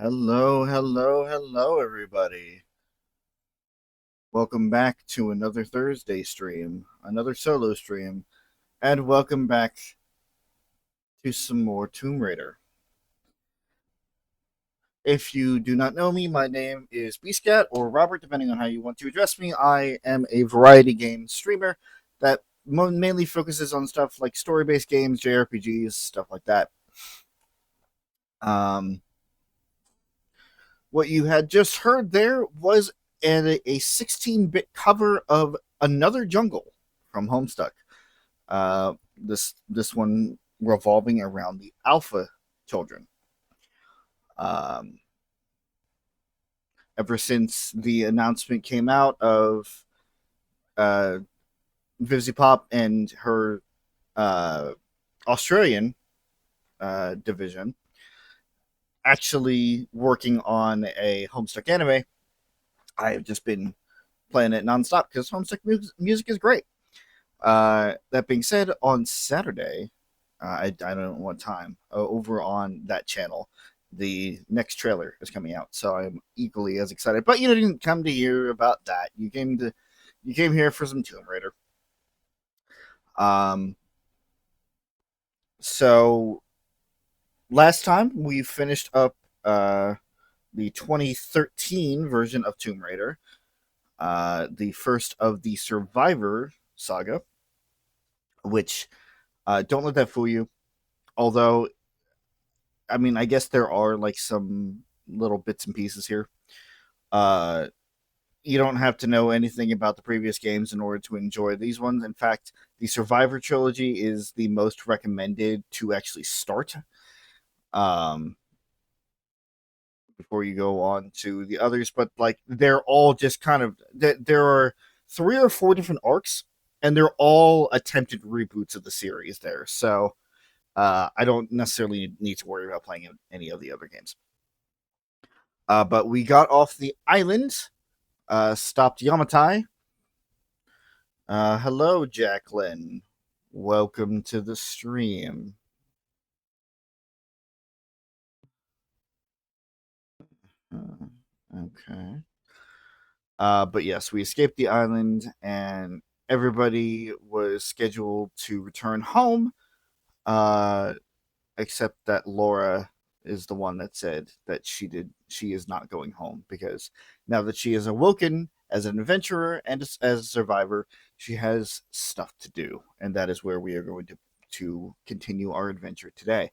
Hello, hello, hello, everybody. Welcome back to another Thursday stream, another solo stream, and welcome back to some more Tomb Raider. If you do not know me, my name is Beastcat or Robert, depending on how you want to address me. I am a variety game streamer that mainly focuses on stuff like story based games, JRPGs, stuff like that. Um, what you had just heard there was a 16-bit cover of Another Jungle from Homestuck. This one revolving around the Alpha children. Um, Ever since the announcement came out of uh, Vivzy Pop and her Australian division actually working on a Homestuck anime, I've just been playing it nonstop because Homestuck music is great. That being said, on Saturday, I don't know what time, over on that channel, the next trailer is coming out. So I'm equally as excited. But you didn't come to hear about that. You came here for some Tomb Raider. Um, so last time we finished up the 2013 version of Tomb Raider, the first of the Survivor saga, which don't let that fool you. Although, I mean, I guess there are like some little bits and pieces here. Uh, you don't have to know anything about the previous games in order to enjoy these ones. In fact, the Survivor trilogy is the most recommended to actually start. Um, Before you go on to the others, but like they're all just kind of there are 3 or 4 different arcs, and they're all attempted reboots of the series there. So I don't necessarily need to worry about playing any of the other games. But we got off the island, stopped Yamatai. Hello, Jacqueline. Welcome to the stream. Okay. But yes, we escaped the island, and everybody was scheduled to return home, uh, except that Laura is the one that said that she is not going home because now that she is awoken as an adventurer and as a survivor, she has stuff to do, and that is where we are going to continue our adventure today.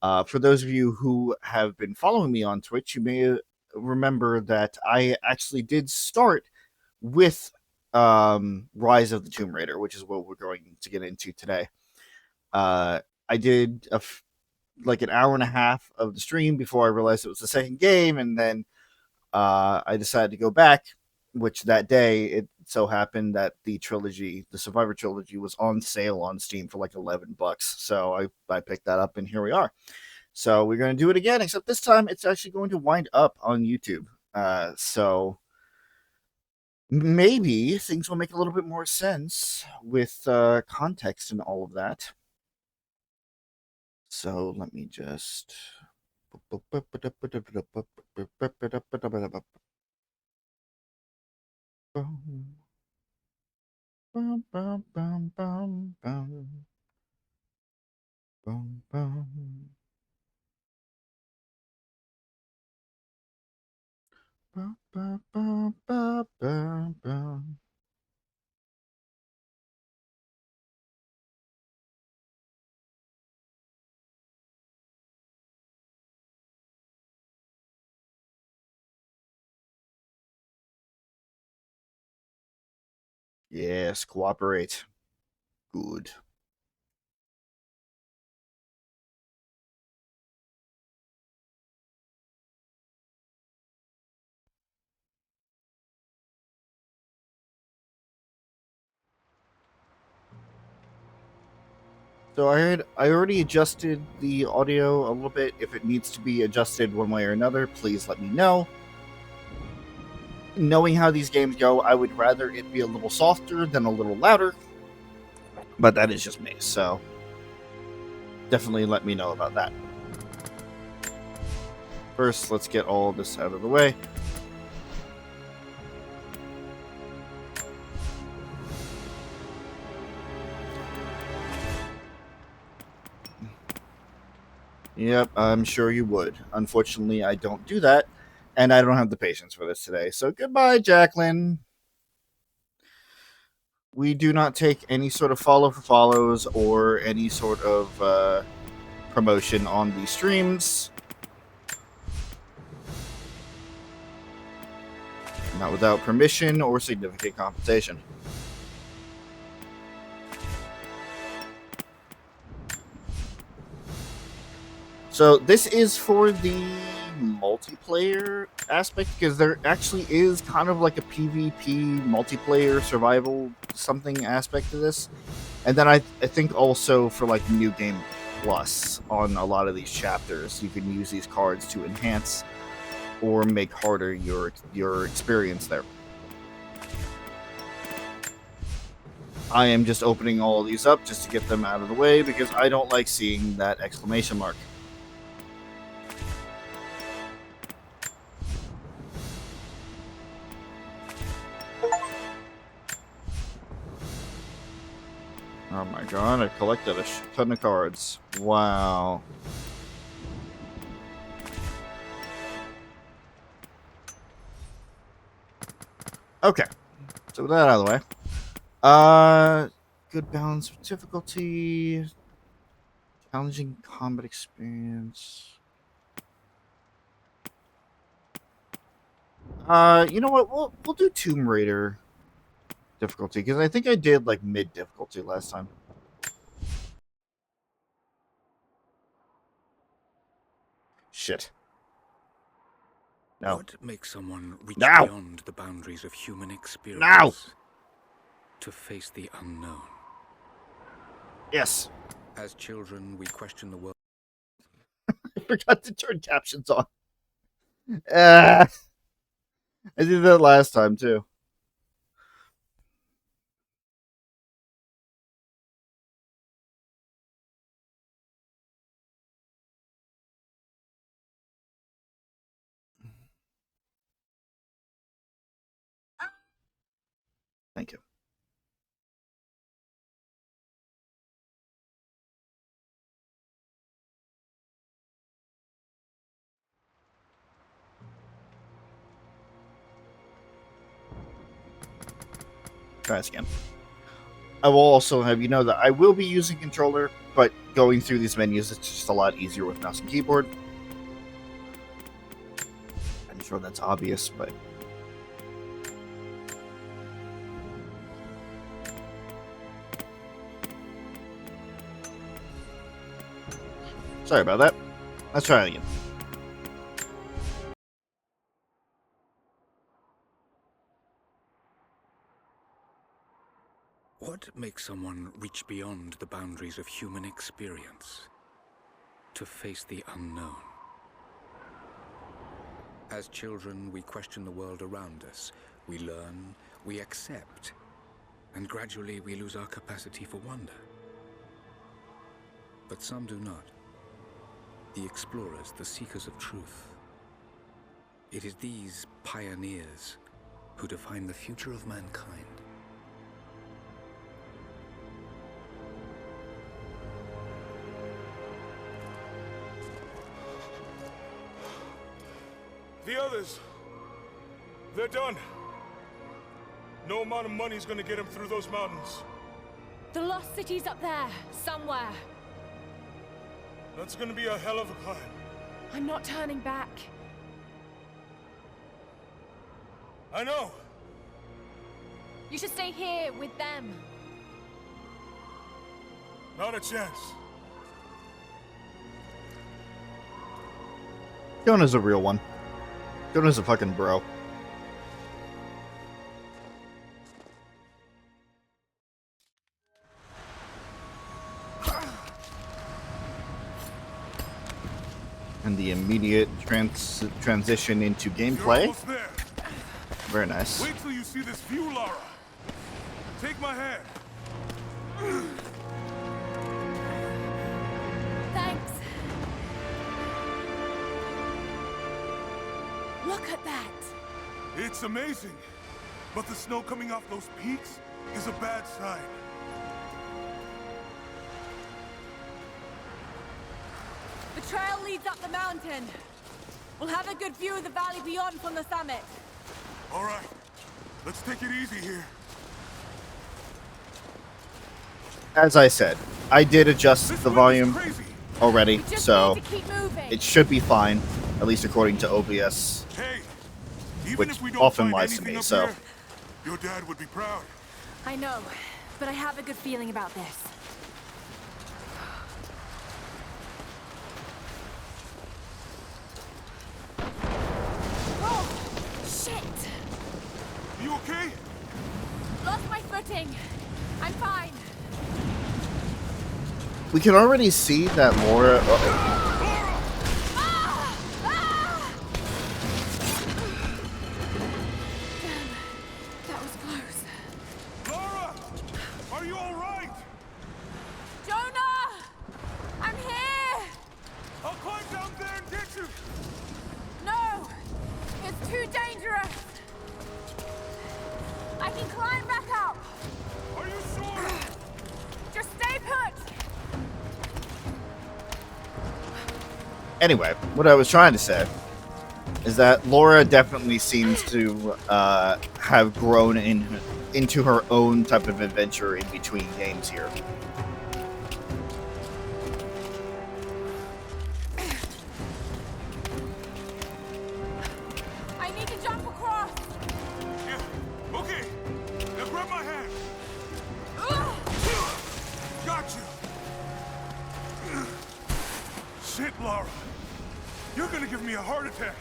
For those of you who have been following me on Twitch, you may remember that I actually did start with Rise of the Tomb Raider, which is what we're going to get into today. I did like an hour and a half of the stream before I realized it was the second game, and then I decided to go back. Which that day it so happened that the Survivor trilogy, was on sale on Steam for like $11. So I picked that up, and here we are. So we're going to do it again, except this time it's actually going to wind up on YouTube. So maybe things will make a little bit more sense with context and all of that. So let me just. Yes, cooperate. Good. So I already adjusted the audio a little bit. If it needs to be adjusted one way or another, please let me know. Knowing how these games go, I would rather it be a little softer than a little louder. But that is just me, so definitely let me know about that. First, let's get all this out of the way. Yep, I'm sure you would. Unfortunately, I don't do that, and I don't have the patience for this today. So goodbye, Jacqueline. We do not take any sort of follow for follows or any sort of promotion on these streams. Not without permission or significant compensation. So this is for the multiplayer aspect, because there actually is kind of like a PvP multiplayer survival something aspect to this. And then I think also for like New Game Plus on a lot of these chapters, you can use these cards to enhance or make harder your experience there. I am just opening all of these up just to get them out of the way because I don't like seeing that exclamation mark. Oh my god, I collected a ton of cards. Wow. Okay. So with that out of the way. Good balance of difficulty. Challenging combat experience. You know what? We'll do Tomb Raider difficulty, because I think I did like mid difficulty last time. Shit. No. What makes someone reach beyond the boundaries of human experience to face the unknown? Yes. As children, we question the world. I forgot to turn captions on. I did that last time too. Thank you. Try this again. I will also have you know that I will be using controller, but going through these menus is just a lot easier with mouse and keyboard. I'm sure that's obvious, but sorry about that. Let's try it again. What makes someone reach beyond the boundaries of human experience to face the unknown? As children, we question the world around us. We learn, we accept, and gradually we lose our capacity for wonder. But some do not. The explorers, the seekers of truth. It is these pioneers who define the future of mankind. The others, they're done. No amount of money is gonna get them through those mountains. The lost city's up there, somewhere. That's gonna be a hell of a climb. I'm not turning back. I know. You should stay here with them. Not a chance. Jonah's a real one. Jonah's a fucking bro. And the immediate transition into gameplay. Very nice. Wait till you see this view, Lara. Take my hand. Thanks. Look at that! It's amazing. But the snow coming off those peaks is a bad sign. The trail leads up the mountain. We'll have a good view of the valley beyond from the summit. All right. Let's take it easy here. As I said, I did adjust This the wind is volume crazy. already, We just so need to keep moving. it should be fine, at least according to OBS. Hey, even Which if we don't often find lies to anything me, up so- here, your dad would be proud. I know, but I have a good feeling about this. Oh, shit! You okay? Lost my footing. I'm fine. We can already see that Laura... Ah! Ah! Damn, that was close. Laura! Are you all right? Jonah! I'm here! I'll climb down there and get you! No! It's too dangerous! I can climb back up! Are you sure? Just stay put! Anyway, what I was trying to say is that Laura definitely seems to have grown into her own type of adventure in between games here. I need to jump across! Yeah. Okay. Now grab my hand. Got you. Shit, Laura. You're gonna give me a heart attack.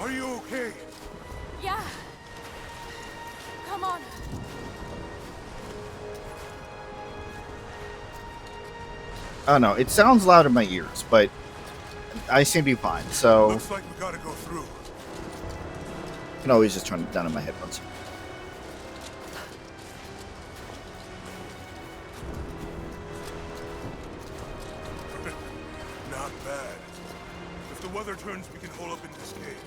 Are you okay? Yeah. Come on. I don't know, it sounds loud in my ears, but I seem to be fine, so Looks like we gotta go through. I can always just turn it down in my headphones. Not bad. If the weather turns, we can hole up in this cave.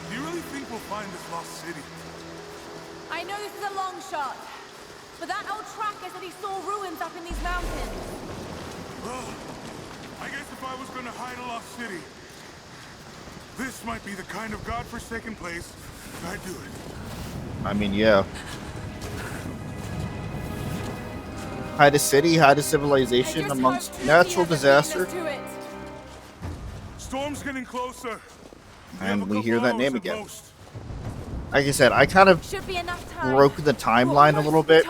Do you really think we'll find this lost city? I know this is a long shot, but that old tracker said he saw ruins up in these mountains. Well, I guess if I was gonna hide a lost city, this might be the kind of godforsaken place I'd do it. I mean, yeah. Hide a city, hide a I civilization just amongst hope natural Vicky hasn't disaster. beaten us to it. Storm's getting closer. And have a we hear couple that name hours at again. most. Like I said, I kind of Should be enough time. broke the timeline a little bit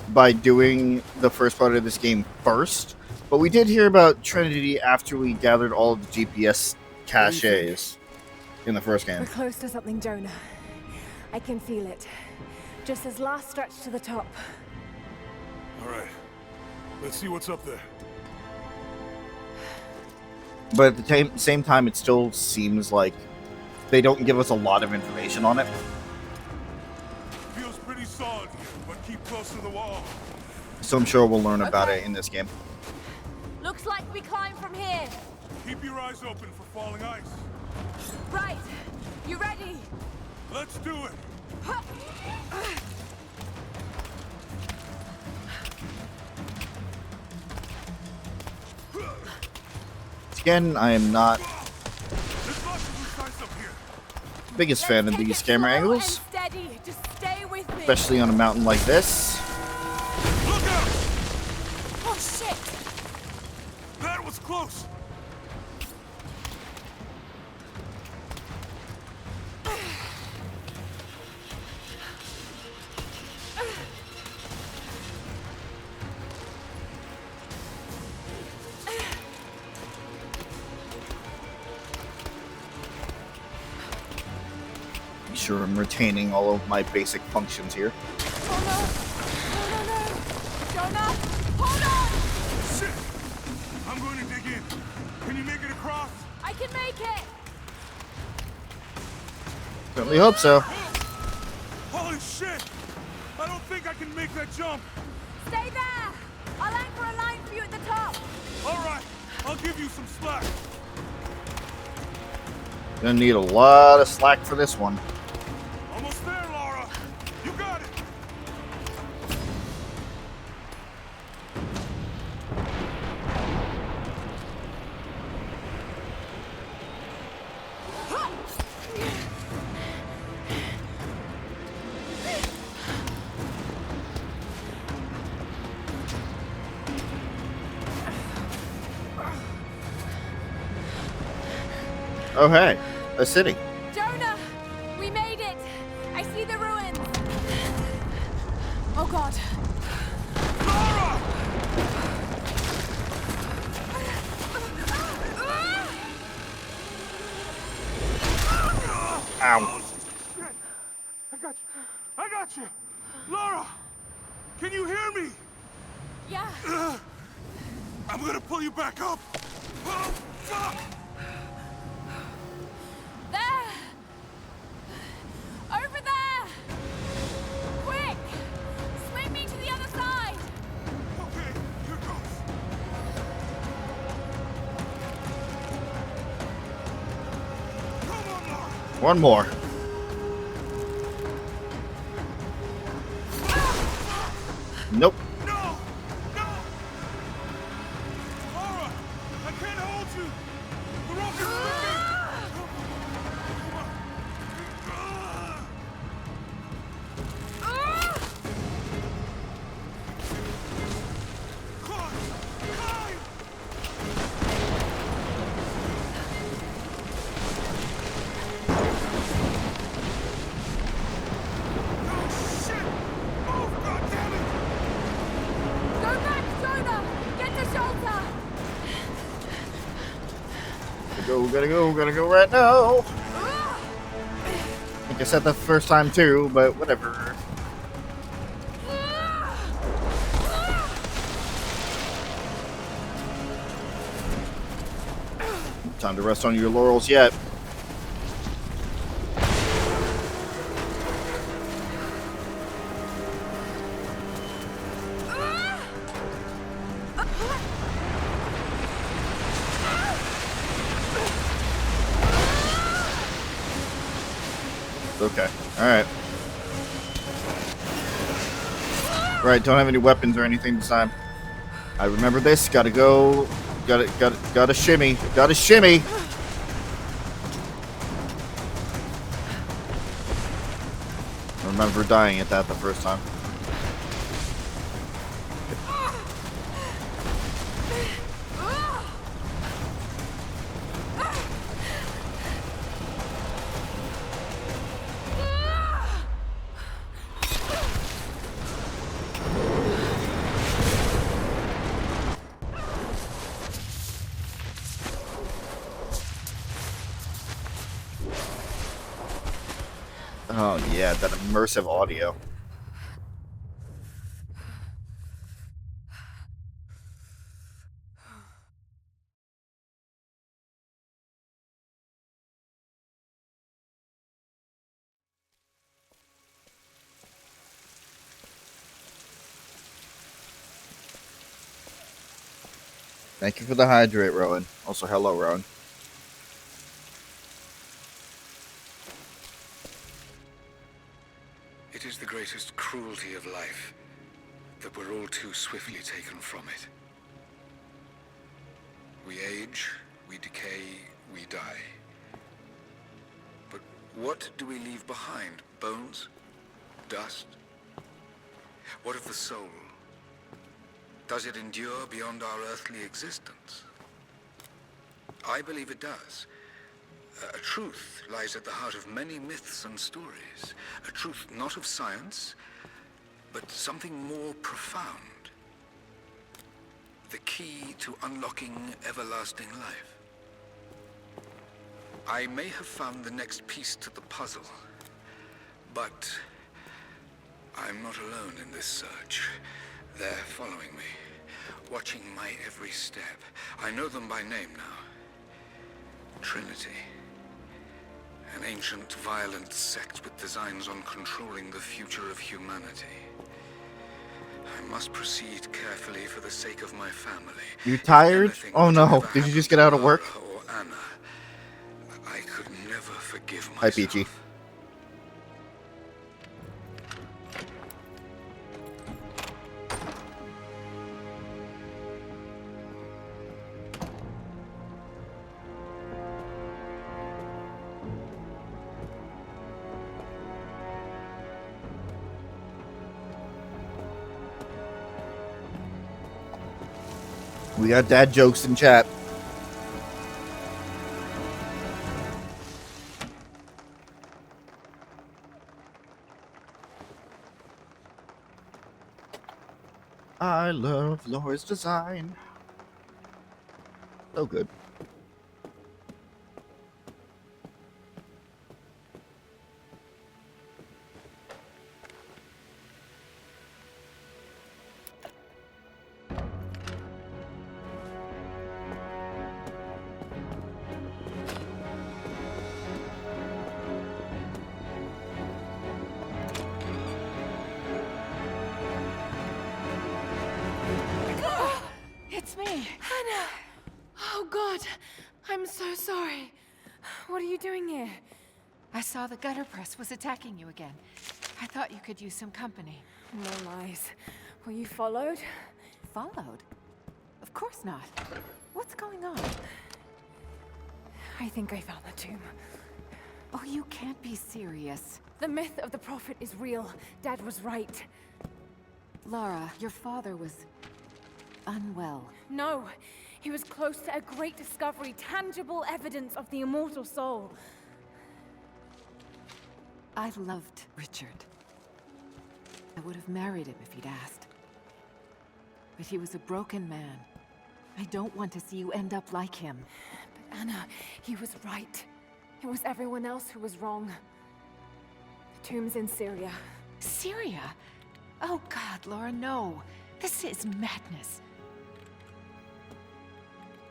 by doing the first part of this game first. But we did hear about Trinity after we gathered all of the GPS caches in the first game. We're close to something, Jonah. I can feel it. Just this last stretch to the top. All right. Let's see what's up there. But at the same time, it still seems like they don't give us a lot of information on it. Feels pretty solid here, but keep close to the wall. So I'm sure we'll learn about Okay. it in this game. Looks like we climb from here. Keep your eyes open for falling ice. Right. You ready? Let's do it. Again, I am not There's lots of loose ice up here. the biggest fan of Take these it camera slow angles, and steady. Just stay with me. especially on a mountain like this. Look out! Oh shit! That was close. Be sure I'm retaining all of my basic functions here. Oh no! No, no, no! Jonah! Hold on! Shit! I'm going to dig in. Can you make it across? I can make it! Certainly hope so. Holy shit! I don't think I can make that jump. Stay there! I'll anchor a line for you at the top. All right, I'll give you some slack. Gonna need a lot of slack for this one. Almost there, Laura. You got it. Oh, hey, a city. Jonah! We made it! I see the ruins! Oh god. Laura! Ow. Shit. I got you. Laura! Can you hear me? Yeah. I'm gonna pull you back up. Oh, fuck! There! Over there! Quick! Swing me to the other side! Okay, here goes. Come on, Laura! One more. Nope. No! No! Laura! I can't hold you! The rope is slipping! Climb! Climb! Oh, shit! Move, goddammit! Go back, Jonah! Get to shelter! Gotta go right now. I think I said that the first time too, but whatever. Time to rest on your laurels yet. Okay. Alright. Right, don't have any weapons or anything this time. I remember this. Gotta go. Gotta shimmy. Gotta shimmy. I remember dying at that the first time. Oh yeah, that immersive audio. Thank you for the hydrate, Rowan. Also, hello, Rowan. It is the greatest cruelty of life that we're all too swiftly taken from it. We age, we decay, we die. But what do we leave behind? Bones? Dust? What of the soul? Does it endure beyond our earthly existence? I believe it does. A truth lies at the heart of many myths and stories. A truth not of science, but something more profound. The key to unlocking everlasting life. I may have found the next piece to the puzzle, but I'm not alone in this search. They're following me, watching my every step. I know them by name now. Trinity. An ancient, violent sect with designs on controlling the future of humanity. I must proceed carefully for the sake of my family. You tired? Anything Oh which no, ever did you just happens get out of to work? her or Anna, I could never forgive myself. Hi, Peachy. We got dad jokes in chat. I love Laura's design. So good. It's me. Hannah! Oh, God. I'm so sorry. What are you doing here? I saw the gutter press was attacking you again. I thought you could use some company. No lies. Were you followed? Followed? Of course not. What's going on? I think I found the tomb. Oh, you can't be serious. The myth of the prophet is real. Dad was right. Lara, your father was unwell. No, he was close to a great discovery, tangible evidence of the immortal soul. I loved Richard. I would have married him if he'd asked. But he was a broken man. I don't want to see you end up like him. But Anna, he was right. It was everyone else who was wrong. The tomb's in Syria. Syria? Oh God, Laura, no. This is madness.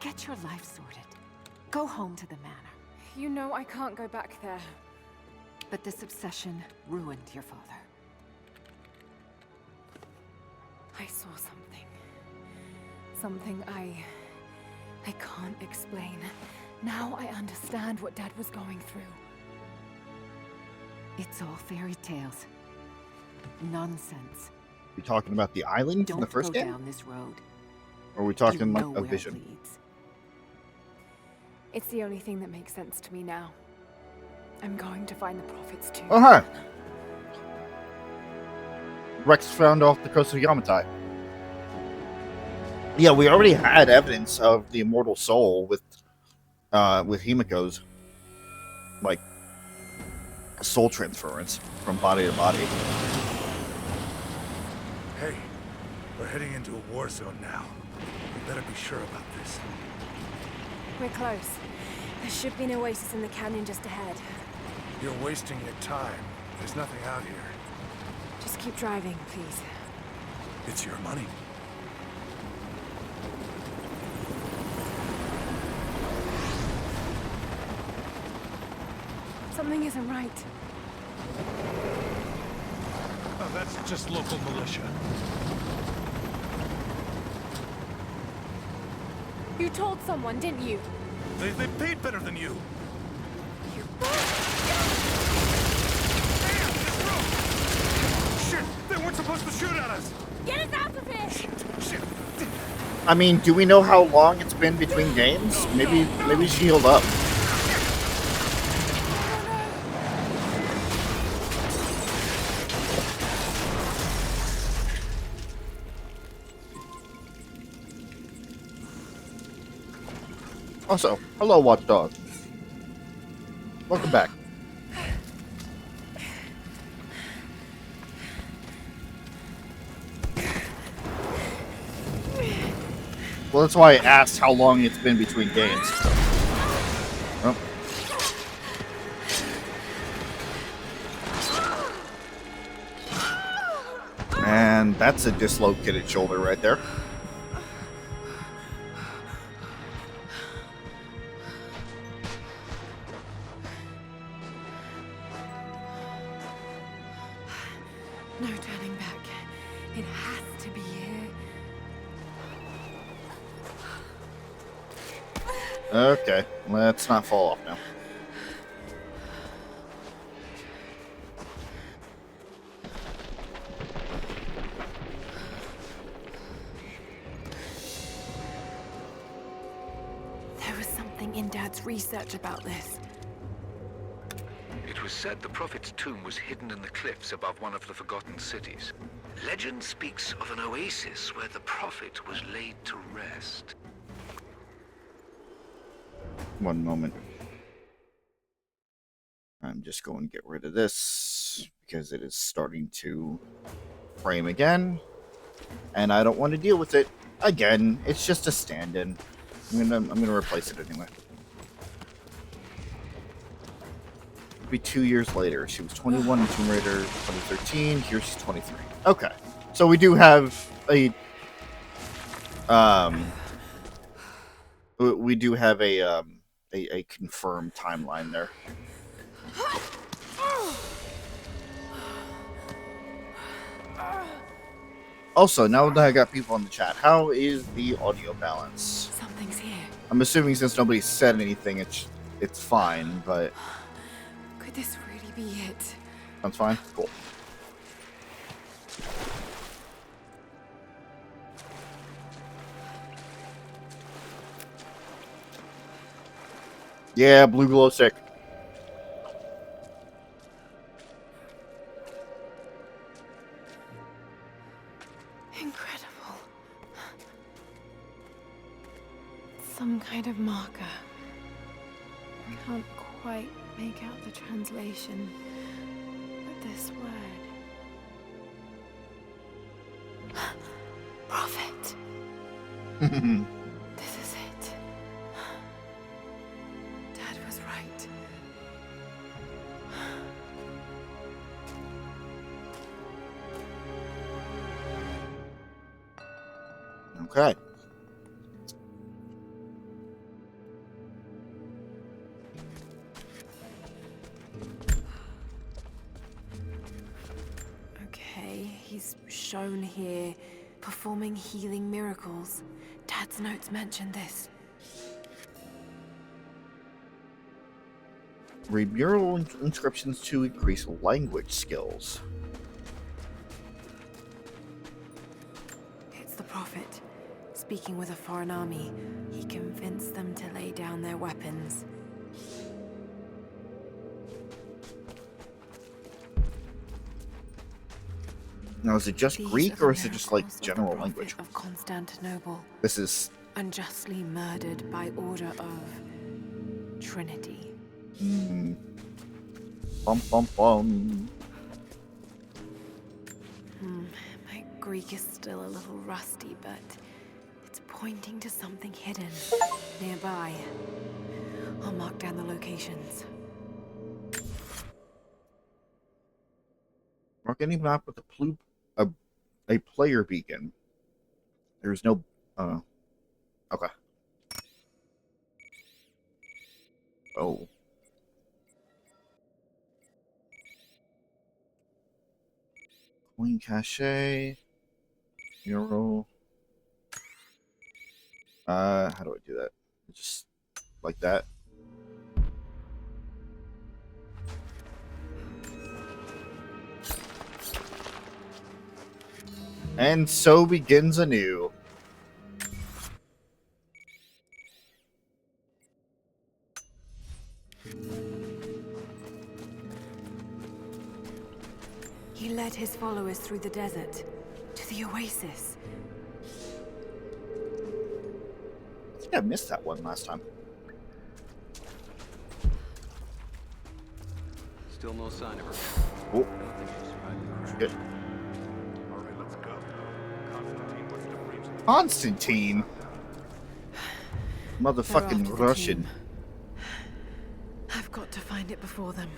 Get your life sorted. Go home to the manor. You know I can't go back there. But this obsession ruined your father. I saw something. Something I can't explain. Now I understand what Dad was going through. It's all fairy tales. Nonsense. You talking about the island from the first Don't game? go down this road. Or are we You talking like know a where it vision? leads. It's the only thing that makes sense to me now. I'm going to find the prophet's tomb. Oh, hi. Rex found off the coast of Yamatai. Yeah, we already had evidence of the immortal soul with Himiko's, like, soul transference from body to body. Hey, we're heading into a war zone now. We better be sure about this. We're close. There should be an oasis in the canyon just ahead. You're wasting your time. There's nothing out here. Just keep driving, please. It's your money. Something isn't right. Oh, that's just local militia. You told someone, didn't you? They paid better than you. You... Damn, this road! Shit, they weren't supposed to shoot at us. Get us out of here! Shit. I mean, do we know how long it's been between games? Maybe she healed up. Also, hello, Watchdog. Welcome back. Well, that's why I asked how long it's been between games. Oh. And that's a dislocated shoulder right there. No turning back. It has to be here. Okay, let's not fall off now. something in Dad's research about this. It was said the Prophet's tomb was hidden in the cliffs above one of the forgotten cities. Legend speaks of an oasis where the Prophet was laid to rest. One moment. I'm just going to get rid of this because it is starting to frame again. And I don't want to deal with it again. It's just a stand-in. I'm gonna replace it anyway. It'll be 2 years later. She was 21 in Tomb Raider 2013. Here she's 23. Okay. So we do have a we do have a confirmed timeline there. Also, now that I got people in the chat, how is the audio balance? Something's here. I'm assuming since nobody said anything, it's fine, but Could this really be it? that's fine. Cool. Yeah, blue glow stick. Incredible. Some kind of marker. I can't quite make out the translation, but this word. Prophet. This is it. Dad was right. Okay. Okay, he's shown here performing healing miracles. Dad's notes mentioned this. Read mural inscriptions to increase language skills. It's the Prophet. Speaking with a foreign army, he convinced them to lay down their weapons. Now, is it just These Greek are the or is it just like miracles of the general Prophet language? of Constantinople, This is unjustly murdered by order of Trinity. bum bum bum. My Greek is still a little rusty, but it's pointing to something hidden nearby. I'll mark down the locations. Mark any map with a player beacon. There's no. Okay. Oh. Coin cache. Euro. How do I do that? Just like that. And so begins anew. He led his followers through the desert to the oasis. I think I missed that one last time. Still no sign of her. Oh, I don't think she survived the crash. good. All right, let's go. Constantine wants to breach the Constantine. They're after Motherfucking the Russian. tomb. I've got to find it before them.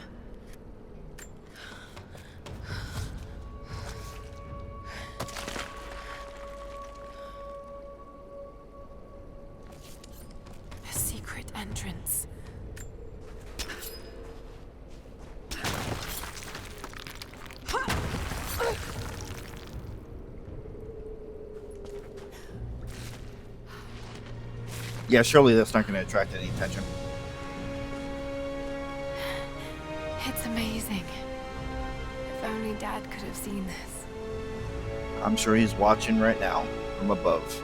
A secret entrance. Yeah, surely that's not going to attract any attention. It's amazing. If only Dad could have seen this. I'm sure he's watching right now from above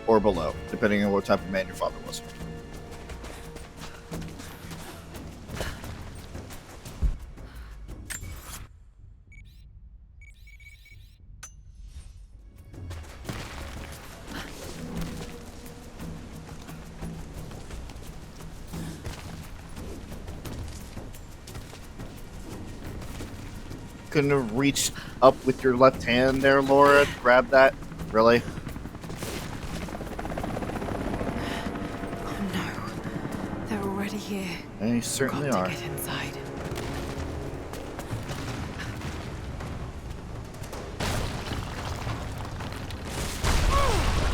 or below, depending on what type of man your father was. couldn't have reached up with your left hand there, Laura, to grab that? Really? Oh no. They're already here. They certainly Got are. to get inside.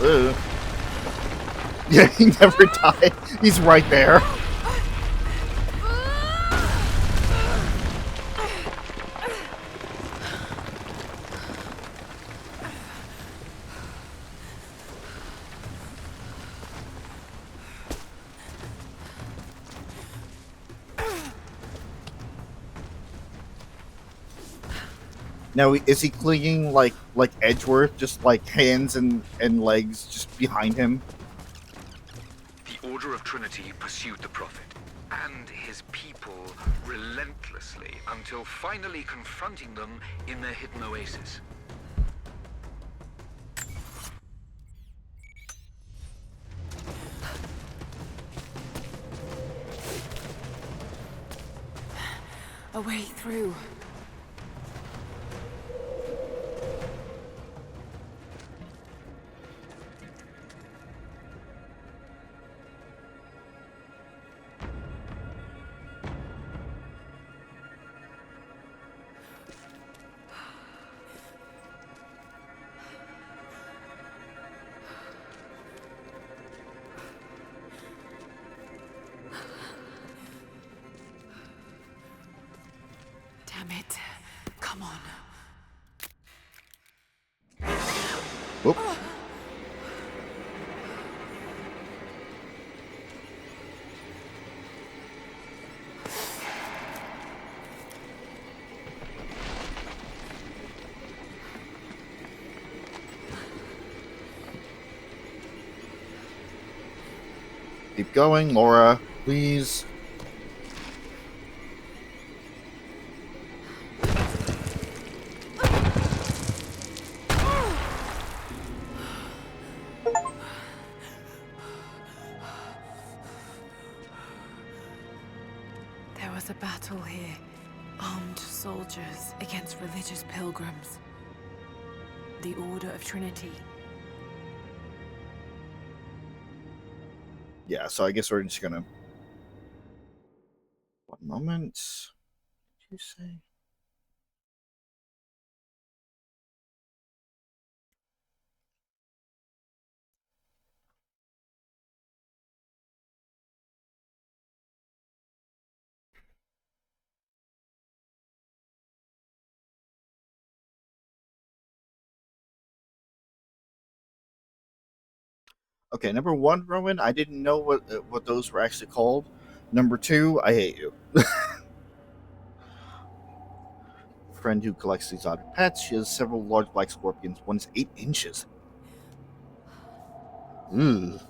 Ugh. Yeah, he never died. He's right there. Now, is he clinging like Edgeworth, just like hands and legs just behind him? The Order of Trinity pursued the Prophet and his people relentlessly until finally confronting them in their hidden oasis. A way through. Damn it. Come on. Whoop. Keep going, Laura, please. There was a battle here. Armed soldiers against religious pilgrims. The Order of Trinity. Yeah, so I guess we're just gonna... One moment. What did you say? Okay, number one, Rowan, I didn't know what those were actually called. Number two, I hate you. Friend who collects these odd pets. She has several large black scorpions. One is 8 inches. Ugh.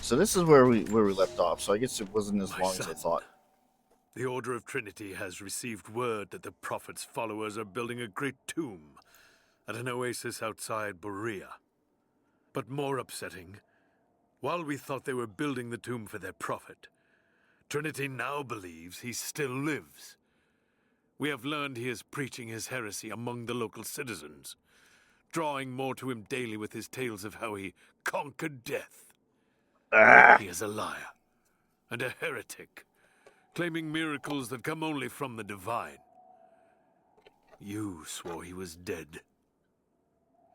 So this is where we left off. So I guess it wasn't as My long as I son. thought. The Order of Trinity has received word that the Prophet's followers are building a great tomb at an oasis outside Berea. But more upsetting, while we thought they were building the tomb for their Prophet, Trinity now believes he still lives. We have learned he is preaching his heresy among the local citizens, drawing more to him daily with his tales of how he conquered death. He is a liar and a heretic, claiming miracles that come only from the divine. You swore he was dead.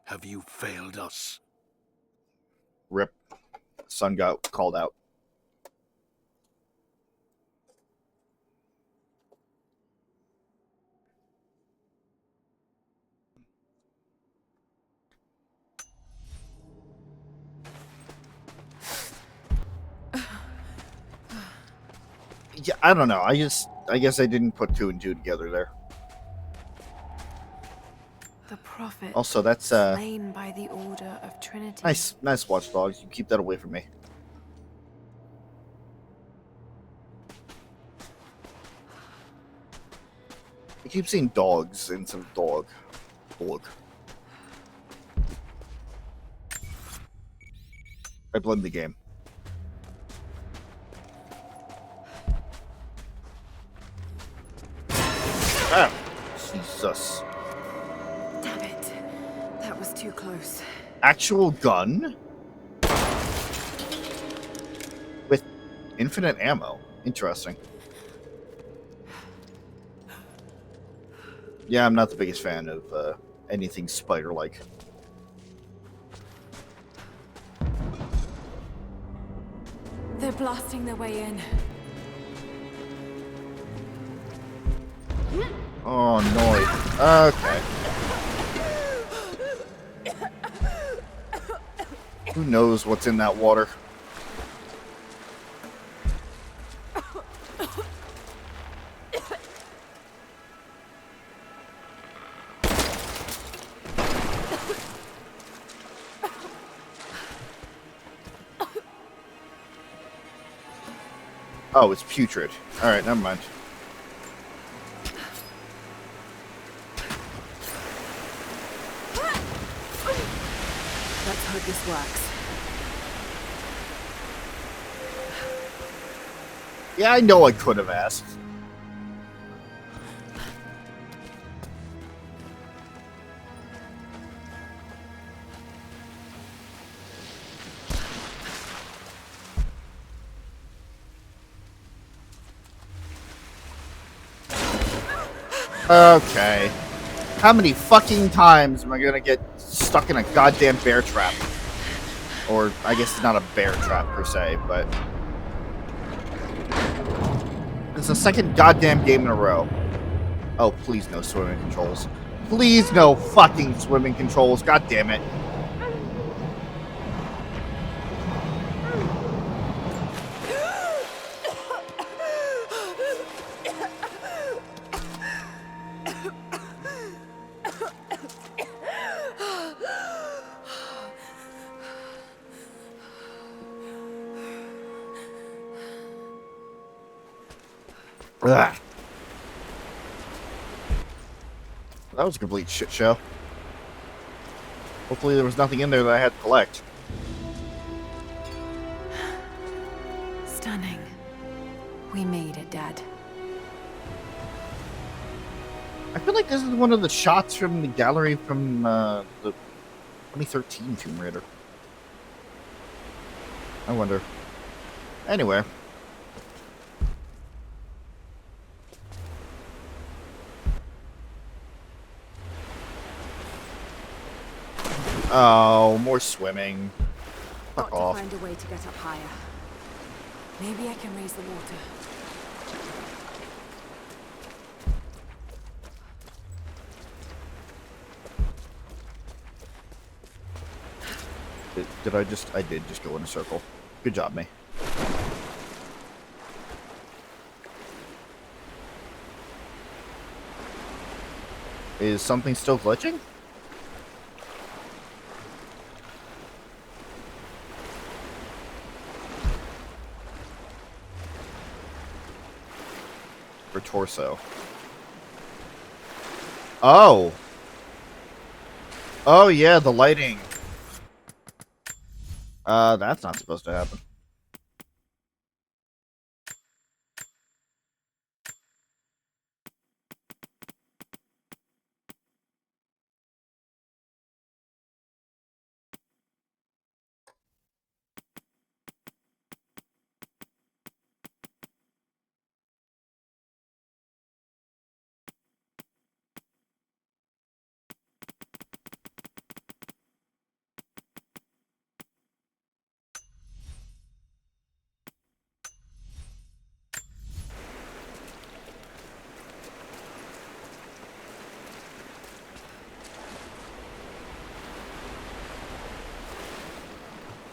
Have you failed us? Rip. Son got called out. Yeah, I don't know. I guess I didn't put 2 and 2 together there. The Prophet. Also, that's slain by the Order of Trinity. nice watchdogs. You keep that away from me. I keep seeing dogs instead of dog. I blame the game. Ah, Jesus. Damn it. That was too close. Actual gun? With infinite ammo. Interesting. Yeah, I'm not the biggest fan of anything spider-like. They're blasting their way in. Oh, noise. Okay. Who knows what's in that water? Oh, it's putrid. Alright, never mind. Let's hope this works. Yeah, I know I could have asked. Okay. How many fucking times am I gonna get stuck in a goddamn bear trap? Or, I guess it's not a bear trap per se, but... It's the second goddamn game in a row. Oh, please no swimming controls. Please no fucking swimming controls, god damn it. Ugh. That was a complete shit show. Hopefully there was nothing in there that I had to collect. Stunning. We made it, Dad. I feel like this is one of the shots from the gallery from the 2013 Tomb Raider. I wonder. Anyway. Oh, more swimming. Fuck Got off. to find a way to get up higher. Maybe I can raise the water. Did I just... I did just go in a circle. Good job, me. Is something still glitching? Or torso? Oh! Oh yeah, the lighting. That's not supposed to happen.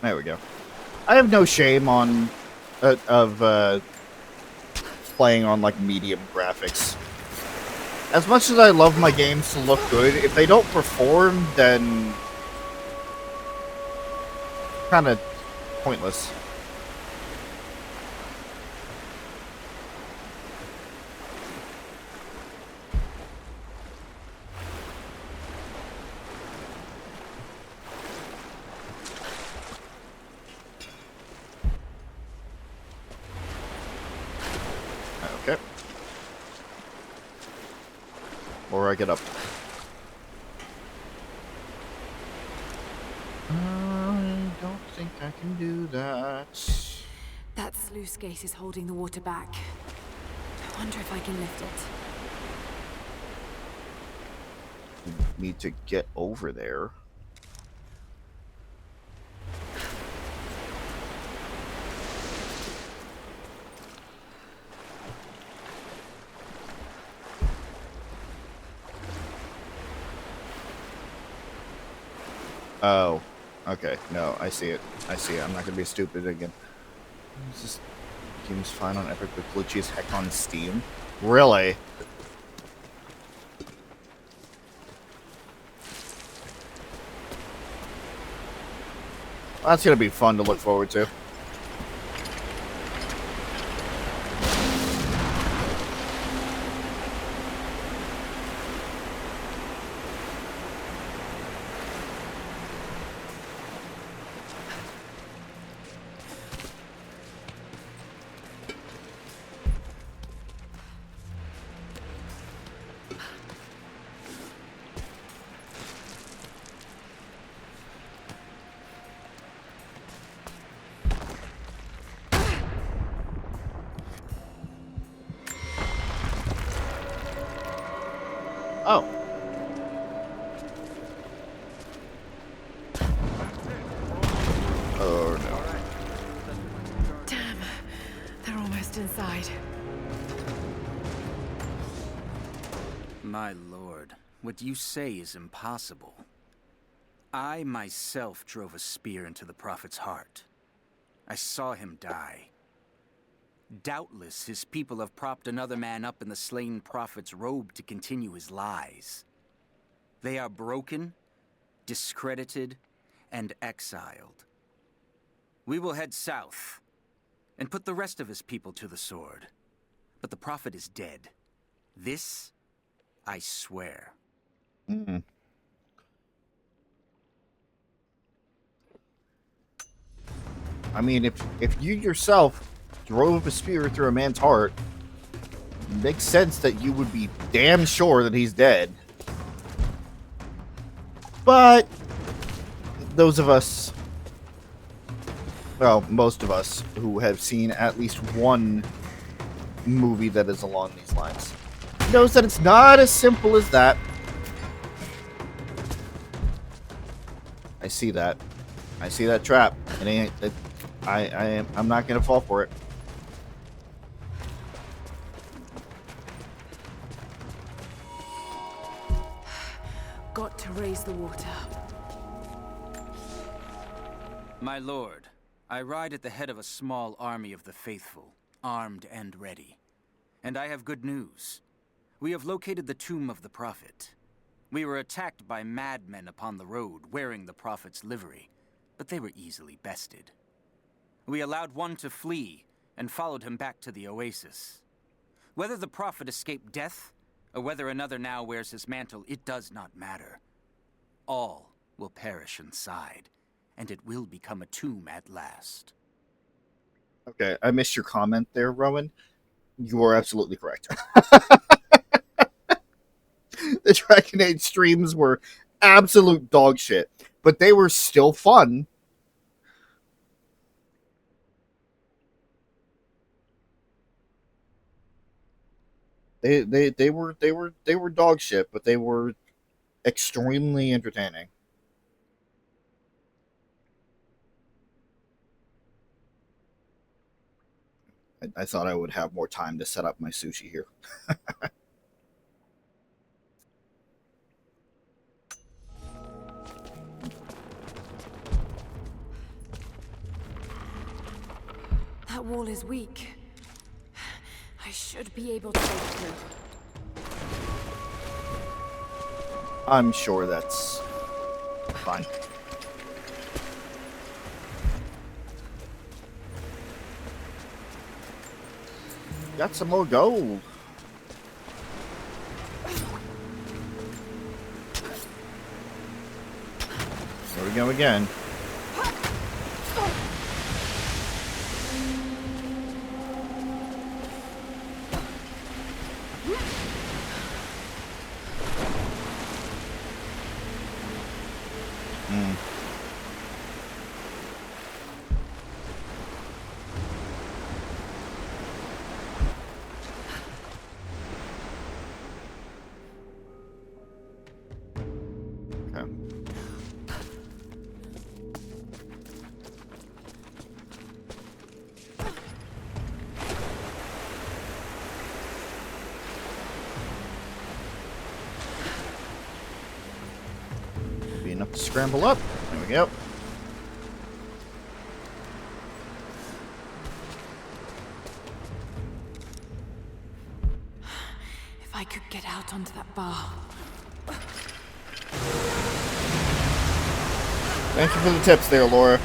There we go. I have no shame on playing on like medium graphics. As much as I love my games to look good, if they don't perform, then kind of pointless. Okay. Or I get up. I don't think I can do that. That sluice gate is holding the water back. I wonder if I can lift it. Need to get over there. Oh, okay. No, I see it. I see it. I'm not gonna be stupid again. This game's fine on Epic, but glitchy as heck on Steam. Really? That's gonna be fun to look forward to. Oh. Oh no. Damn, they're almost inside. My lord, what you say is impossible. I myself drove a spear into the prophet's heart. I saw him die. Doubtless, his people have propped another man up in the slain prophet's robe to continue his lies. They are broken, discredited, and exiled. We will head south and put the rest of his people to the sword. But the prophet is dead. This, I swear. Mm. I mean, if you yourself drove a spear through a man's heart, it makes sense that you would be damn sure that he's dead. But those of us, well, most of us who have seen at least one movie that is along these lines, knows that it's not as simple as that. I see that. I see that trap. It ain't. I'm not gonna fall for it. Got to raise the water. My lord, I ride at the head of a small army of the faithful, armed and ready. And I have good news. We have located the tomb of the prophet. We were attacked by madmen upon the road, wearing the prophet's livery, but they were easily bested. We allowed one to flee, and followed him back to the oasis. Whether the prophet escaped death, or whether another now wears his mantle, it does not matter. All will perish inside, and it will become a tomb at last. Okay, I missed your comment there, Rowan. You are absolutely correct. The Dragon Age streams were absolute dog shit, but they were still fun. They were dog shit, but they were extremely entertaining. I thought I would have more time to set up my sushi here. That wall is weak. I should be able to break through. I'm sure that's fine. Got some more gold. There we go again. Scramble up. There we go. If I could get out onto that bar. Thank you for the tips there, Laura.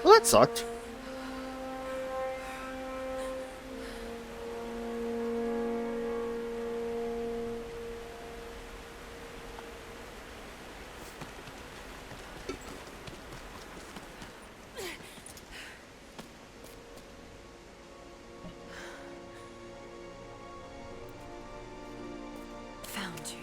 Well, that sucked. Found you.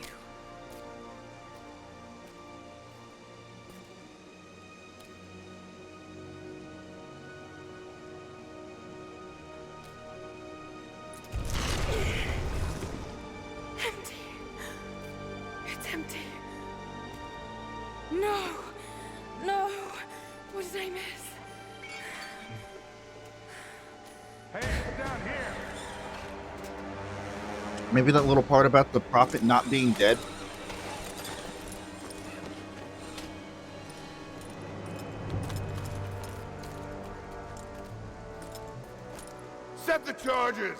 Empty. It's empty. No. No. What did I miss? Hey, down here. Maybe that little part about the prophet not being dead. Set the charges.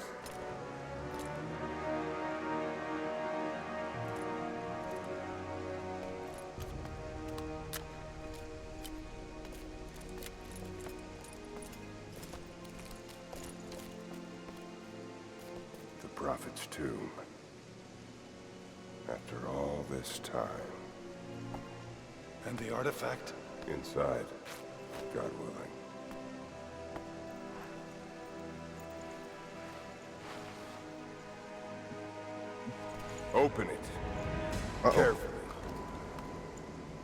The prophet's tomb. After all this time. And the artifact? Inside, God willing. Open it. Uh-oh. Carefully.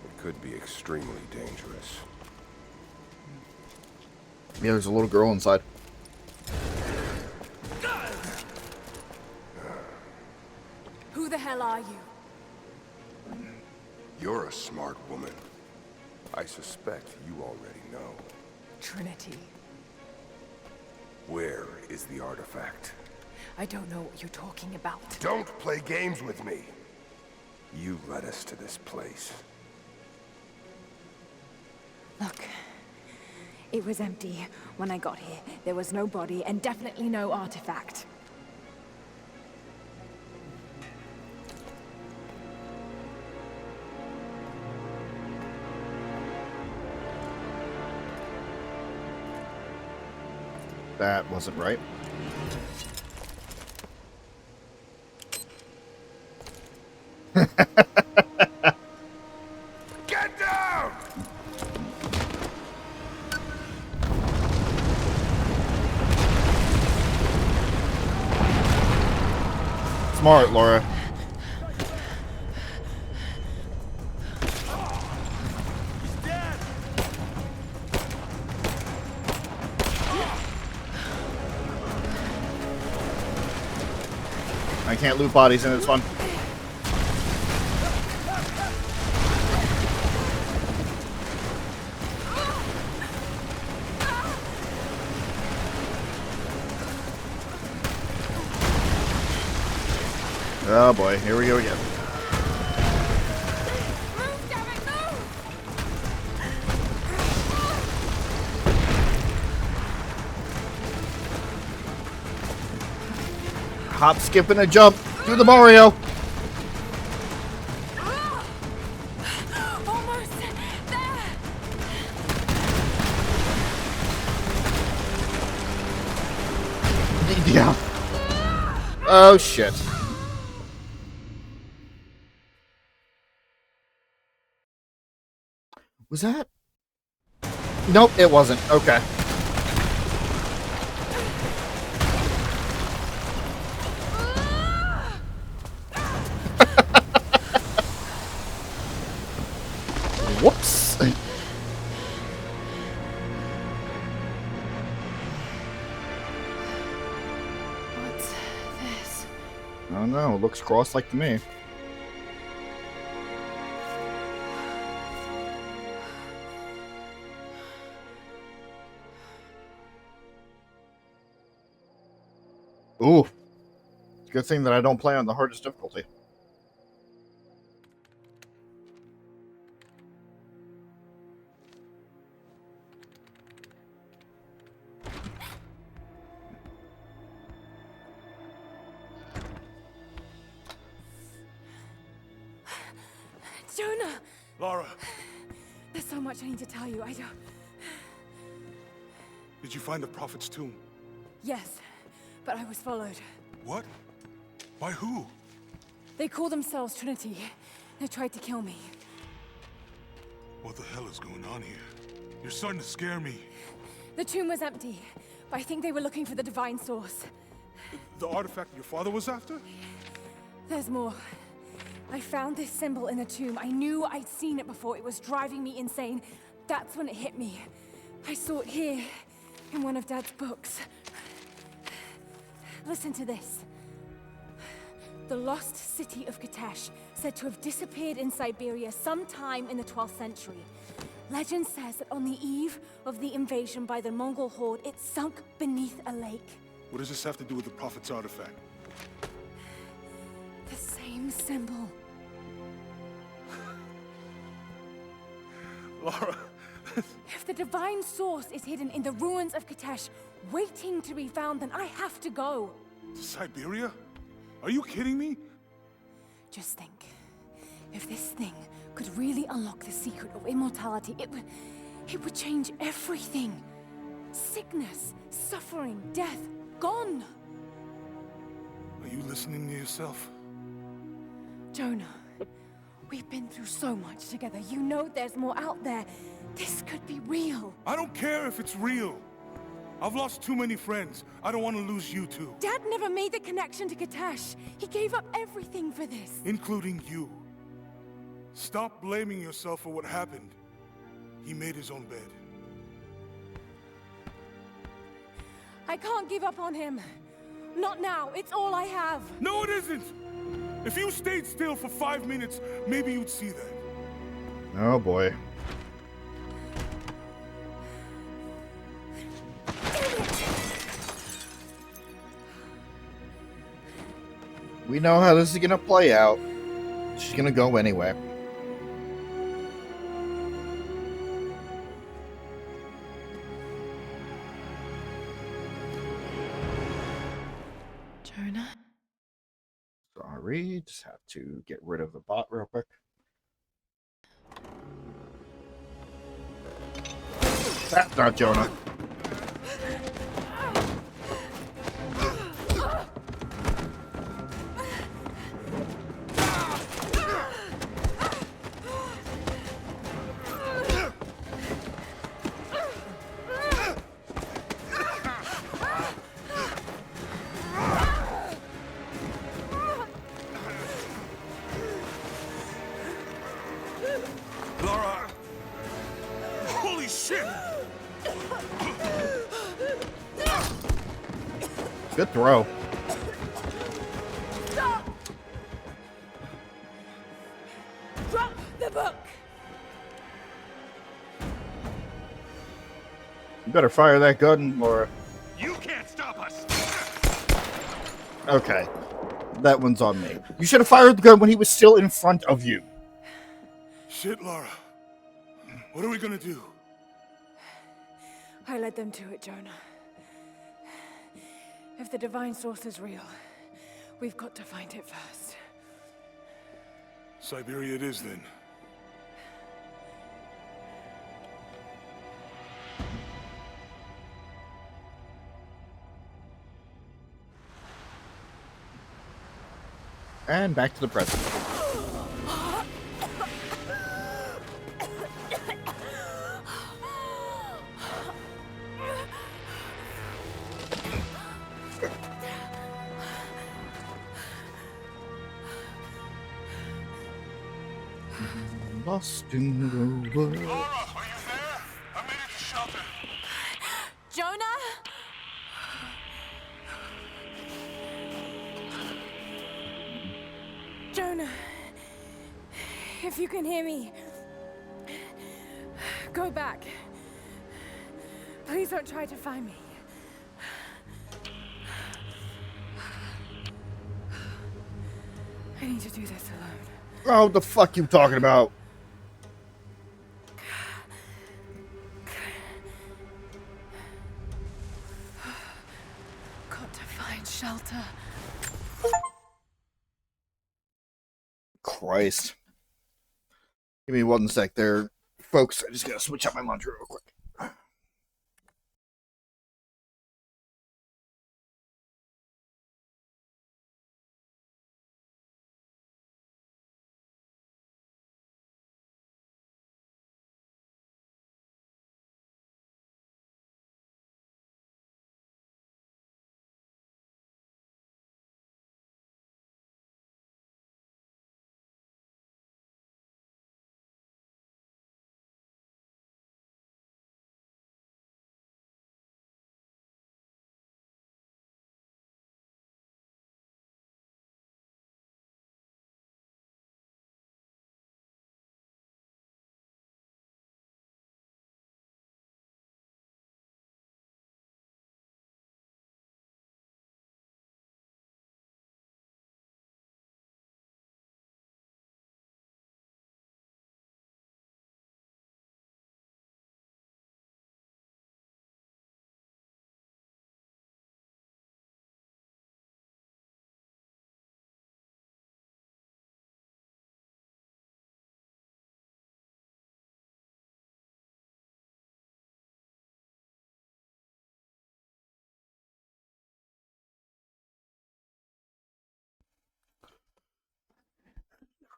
It could be extremely dangerous. Yeah, there's a little girl inside. Who the hell are you? You're a smart woman. I suspect you already know. Trinity. Where is the artifact? I don't know what you're talking about. Don't play games with me. You led us to this place. Look. It was empty when I got here. There was no body and definitely no artifact. That wasn't right. Get down! Smart, Laura. He's dead! I can't loot bodies and it's fun. Oh boy, here we go again. Move, damn it, move! Hop, skip, and a jump. Do the Mario. Almost there! Yeah. Oh shit. Was that? Nope, it wasn't. Okay. Whoops. don't know. Looks cross-like to me. Ooh. Good thing that I don't play on the hardest difficulty. Jonah! Lara, There's so much I need to tell you. I don't... did you find the Prophet's tomb? Yes, but I was followed. What? By who? They call themselves Trinity. They tried to kill me. What the hell is going on here? You're starting to scare me. The tomb was empty, but I think they were looking for the divine source. The artifact your father was after? There's more. I found this symbol in the tomb. I knew I'd seen it before. It was driving me insane. That's when it hit me. I saw it here, in one of Dad's books. Listen to this. The lost city of Katesh, said to have disappeared in Siberia sometime in the 12th century. Legend says that on the eve of the invasion by the Mongol horde, it sunk beneath a lake. What does this have to do with the Prophet's artifact? The same symbol. Lara, If the divine source is hidden in the ruins of Katesh, waiting to be found, then I have to go. to Siberia? Are you kidding me? Just think, if this thing could really unlock the secret of immortality, it would change everything. Sickness, suffering, death, gone. Are you listening to yourself? Jonah, we've been through so much together. You know there's more out there. This could be real. I don't care if it's real. I've lost too many friends. I don't want to lose you too. Dad never made the connection to Katesh. He gave up everything for this. Including you. Stop blaming yourself for what happened. He made his own bed. I can't give up on him. Not now. It's all I have. No, it isn't! If you stayed still for 5 minutes, maybe you'd see that. Oh boy. We know how this is gonna play out. She's gonna go anyway. Jonah? Sorry, just have to get rid of the bot real quick. That's not Jonah. Lara! Holy shit! Good throw. Stop! Drop the book! You better fire that gun, Laura. You can't stop us! Okay. That one's on me. You should have fired the gun when he was still in front of you. Shit, Lara. What are we gonna do? I led them to it, Jonah. If the divine source is real, we've got to find it first. Siberia it is, then. And back to the present. Lost in the world. Lara, are you there? I made it to shelter. Jonah? Fiona, if you can hear me, go back. Please don't try to find me. I need to do this alone. Oh, what the fuck you talking about? Got to find shelter. Christ. Give me 1 sec there, folks. I just gotta switch out my laundry real quick.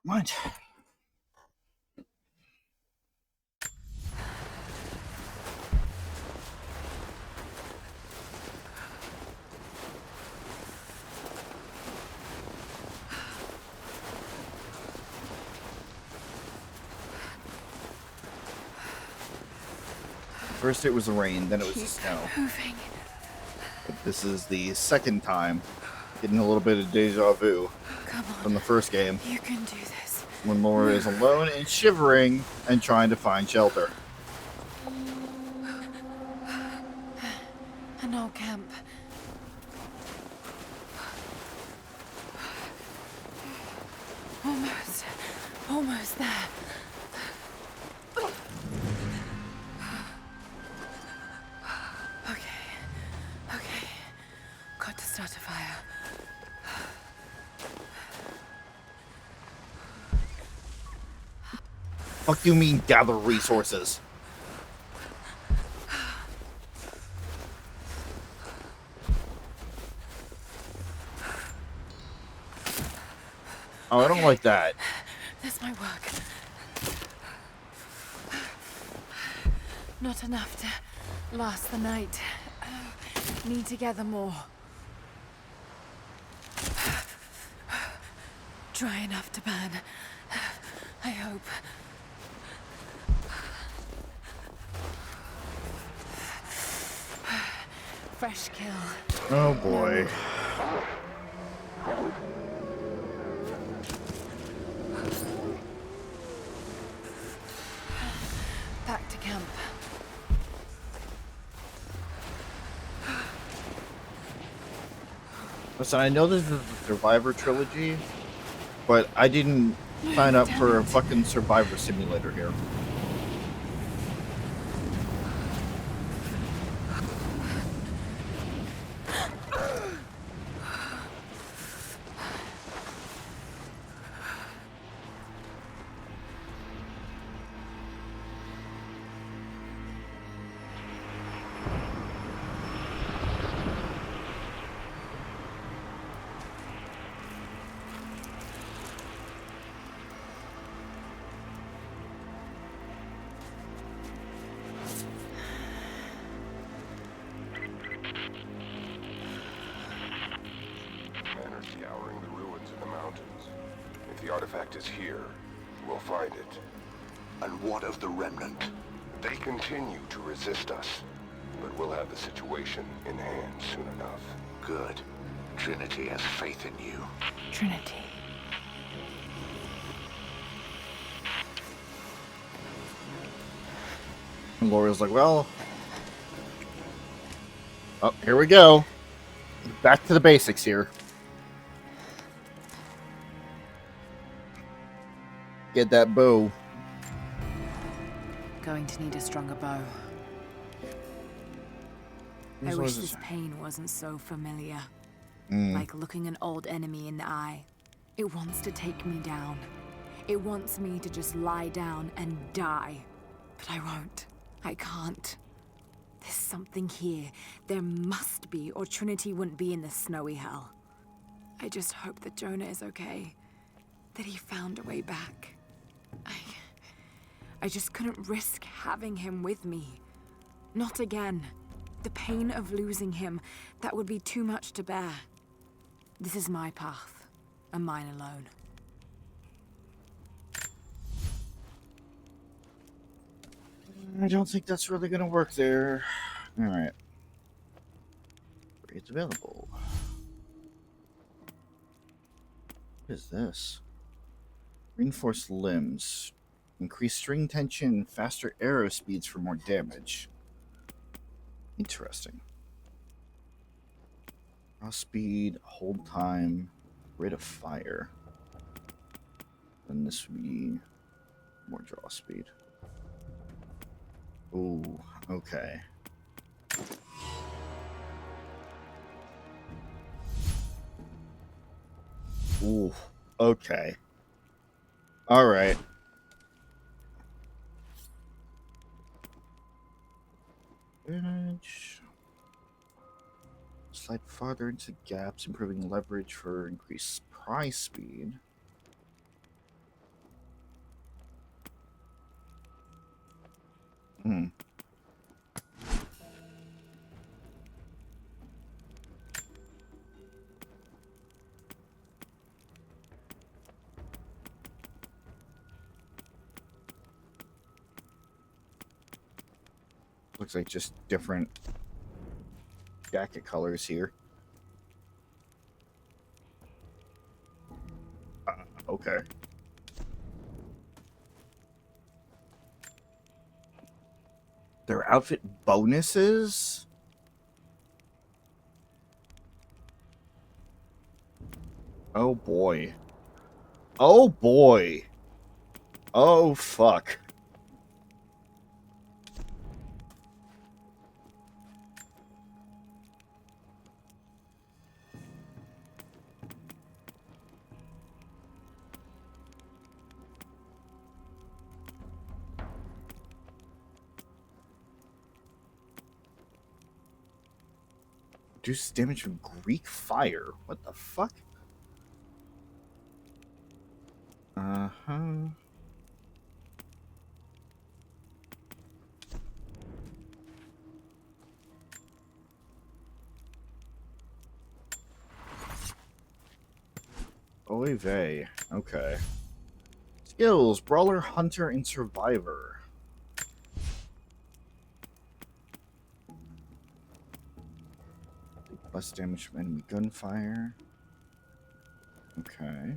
Mind. First it was the rain, then it was the snow. Moving. But this is the second time getting a little bit of deja vu from the first game. You can do this. When Laura is alone and shivering and trying to find shelter. An old camp. Almost there. Okay. Got to start a fire. Fuck you mean gather resources? Oh, I don't like that. This might work. Not enough to last the night. Need to gather more. Dry enough to burn. I hope. Fresh kill. Oh boy. Back to camp. Listen, I know this is the Survivor trilogy, but I didn't sign up for a fucking Survivor simulator here. Scouring the ruins in the mountains. If the artifact is here, we'll find it. And what of the remnant? They continue to resist us, but we'll have the situation in hand soon enough. Good. Trinity has faith in you. Trinity. And Laura's like, well, oh, here we go. Back to the basics here. Get that bow. Going to need a stronger bow. I wish this pain wasn't so familiar. Like looking an old enemy in the eye. It wants to take me down. It wants me to just lie down and die. But I won't. I can't. There's something here. There must be, or Trinity wouldn't be in this snowy hell. I just hope that Jonah is okay. That he found a way back. I just couldn't risk having him with me. Not again. The pain of losing him, that would be too much to bear. This is my path, and mine alone. I don't think that's really going to work there. Alright. It's available. What is this? Reinforced limbs. Increase string tension, faster arrow speeds for more damage. Interesting. Draw speed, hold time, rate of fire. Then this would be more draw speed. Ooh, okay. Ooh, okay. Alright. Slide farther into gaps, improving leverage for increased pry speed. Looks like just different jacket colors here. Okay. Their outfit bonuses? Oh boy. Oh boy. Oh fuck. Reduces damage from Greek fire. What the fuck? Uh-huh. Oy vey. Okay. Skills: Brawler, Hunter, and Survivor. Less damage from enemy gunfire. Okay.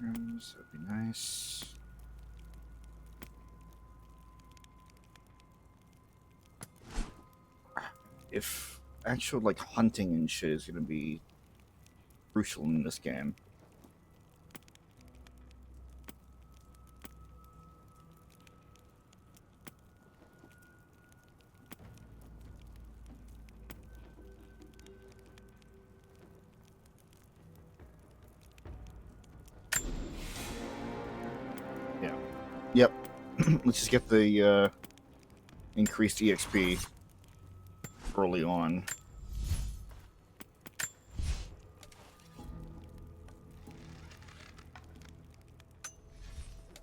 That'd be nice. If actual like hunting and shit is gonna be crucial in this game. Yeah. Yep. Let's just get the increased EXP early on.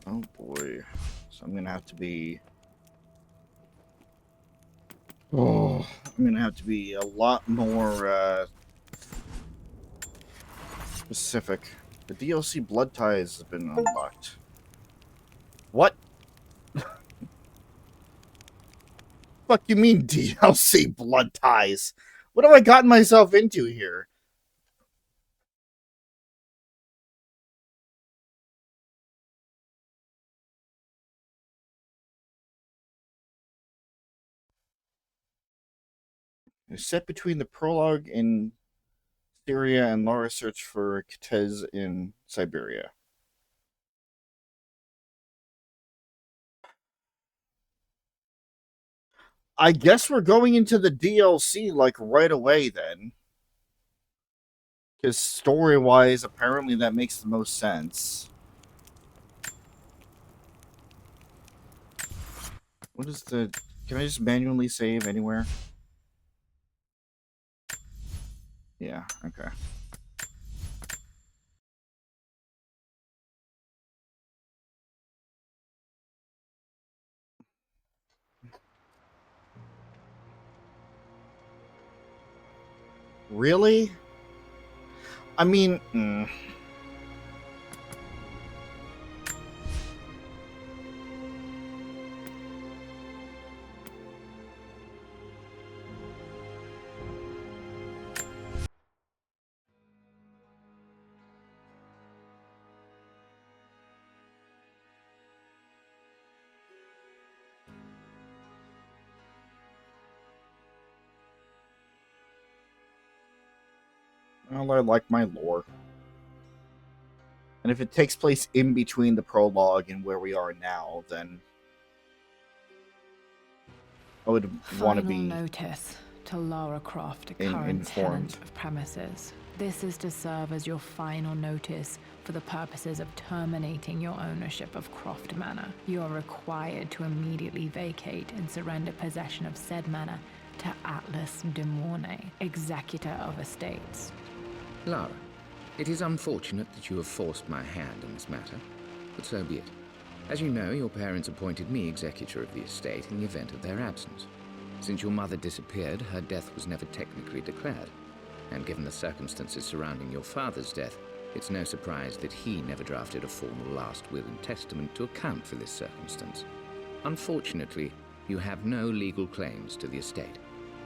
Oh boy. So I'm gonna have to be... Oh, I'm gonna have to be a lot more specific. The DLC Blood Ties has been unlocked. What? Fuck you mean DLC blood ties? What have I gotten myself into here? It's set between the prologue in Syria and Laura's search for Kitez in Siberia. I guess we're going into the DLC like right away then. Because story-wise, apparently that makes the most sense. What is the... Can I just manually save anywhere? Yeah, okay. Really? I mean... Well, I like my lore. And if it takes place in between the prologue and where we are now, then I would want to be notice to Lara Croft, a current tenant of premises. This is to serve as your final notice for the purposes of terminating your ownership of Croft Manor. You are required to immediately vacate and surrender possession of said manor to Atlas de Mornay, executor of estates. Lara, it is unfortunate that you have forced my hand in this matter, but so be it. As you know, your parents appointed me executor of the estate in the event of their absence. Since your mother disappeared, her death was never technically declared. And given the circumstances surrounding your father's death, it's no surprise that he never drafted a formal last will and testament to account for this circumstance. Unfortunately, you have no legal claims to the estate.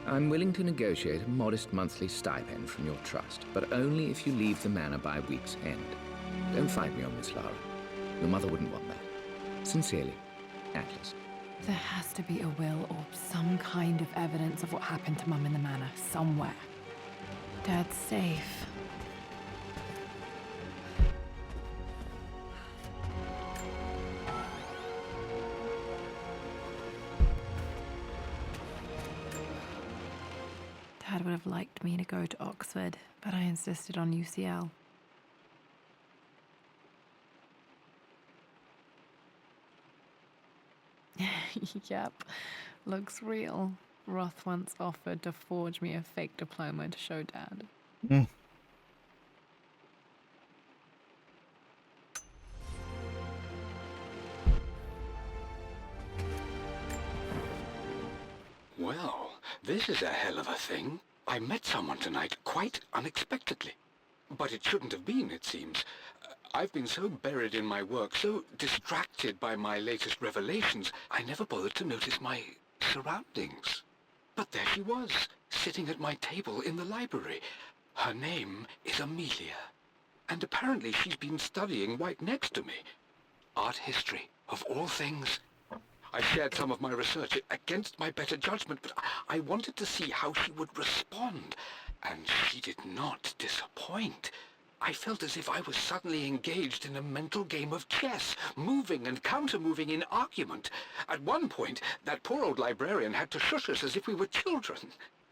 I'm willing to negotiate a modest monthly stipend from your trust, but only if you leave the manor by week's end. Don't fight me on this, Lara. Your mother wouldn't want that. Sincerely, Atlas. There has to be a will or some kind of evidence of what happened to Mum in the manor, somewhere. Dad's safe. Dad would have liked me to go to Oxford, but I insisted on UCL. Yep, looks real. Roth once offered to forge me a fake diploma to show Dad. Well, this is a hell of a thing. I met someone tonight quite unexpectedly. But it shouldn't have been, it seems. I've been so buried in my work, so distracted by my latest revelations, I never bothered to notice my surroundings. But there she was, sitting at my table in the library. Her name is Amelia. And apparently she's been studying right next to me. Art history, of all things. I shared some of my research against my better judgment, but I wanted to see how she would respond. And she did not disappoint. I felt as if I was suddenly engaged in a mental game of chess, moving and counter-moving in argument. At one point, that poor old librarian had to shush us as if we were children.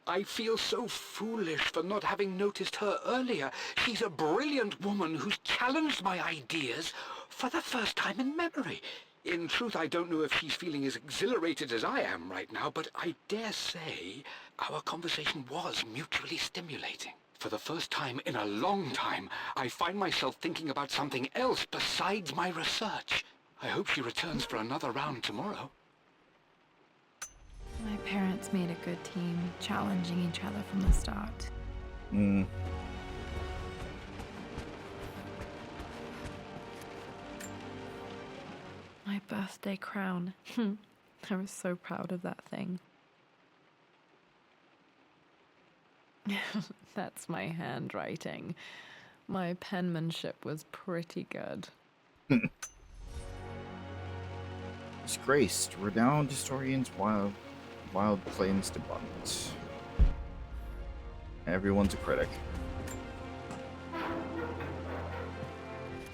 I feel so foolish for not having noticed her earlier. She's a brilliant woman who's challenged my ideas for the first time in memory. In truth, I don't know if she's feeling as exhilarated as I am right now, but I dare say our conversation was mutually stimulating. For the first time in a long time, I find myself thinking about something else besides my research. I hope she returns for another round tomorrow. My parents made a good team, challenging each other from the start. My birthday crown. I was so proud of that thing. That's my handwriting. My penmanship was pretty good. Disgraced. Renowned historians wild claims debunked. Everyone's a critic.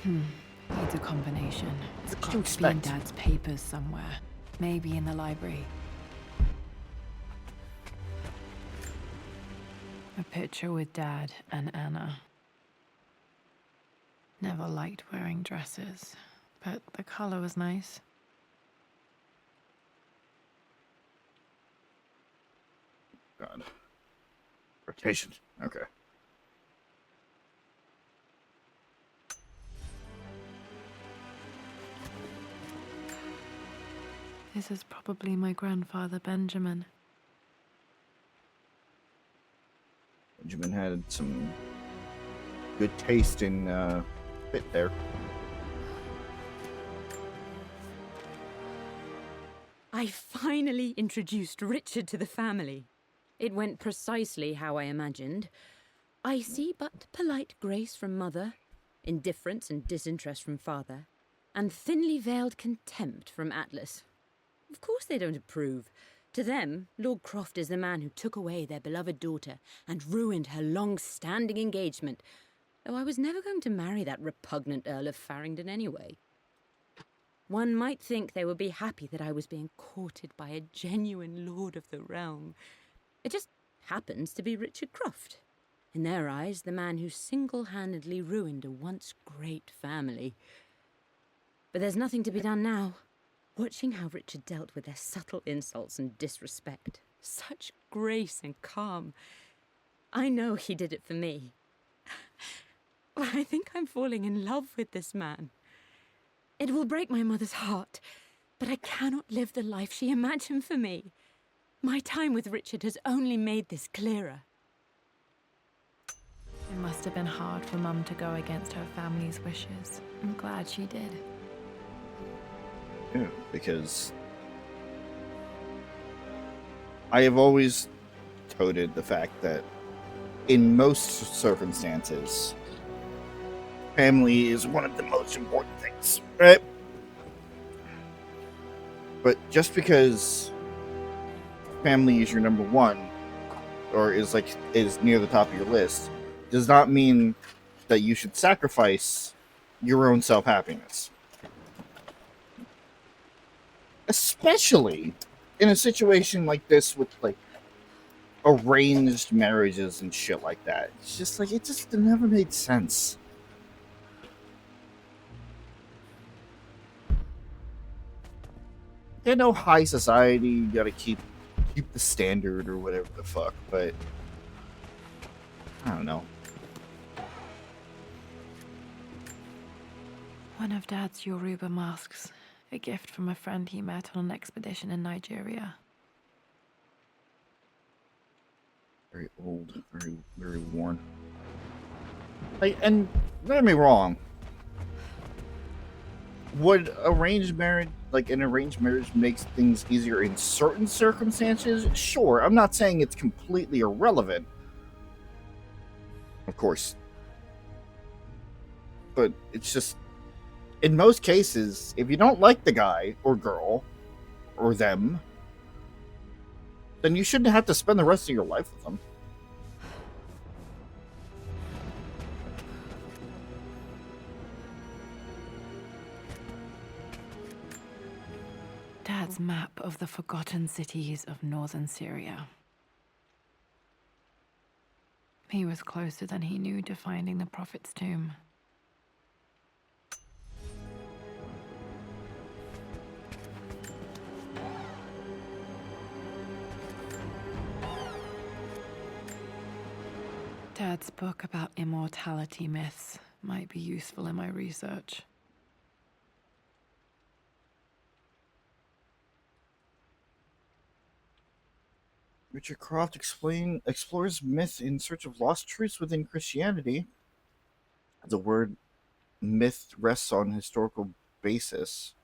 Needs a combination. It's What got do you to be in expect? Dad's papers somewhere. Maybe in the library. A picture with Dad and Anna. Never liked wearing dresses, but the color was nice. God. Rotation. Okay. This is probably my grandfather, Benjamin. Benjamin had some good taste in fit there. I finally introduced Richard to the family. It went precisely how I imagined. I see but polite grace from mother, indifference and disinterest from father, and thinly veiled contempt from Atlas. Of course they don't approve. To them, Lord Croft is the man who took away their beloved daughter and ruined her long-standing engagement, though I was never going to marry that repugnant Earl of Farringdon anyway. One might think they would be happy that I was being courted by a genuine lord of the realm. It just happens to be Richard Croft. In their eyes, the man who single-handedly ruined a once great family. But there's nothing to be done now. Watching how Richard dealt with their subtle insults and disrespect. Such grace and calm. I know he did it for me. I think I'm falling in love with this man. It will break my mother's heart, but I cannot live the life she imagined for me. My time with Richard has only made this clearer. It must have been hard for Mum to go against her family's wishes. I'm glad she did. Yeah, because I have always toted the fact that in most circumstances, family is one of the most important things, right? But just because family is your number one, or is near the top of your list, does not mean that you should sacrifice your own self-happiness. Especially in a situation like this with arranged marriages and shit like that. It's just it never made sense. I know high society, you gotta keep the standard or whatever the fuck, but I don't know. One of Dad's Yoruba masks. A gift from a friend he met on an expedition in Nigeria. Very old, very worn. And don't get me wrong. Would an arranged marriage makes things easier in certain circumstances? Sure. I'm not saying it's completely irrelevant. Of course. But it's just, in most cases, if you don't like the guy or girl or them, then you shouldn't have to spend the rest of your life with them. Dad's map of the forgotten cities of northern Syria. He was closer than he knew to finding the Prophet's tomb. Dad's book about immortality myths might be useful in my research. Richard Croft explores myth in search of lost truths within Christianity. The word myth rests on historical basis.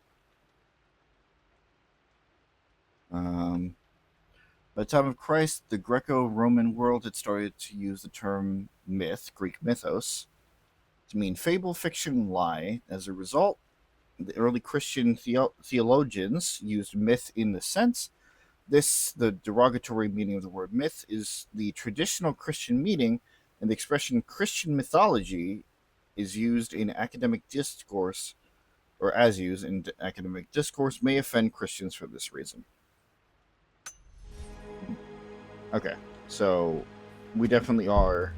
By the time of Christ, the Greco-Roman world had started to use the term myth, Greek mythos, to mean fable, fiction, lie. As a result, the early Christian theologians used myth in the sense. The derogatory meaning of the word myth, is the traditional Christian meaning, and the expression Christian mythology is used in academic discourse, or as used in academic discourse, may offend Christians for this reason. Okay, so we definitely are.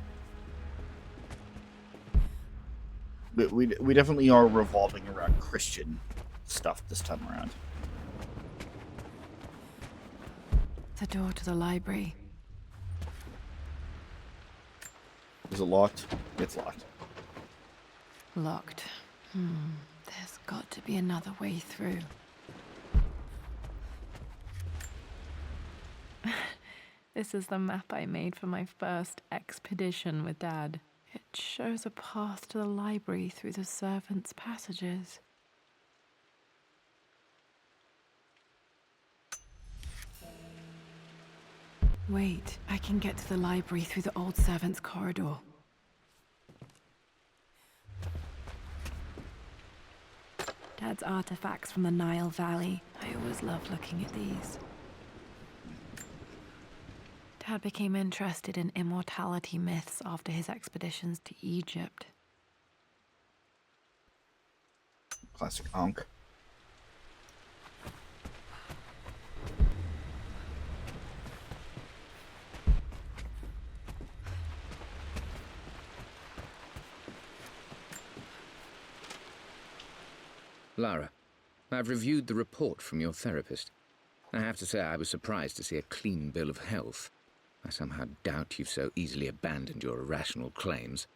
We definitely are revolving around Christian stuff this time around. The door to the library. Is it locked? It's locked. Locked. There's got to be another way through. This is the map I made for my first expedition with Dad. It shows a path to the library through the servants' passages. Wait, I can get to the library through the old servants' corridor. Dad's artifacts from the Nile Valley. I always loved looking at these. Dad became interested in immortality myths after his expeditions to Egypt. Classic Ankh. Lara, I've reviewed the report from your therapist. I have to say I was surprised to see a clean bill of health. I somehow doubt you've so easily abandoned your irrational claims.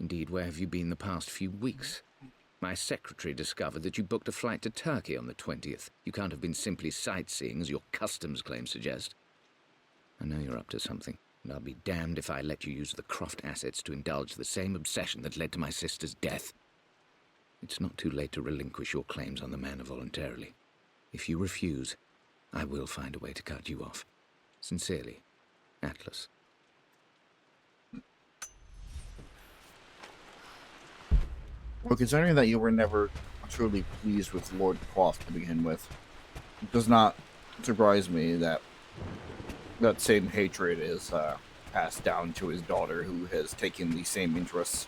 Indeed, where have you been the past few weeks? My secretary discovered that you booked a flight to Turkey on the 20th. You can't have been simply sightseeing, as your customs claims suggest. I know you're up to something, and I'll be damned if I let you use the Croft assets to indulge the same obsession that led to my sister's death. It's not too late to relinquish your claims on the manor voluntarily. If you refuse, I will find a way to cut you off. Sincerely, Atlas. Well, considering that you were never truly pleased with Lord Croft to begin with, it does not surprise me that that same hatred is passed down to his daughter, who has taken the same interests.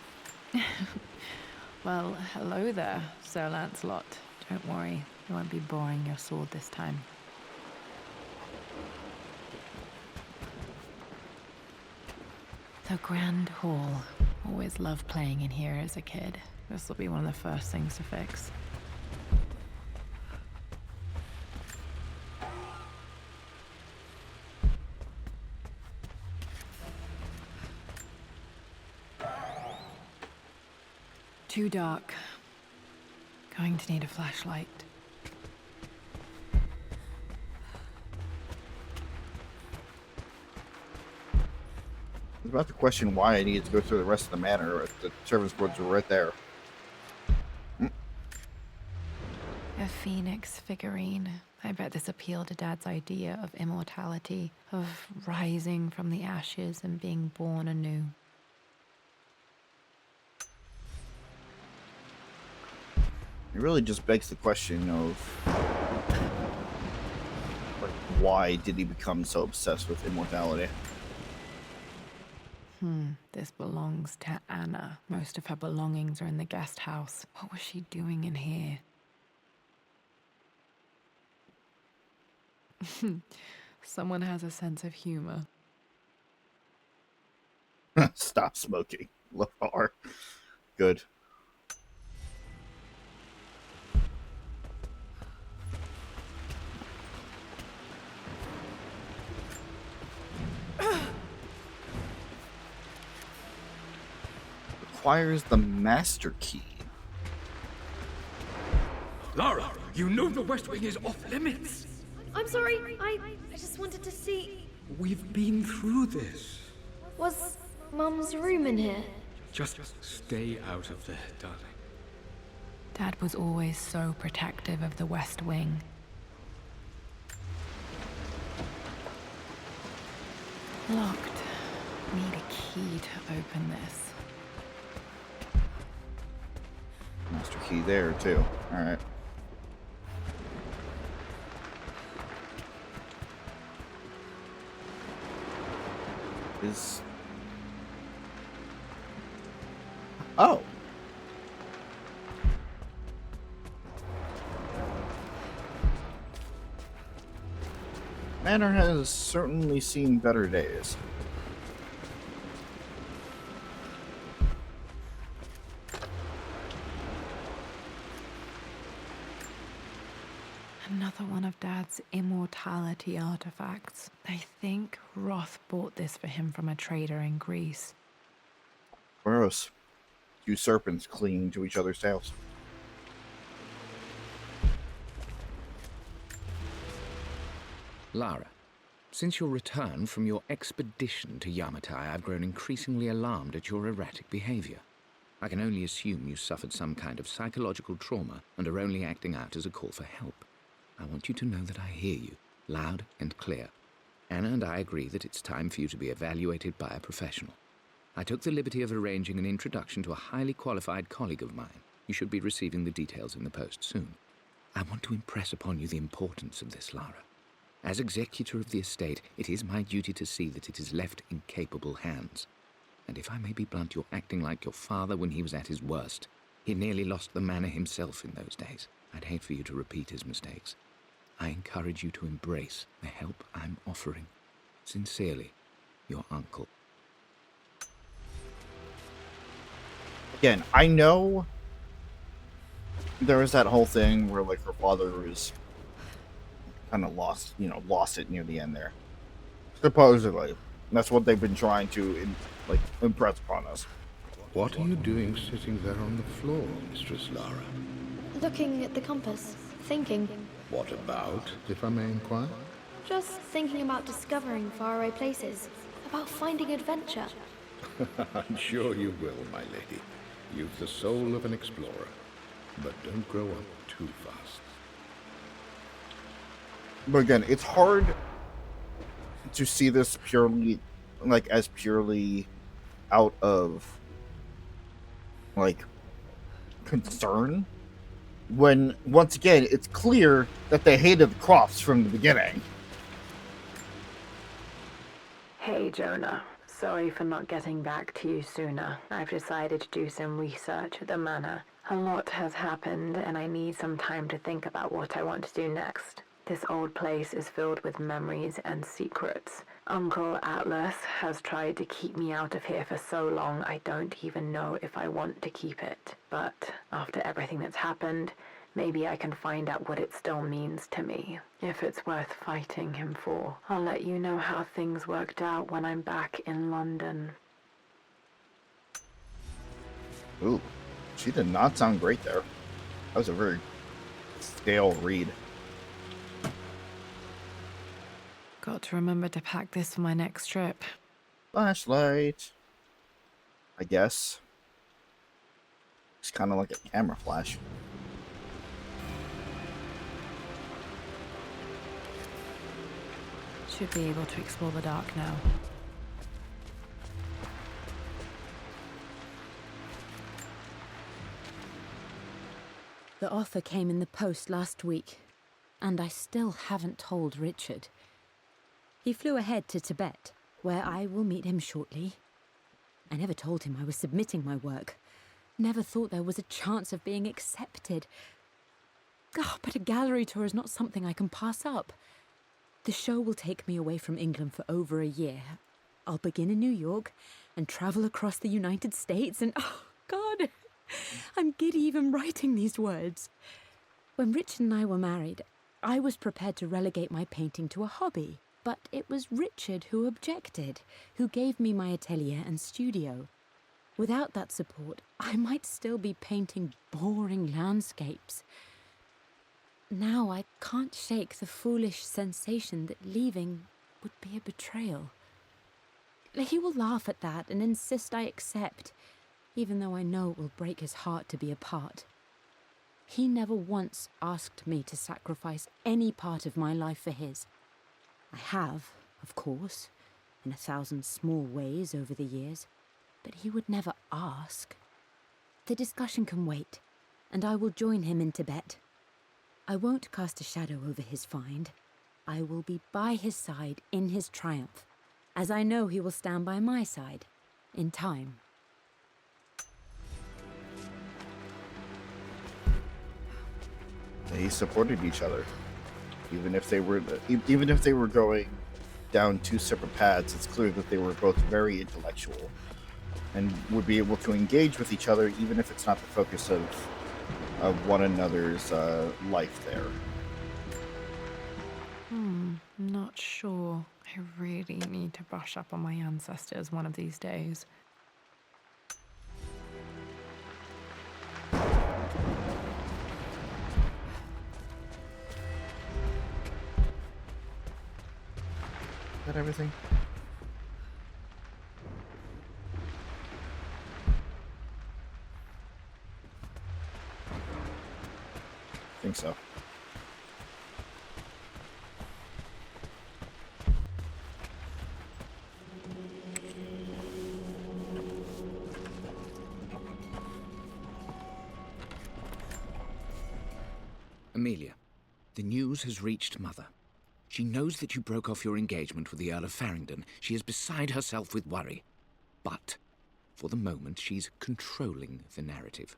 Well, hello there, Sir Lancelot. Don't worry, you won't be boring your sword this time. The Grand Hall. Always loved playing in here as a kid. This will be one of the first things to fix. Too dark. Going to need a flashlight. I was about to question why I needed to go through the rest of the manor. The servants' quarters were right there. A phoenix figurine. I bet this appealed to Dad's idea of immortality, of rising from the ashes and being born anew. It really just begs the question of, like, why did he become so obsessed with immortality? This belongs to Anna. Most of her belongings are in the guest house. What was she doing in here? Someone has a sense of humor. Stop smoking, Lepar. Good. Requires the master key. Lara, you know the West Wing is off limits. I'm sorry, I just wanted to see... We've been through this. Was Mum's room in here? Just stay out of there, darling. Dad was always so protective of the West Wing. Locked. Need a key to open this. Master key there, too. Alright. Oh! Manor has certainly seen better days. Another one of Dad's immortality artifacts. I think Roth bought this for him from a trader in Greece. Gross. Two serpents clinging to each other's tails. Lara, since your return from your expedition to Yamatai, I've grown increasingly alarmed at your erratic behavior. I can only assume you suffered some kind of psychological trauma and are only acting out as a call for help. I want you to know that I hear you, loud and clear. Anna and I agree that it's time for you to be evaluated by a professional. I took the liberty of arranging an introduction to a highly qualified colleague of mine. You should be receiving the details in the post soon. I want to impress upon you the importance of this, Lara. As executor of the estate, it is my duty to see that it is left in capable hands. And if I may be blunt, you're acting like your father when he was at his worst. He nearly lost the manor himself in those days. I'd hate for you to repeat his mistakes. I encourage you to embrace the help I'm offering. Sincerely, your uncle. Again, I know there was that whole thing where, like, her father was kind of lost it near the end there. Supposedly. That's what they've been trying to, impress upon us. What are you doing sitting there on the floor, Mistress Lara? Looking at the compass, thinking. What about, if I may inquire? Just thinking about discovering faraway places, about finding adventure. I'm sure you will, my lady. You've the soul of an explorer. But don't grow up too fast. But again, it's hard to see this purely out of concern, when once again it's clear that they hated the Crofts from the beginning. Hey, Jonah. Sorry for not getting back to you sooner. I've decided to do some research at the manor. A lot has happened, and I need some time to think about what I want to do next. This old place is filled with memories and secrets. Uncle Atlas has tried to keep me out of here for so long, I don't even know if I want to keep it. But after everything that's happened, maybe I can find out what it still means to me. If it's worth fighting him for. I'll let you know how things worked out when I'm back in London. Ooh, she did not sound great there. That was a very stale read. Got to remember to pack this for my next trip. Flashlight, I guess. It's kind of like a camera flash. Should be able to explore the dark now. The offer came in the post last week, and I still haven't told Richard. He flew ahead to Tibet, where I will meet him shortly. I never told him I was submitting my work. Never thought there was a chance of being accepted. Oh, but a gallery tour is not something I can pass up. The show will take me away from England for over a year. I'll begin in New York and travel across the United States and, oh, God, I'm giddy even writing these words. When Richard and I were married, I was prepared to relegate my painting to a hobby. But it was Richard who objected, who gave me my atelier and studio. Without that support, I might still be painting boring landscapes. Now I can't shake the foolish sensation that leaving would be a betrayal. He will laugh at that and insist I accept, even though I know it will break his heart to be apart. He never once asked me to sacrifice any part of my life for his. I have, of course, in 1,000 small ways over the years, but he would never ask. The discussion can wait, and I will join him in Tibet. I won't cast a shadow over his find. I will be by his side in his triumph, as I know he will stand by my side, in time. They supported each other, even if they were going down two separate paths. It's clear that they were both very intellectual and would be able to engage with each other, even if it's not the focus of one another's life there. I'm not sure. I really need to brush up on my ancestors one of these days. Is that everything? I think so. Amelia, the news has reached Mother. She knows that you broke off your engagement with the Earl of Farringdon. She is beside herself with worry. But, for the moment, she's controlling the narrative.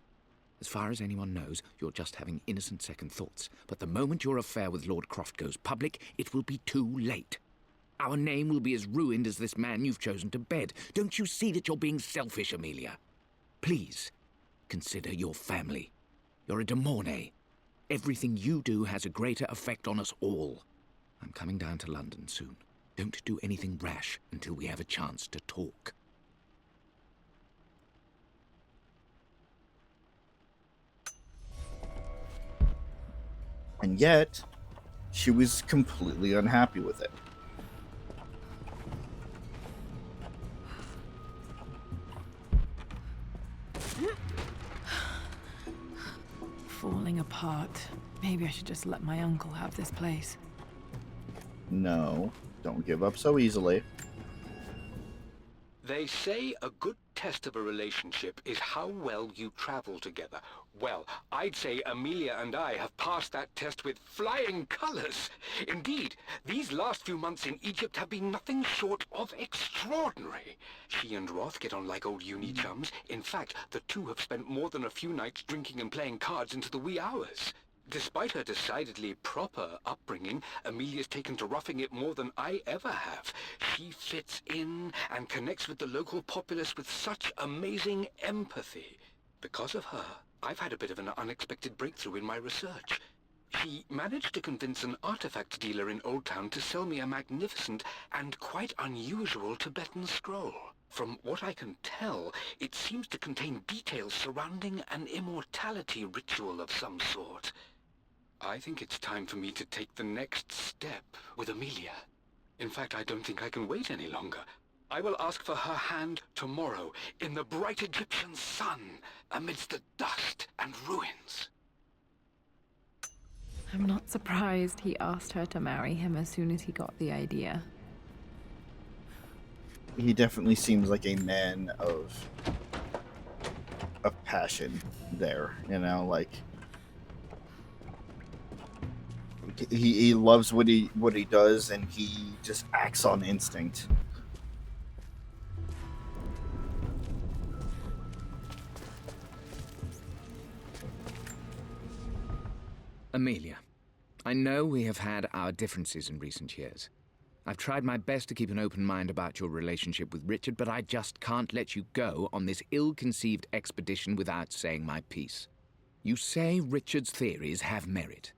As far as anyone knows, you're just having innocent second thoughts. But the moment your affair with Lord Croft goes public, it will be too late. Our name will be as ruined as this man you've chosen to bed. Don't you see that you're being selfish, Amelia? Please, consider your family. You're a de Mornay. Everything you do has a greater effect on us all. I'm coming down to London soon. Don't do anything rash until we have a chance to talk. And yet, she was completely unhappy with it. Falling apart. Maybe I should just let my uncle have this place. No, don't give up so easily. They say a good test of a relationship is how well you travel together. Well, I'd say Amelia and I have passed that test with flying colors. Indeed, these last few months in Egypt have been nothing short of extraordinary. She and Roth get on like old uni chums. In fact, the two have spent more than a few nights drinking and playing cards into the wee hours. Despite her decidedly proper upbringing, Amelia's taken to roughing it more than I ever have. She fits in and connects with the local populace with such amazing empathy. Because of her, I've had a bit of an unexpected breakthrough in my research. She managed to convince an artifact dealer in Old Town to sell me a magnificent and quite unusual Tibetan scroll. From what I can tell, it seems to contain details surrounding an immortality ritual of some sort. I think it's time for me to take the next step with Amelia. In fact, I don't think I can wait any longer. I will ask for her hand tomorrow in the bright Egyptian sun amidst the dust and ruins. I'm not surprised he asked her to marry him as soon as he got the idea. He definitely seems like a man of passion there, you know, like he loves what he does, and he just acts on instinct. Amelia, I know we have had our differences in recent years. I've tried my best to keep an open mind about your relationship with Richard, but I just can't let you go on this ill-conceived expedition without saying my piece. You say Richard's theories have merit.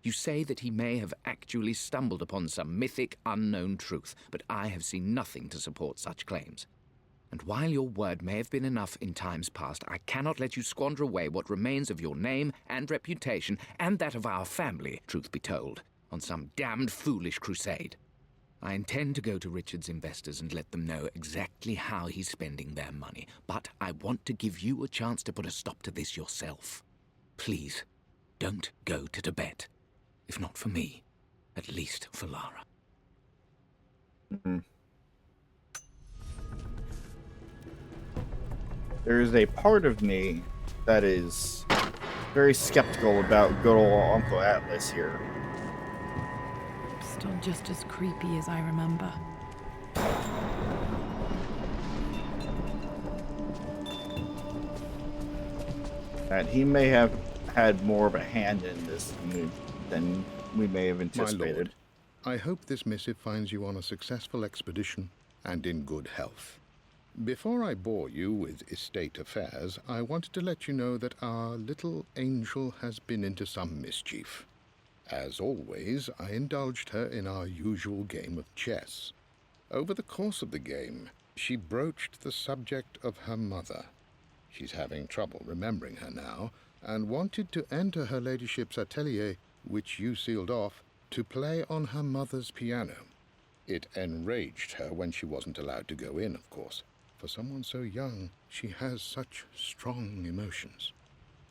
You say that he may have actually stumbled upon some mythic, unknown truth, but I have seen nothing to support such claims. And while your word may have been enough in times past, I cannot let you squander away what remains of your name and reputation, and that of our family, truth be told, on some damned foolish crusade. I intend to go to Richard's investors and let them know exactly how he's spending their money, but I want to give you a chance to put a stop to this yourself. Please, don't go to Tibet. If not for me, at least for Lara. Mm-hmm. there is a part of me that is very skeptical about good old Uncle Atlas here. Still just as creepy as I remember. That he may have had more of a hand in this than we may have anticipated. My lord, I hope this missive finds you on a successful expedition and in good health. Before I bore you with estate affairs, I wanted to let you know that our little angel has been into some mischief. As always, I indulged her in our usual game of chess. Over the course of the game, she broached the subject of her mother. She's having trouble remembering her now, and wanted to enter her ladyship's atelier, which you sealed off, to play on her mother's piano. It enraged her when she wasn't allowed to go in, of course. For someone so young, she has such strong emotions.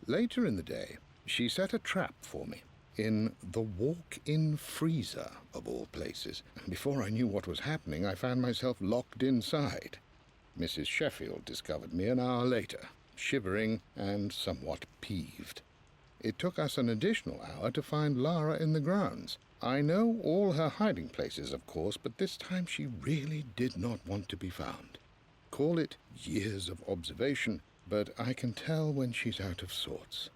Later in the day, she set a trap for me in the walk-in freezer, of all places. Before I knew what was happening, I found myself locked inside. Mrs. Sheffield discovered me an hour later, shivering and somewhat peeved. It took us an additional hour to find Lara in the grounds. I know all her hiding places, of course, but this time she really did not want to be found. Call it years of observation, but I can tell when she's out of sorts.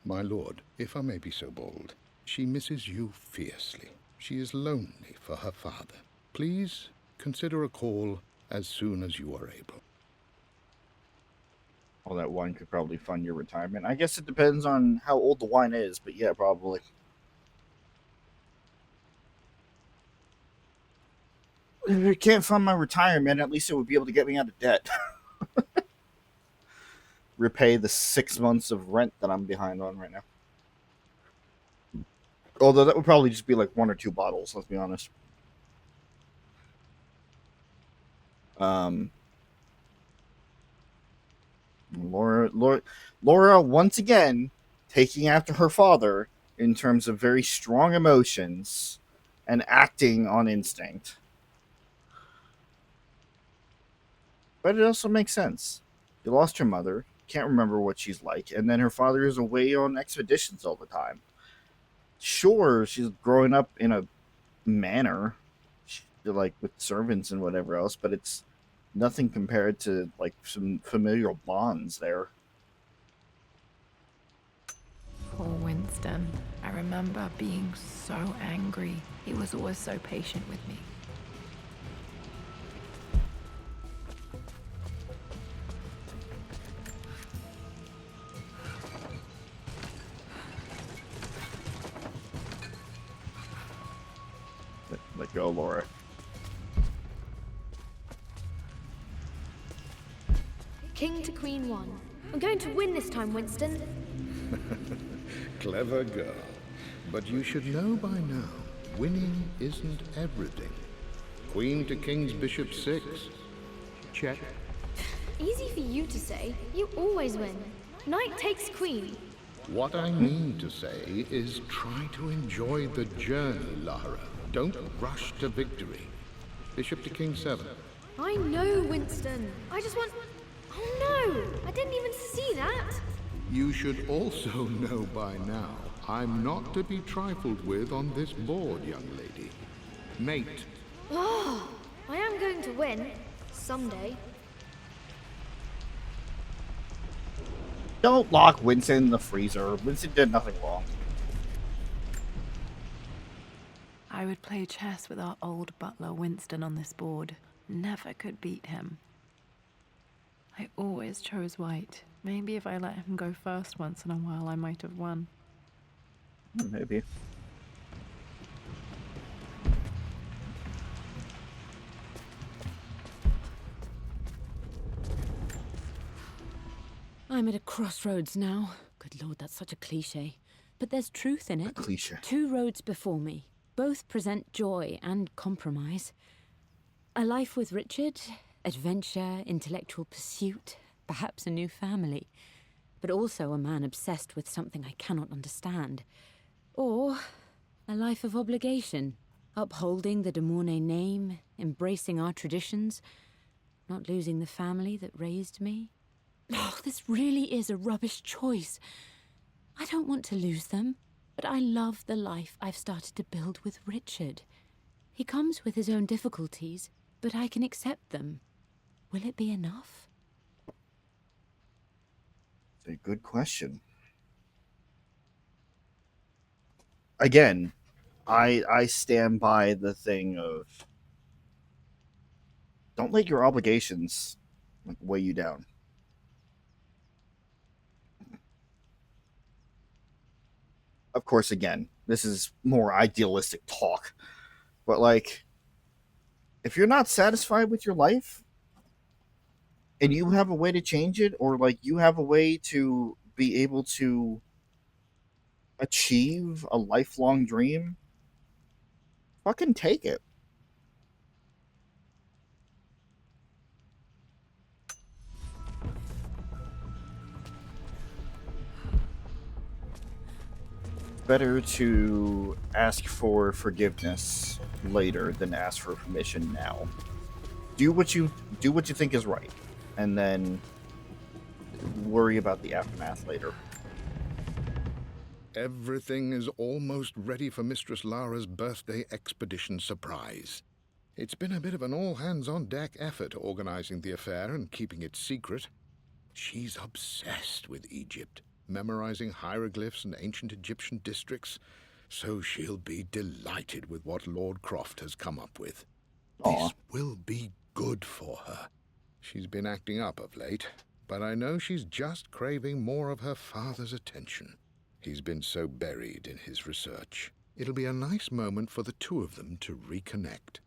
My lord, if I may be so bold, she misses you fiercely. She is lonely for her father. Please consider a call as soon as you are able. Well, that wine could probably fund your retirement. I guess it depends on how old the wine is, but yeah, probably. If it can't fund my retirement, at least it would be able to get me out of debt. Repay the 6 months of rent that I'm behind on right now. Although that would probably just be like 1 or 2 bottles, let's be honest. Laura once again taking after her father in terms of very strong emotions and acting on instinct. But it also makes sense. You lost your mother, can't remember what she's like, and then her father is away on expeditions all the time. Sure, she's growing up in a manor, like with servants and whatever else, but it's nothing compared to like some familial bonds there. Poor Winston. I remember being so angry. He was always so patient with me. Let go, Laura. King to Queen 1. I'm going to win this time, Winston. Clever girl. But you should know by now, winning isn't everything. Queen to King's Bishop 6. Check. Easy for you to say. You always win. Knight takes queen. What I mean to say is try to enjoy the journey, Lara. Don't rush to victory. Bishop to King 7. I know, Winston. I just want... Oh no! I didn't even see that! You should also know by now, I'm not to be trifled with on this board, young lady. Mate. Oh, I am going to win. Someday. Don't lock Winston in the freezer. Winston did nothing wrong. I would play chess with our old butler Winston on this board. Never could beat him. I always chose white. Maybe if I let him go first once in a while, I might have won. Maybe. I'm at a crossroads now. Good lord, that's such a cliche. But there's truth in it. A cliche. 2 roads before me. Both present joy and compromise. A life with Richard, adventure, intellectual pursuit, perhaps a new family. But also a man obsessed with something I cannot understand. Or a life of obligation, upholding the de Mornay name, embracing our traditions, not losing the family that raised me. Oh, this really is a rubbish choice. I don't want to lose them, but I love the life I've started to build with Richard. He comes with his own difficulties, but I can accept them. Will it be enough? It's a good question. Again, I stand by the thing of don't let your obligations weigh you down. Of course, again, this is more idealistic talk, but like, if you're not satisfied with your life and you have a way to change it, or like you have a way to be able to achieve a lifelong dream, fucking take it. Better to ask for forgiveness later than ask for permission now. Do what you think is right, and then worry about the aftermath later. Everything is almost ready for Mistress Lara's birthday expedition surprise. It's been a bit of an all-hands-on-deck effort organizing the affair and keeping it secret. She's obsessed with Egypt, memorizing hieroglyphs and ancient Egyptian districts, so she'll be delighted with what Lord Croft has come up with. This will be good for her. She's been acting up of late, but I know she's just craving more of her father's attention. He's been so buried in his research. It'll be a nice moment for the two of them to reconnect.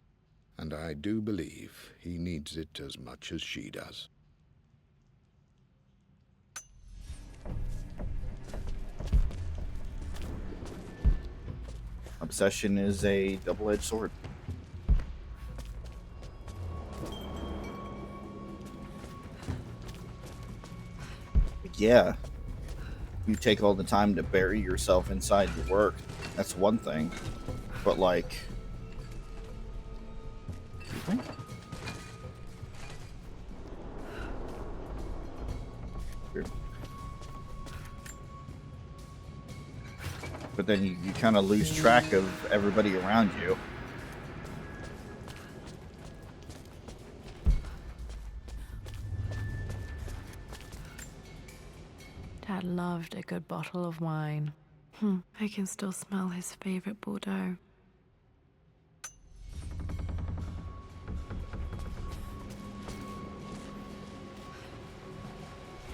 And I do believe he needs it as much as she does. Obsession is a double-edged sword. Yeah, you take all the time to bury yourself inside your work. That's one thing. But like, but then you kind of lose track of everybody around you. Dad loved a good bottle of wine. I can still smell his favorite Bordeaux.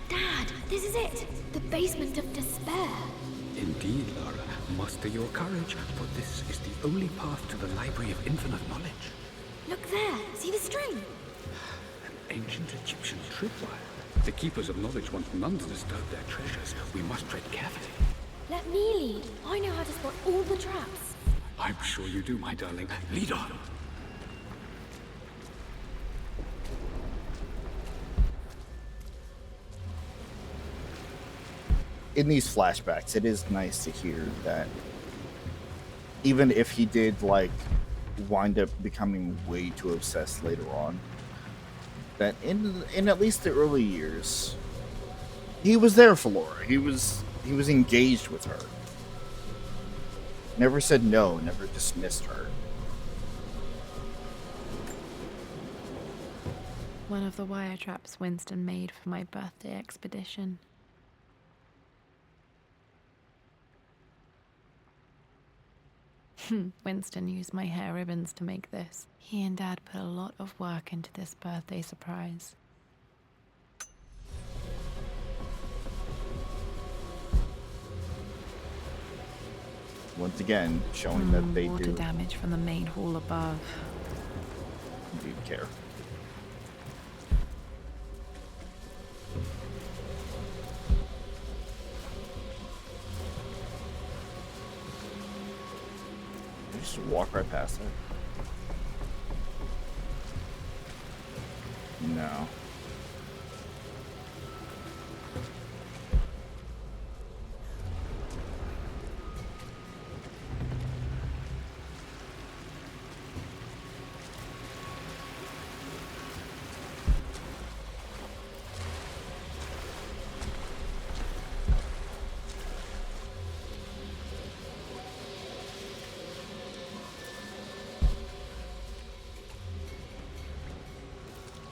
Dad, this is it! The basement of despair. Indeed, Lara. Muster your courage, for this is the only path to the Library of Infinite Knowledge. Look there! See the string? An ancient Egyptian tripwire. The Keepers of Knowledge want none to disturb their treasures. We must tread carefully. Let me lead. I know how to spot all the traps. I'm sure you do, my darling. Lead on. In these flashbacks, it is nice to hear that even if he did like wind up becoming way too obsessed later on, that in at least the early years, he was there for Laura. He was engaged with her. Never said no, never dismissed her. One of the wire traps Winston made for my birthday expedition. Winston used my hair ribbons to make this. He and Dad put a lot of work into this birthday surprise. Once again, showing that they water do damage from the main hall above. indeed care. Just walk right past it. No.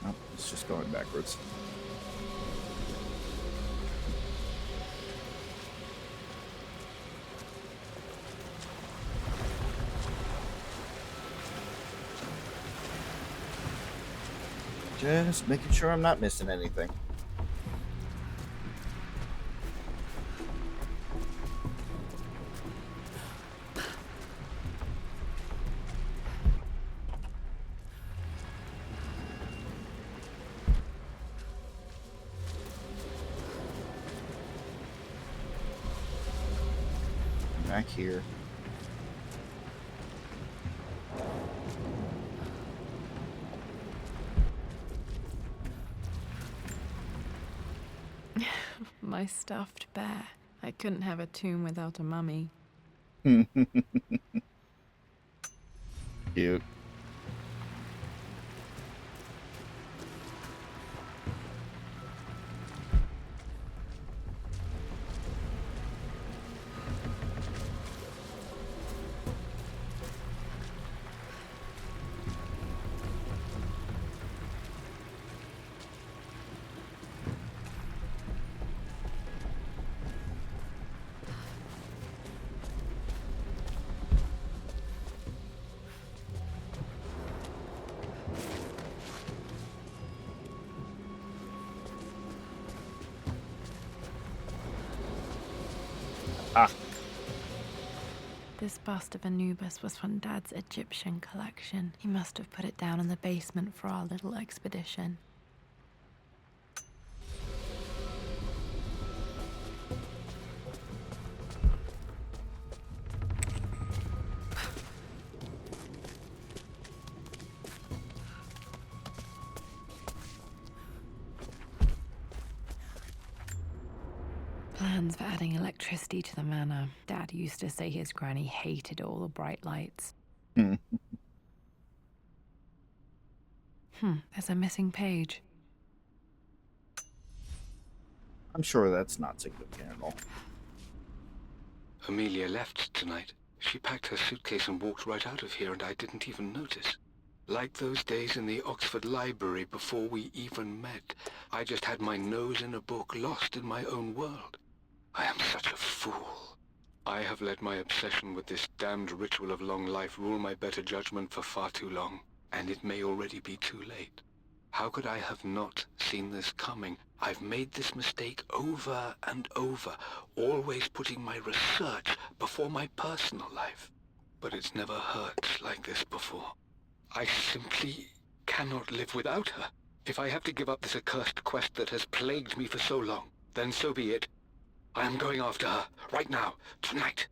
Nope, it's just going backwards. Just making sure I'm not missing anything. Back here. My stuffed bear. I couldn't have a tomb without a mummy. Cute. Ah. This bust of Anubis was from Dad's Egyptian collection. He must have put it down in the basement for our little expedition. Plans for adding electricity to the manor. Dad used to say his granny hated all the bright lights. There's a missing page. I'm sure that's not significant at all. Amelia left tonight. She packed her suitcase and walked right out of here, and I didn't even notice. Like those days in the Oxford Library before we even met. I just had my nose in a book, lost in my own world. I am such a fool. I have let my obsession with this damned ritual of long life rule my better judgment for far too long, and it may already be too late. How could I have not seen this coming? I've made this mistake over and over, always putting my research before my personal life. But it's never hurt like this before. I simply cannot live without her. If I have to give up this accursed quest that has plagued me for so long, then so be it. I am going after her, right now, tonight.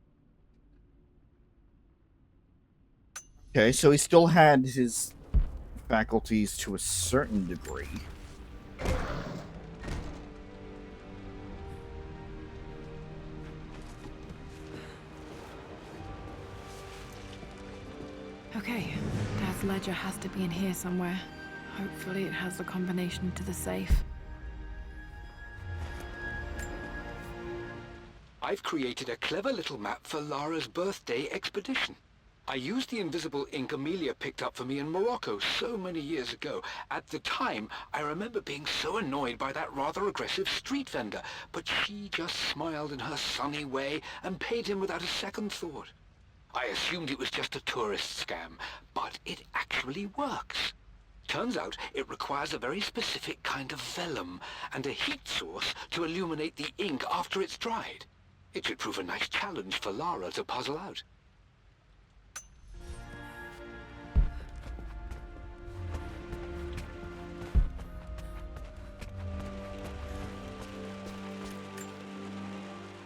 Okay, so he still had his faculties to a certain degree. Okay, Dad's ledger has to be in here somewhere. Hopefully it has the combination to the safe. I've created a clever little map for Lara's birthday expedition. I used the invisible ink Amelia picked up for me in Morocco so many years ago. At the time, I remember being so annoyed by that rather aggressive street vendor, but she just smiled in her sunny way and paid him without a second thought. I assumed it was just a tourist scam, but it actually works. Turns out it requires a very specific kind of vellum and a heat source to illuminate the ink after it's dried. It should prove a nice challenge for Lara to puzzle out.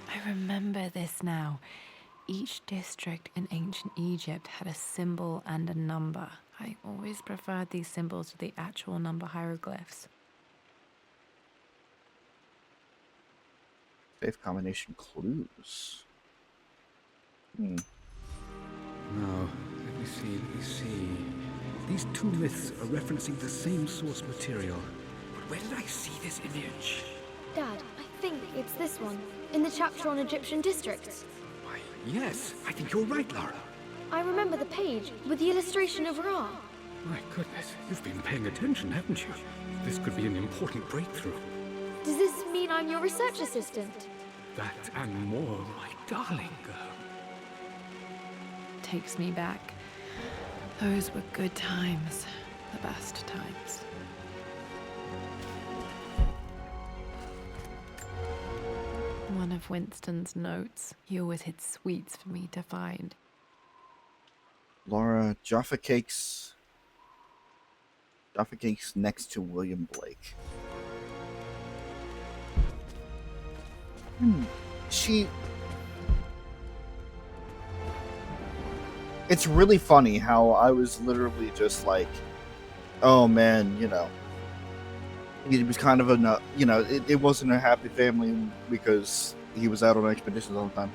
I remember this now. Each district in ancient Egypt had a symbol and a number. I always preferred these symbols to the actual number hieroglyphs. Safe combination clues. Now, let me see. These two myths are referencing the same source material. But where did I see this image? Dad, I think it's this one, in the chapter on Egyptian districts. Yes, I think you're right, Lara. I remember the page with the illustration of Ra. My goodness, you've been paying attention, haven't you? This could be an important breakthrough. Does this mean I'm your research assistant? That and more, my darling girl. Takes me back. Those were good times. The best times. One of Winston's notes. He always hid sweets for me to find. Laura, Jaffa Cakes next to William Blake. It's really funny how I was literally just like, oh man, it was kind of it wasn't a happy family because he was out on expeditions all the time.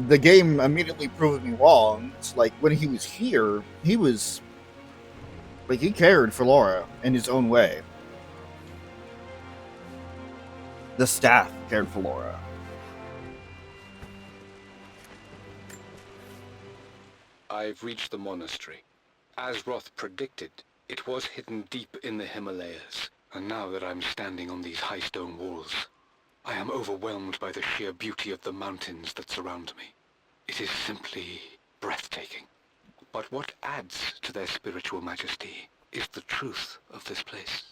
The game immediately proved me wrong. It's like when he was here, he was like, he cared for Laura in his own way. The staff cared for Laura. I've reached the monastery. As Roth predicted, it was hidden deep in the Himalayas. And now that I'm standing on these high stone walls, I am overwhelmed by the sheer beauty of the mountains that surround me. It is simply breathtaking. But what adds to their spiritual majesty is the truth of this place.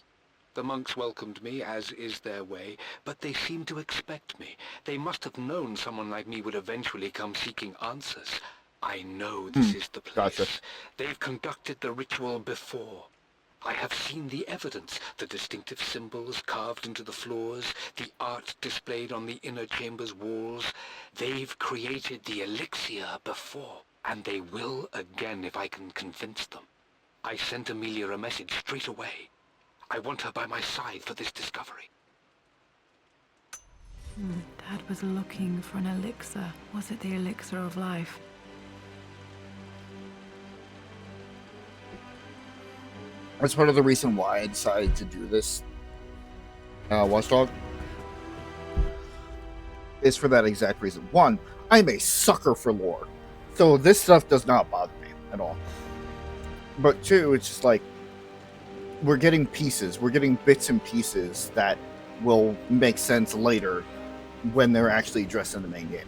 The monks welcomed me, as is their way, but they seemed to expect me. They must have known someone like me would eventually come seeking answers. I know this is the place. Gotcha. They've conducted the ritual before. I have seen the evidence, the distinctive symbols carved into the floors, the art displayed on the inner chamber's walls. They've created the elixir before, and they will again if I can convince them. I sent Amelia a message straight away. I want her by my side for this discovery. Dad was looking for an elixir. Was it the elixir of life? That's part of the reason why I decided to do this Watchdog. Is for that exact reason. One, I'm a sucker for lore, so this stuff does not bother me at all. But two, it's just like, we're getting pieces, we're getting bits and pieces that will make sense later when they're actually addressed in the main game.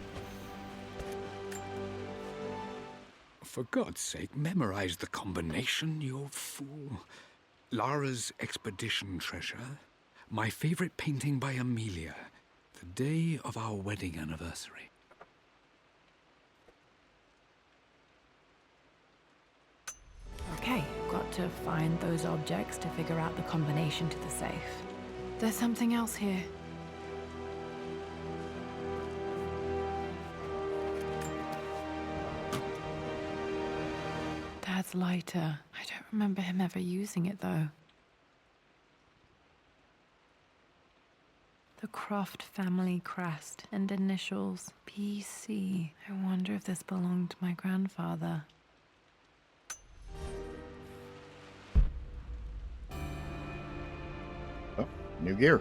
For God's sake, memorize the combination, you fool. Lara's expedition treasure, my favorite painting by Amelia, the day of our wedding anniversary. Okay, got to find those objects to figure out the combination to the safe. There's something else here. Dad's lighter. I don't remember him ever using it, though. The Croft family crest and initials PC. I wonder if this belonged to my grandfather. Oh, new gear.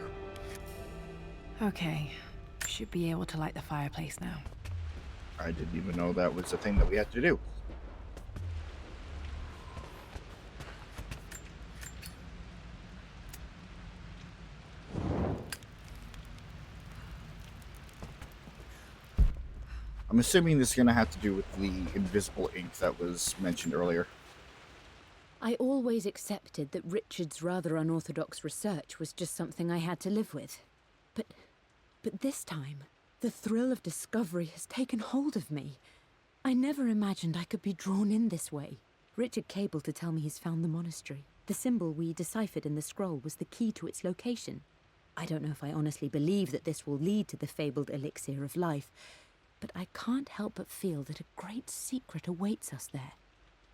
Okay, should be able to light the fireplace now. I didn't even know that was a thing that we had to do. I'm assuming this is going to have to do with the invisible ink that was mentioned earlier. I always accepted that Richard's rather unorthodox research was just something I had to live with. But this time, the thrill of discovery has taken hold of me. I never imagined I could be drawn in this way. Richard cabled to tell me he's found the monastery. The symbol we deciphered in the scroll was the key to its location. I don't know if I honestly believe that this will lead to the fabled elixir of life, but I can't help but feel that a great secret awaits us there.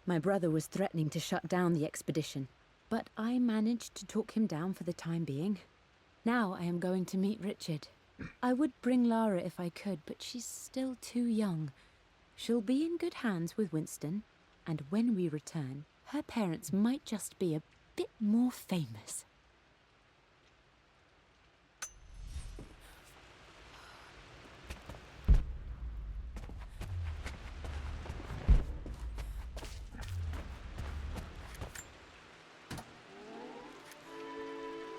My brother was threatening to shut down the expedition, but I managed to talk him down for the time being. Now I am going to meet Richard. I would bring Lara if I could, but she's still too young. She'll be in good hands with Winston, and when we return, her parents might just be a bit more famous.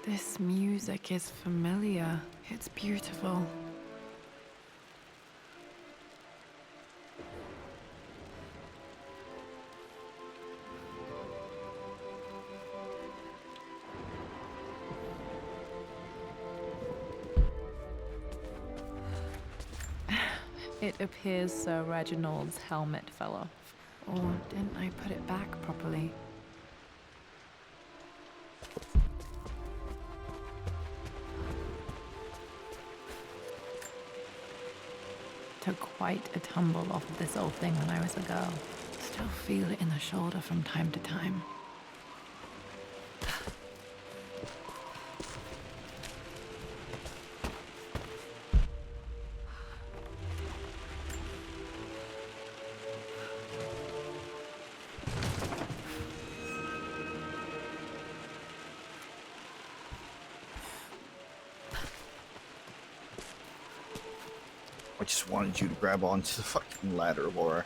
This music is familiar. It's beautiful. It appears Sir Reginald's helmet fell off. Or didn't I put it back properly? Took quite a tumble off of this old thing when I was a girl. Still feel it in the shoulder from time to time. I just wanted you to grab onto the fucking ladder, Laura.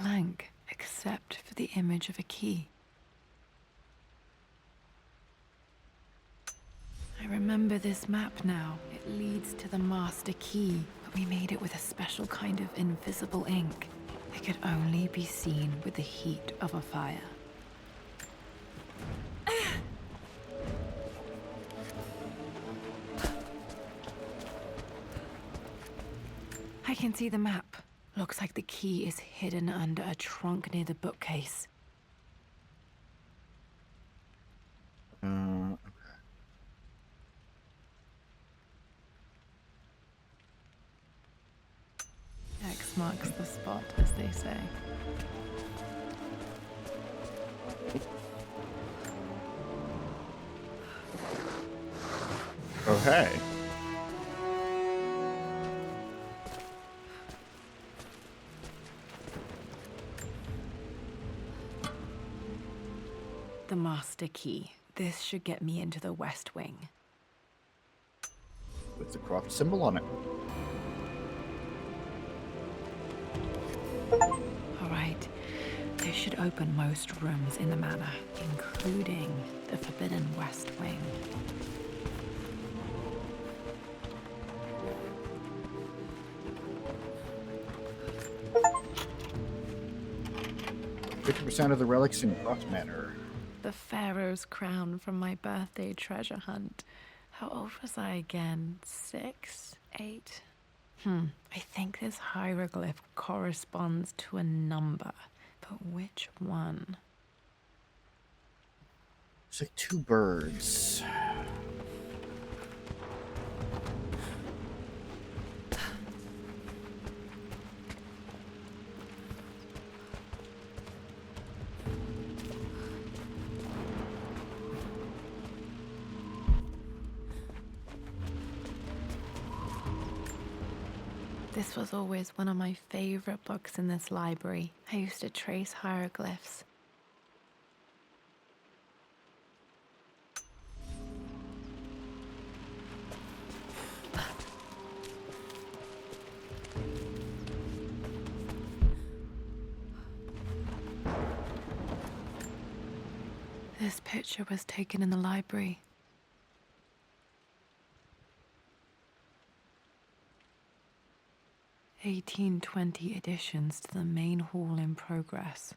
Blank, except for the image of a key. I remember this map now. It leads to the master key, but we made it with a special kind of invisible ink. It could only be seen with the heat of a fire. I can see the map. Looks like the key is hidden under a trunk near the bookcase. Okay. X marks the spot, as they say. Oh, hey. The master key. This should get me into the West Wing. With the croft symbol on it. Alright. This should open most rooms in the manor, including the Forbidden West Wing. 50% of the relics in Croft Manor. The Pharaoh's crown from my birthday treasure hunt. How old was I again? 6? 8? I think this hieroglyph corresponds to a number. But which one? It's like 2 birds. This was always one of my favorite books in this library. I used to trace hieroglyphs. This picture was taken in the library. (1820) additions to the main hall in progress.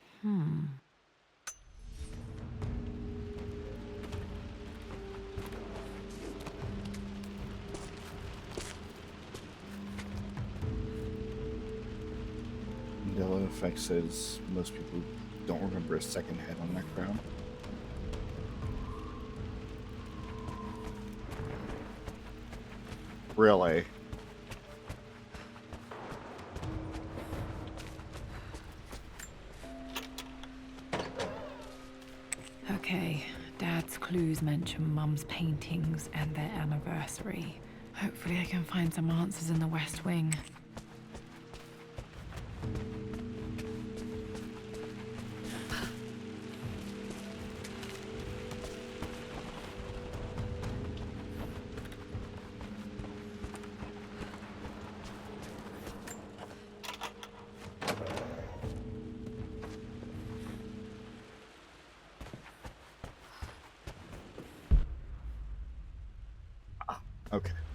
Mandela Effect says most people don't remember a second head on that crown. Really? Okay, Dad's clues mention Mum's paintings and their anniversary. Hopefully I can find some answers in the West Wing.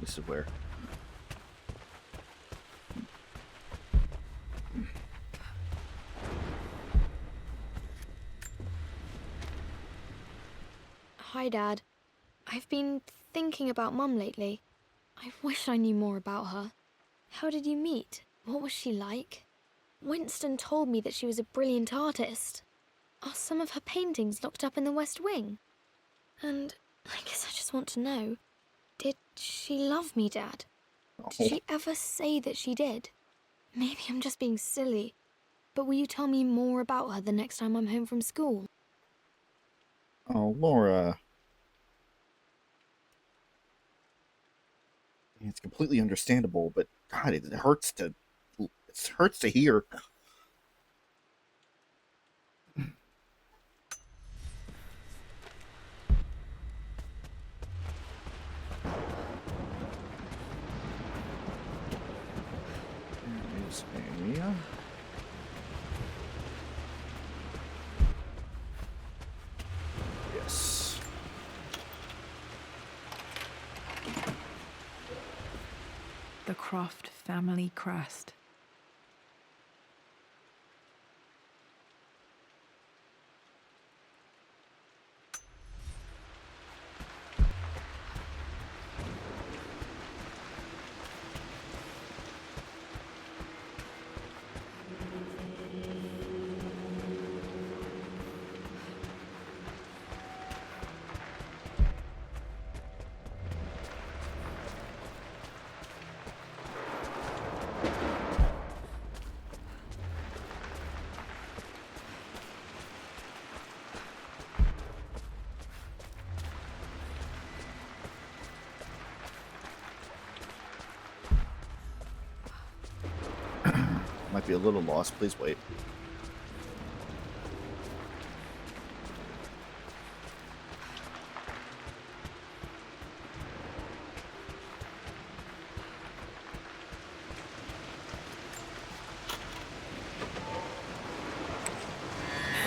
This is where. Hi, Dad. I've been thinking about Mum lately. I wish I knew more about her. How did you meet? What was she like? Winston told me that she was a brilliant artist. Are some of her paintings locked up in the West Wing? And I guess I just want to know, did she love me, Dad? Did she ever say that she did? Maybe I'm just being silly, but will you tell me more about her the next time I'm home from school? Oh, Laura. It's completely understandable, but God, it hurts to hear. There's area. Yes. The Croft family crest. Might be a little lost. Please wait.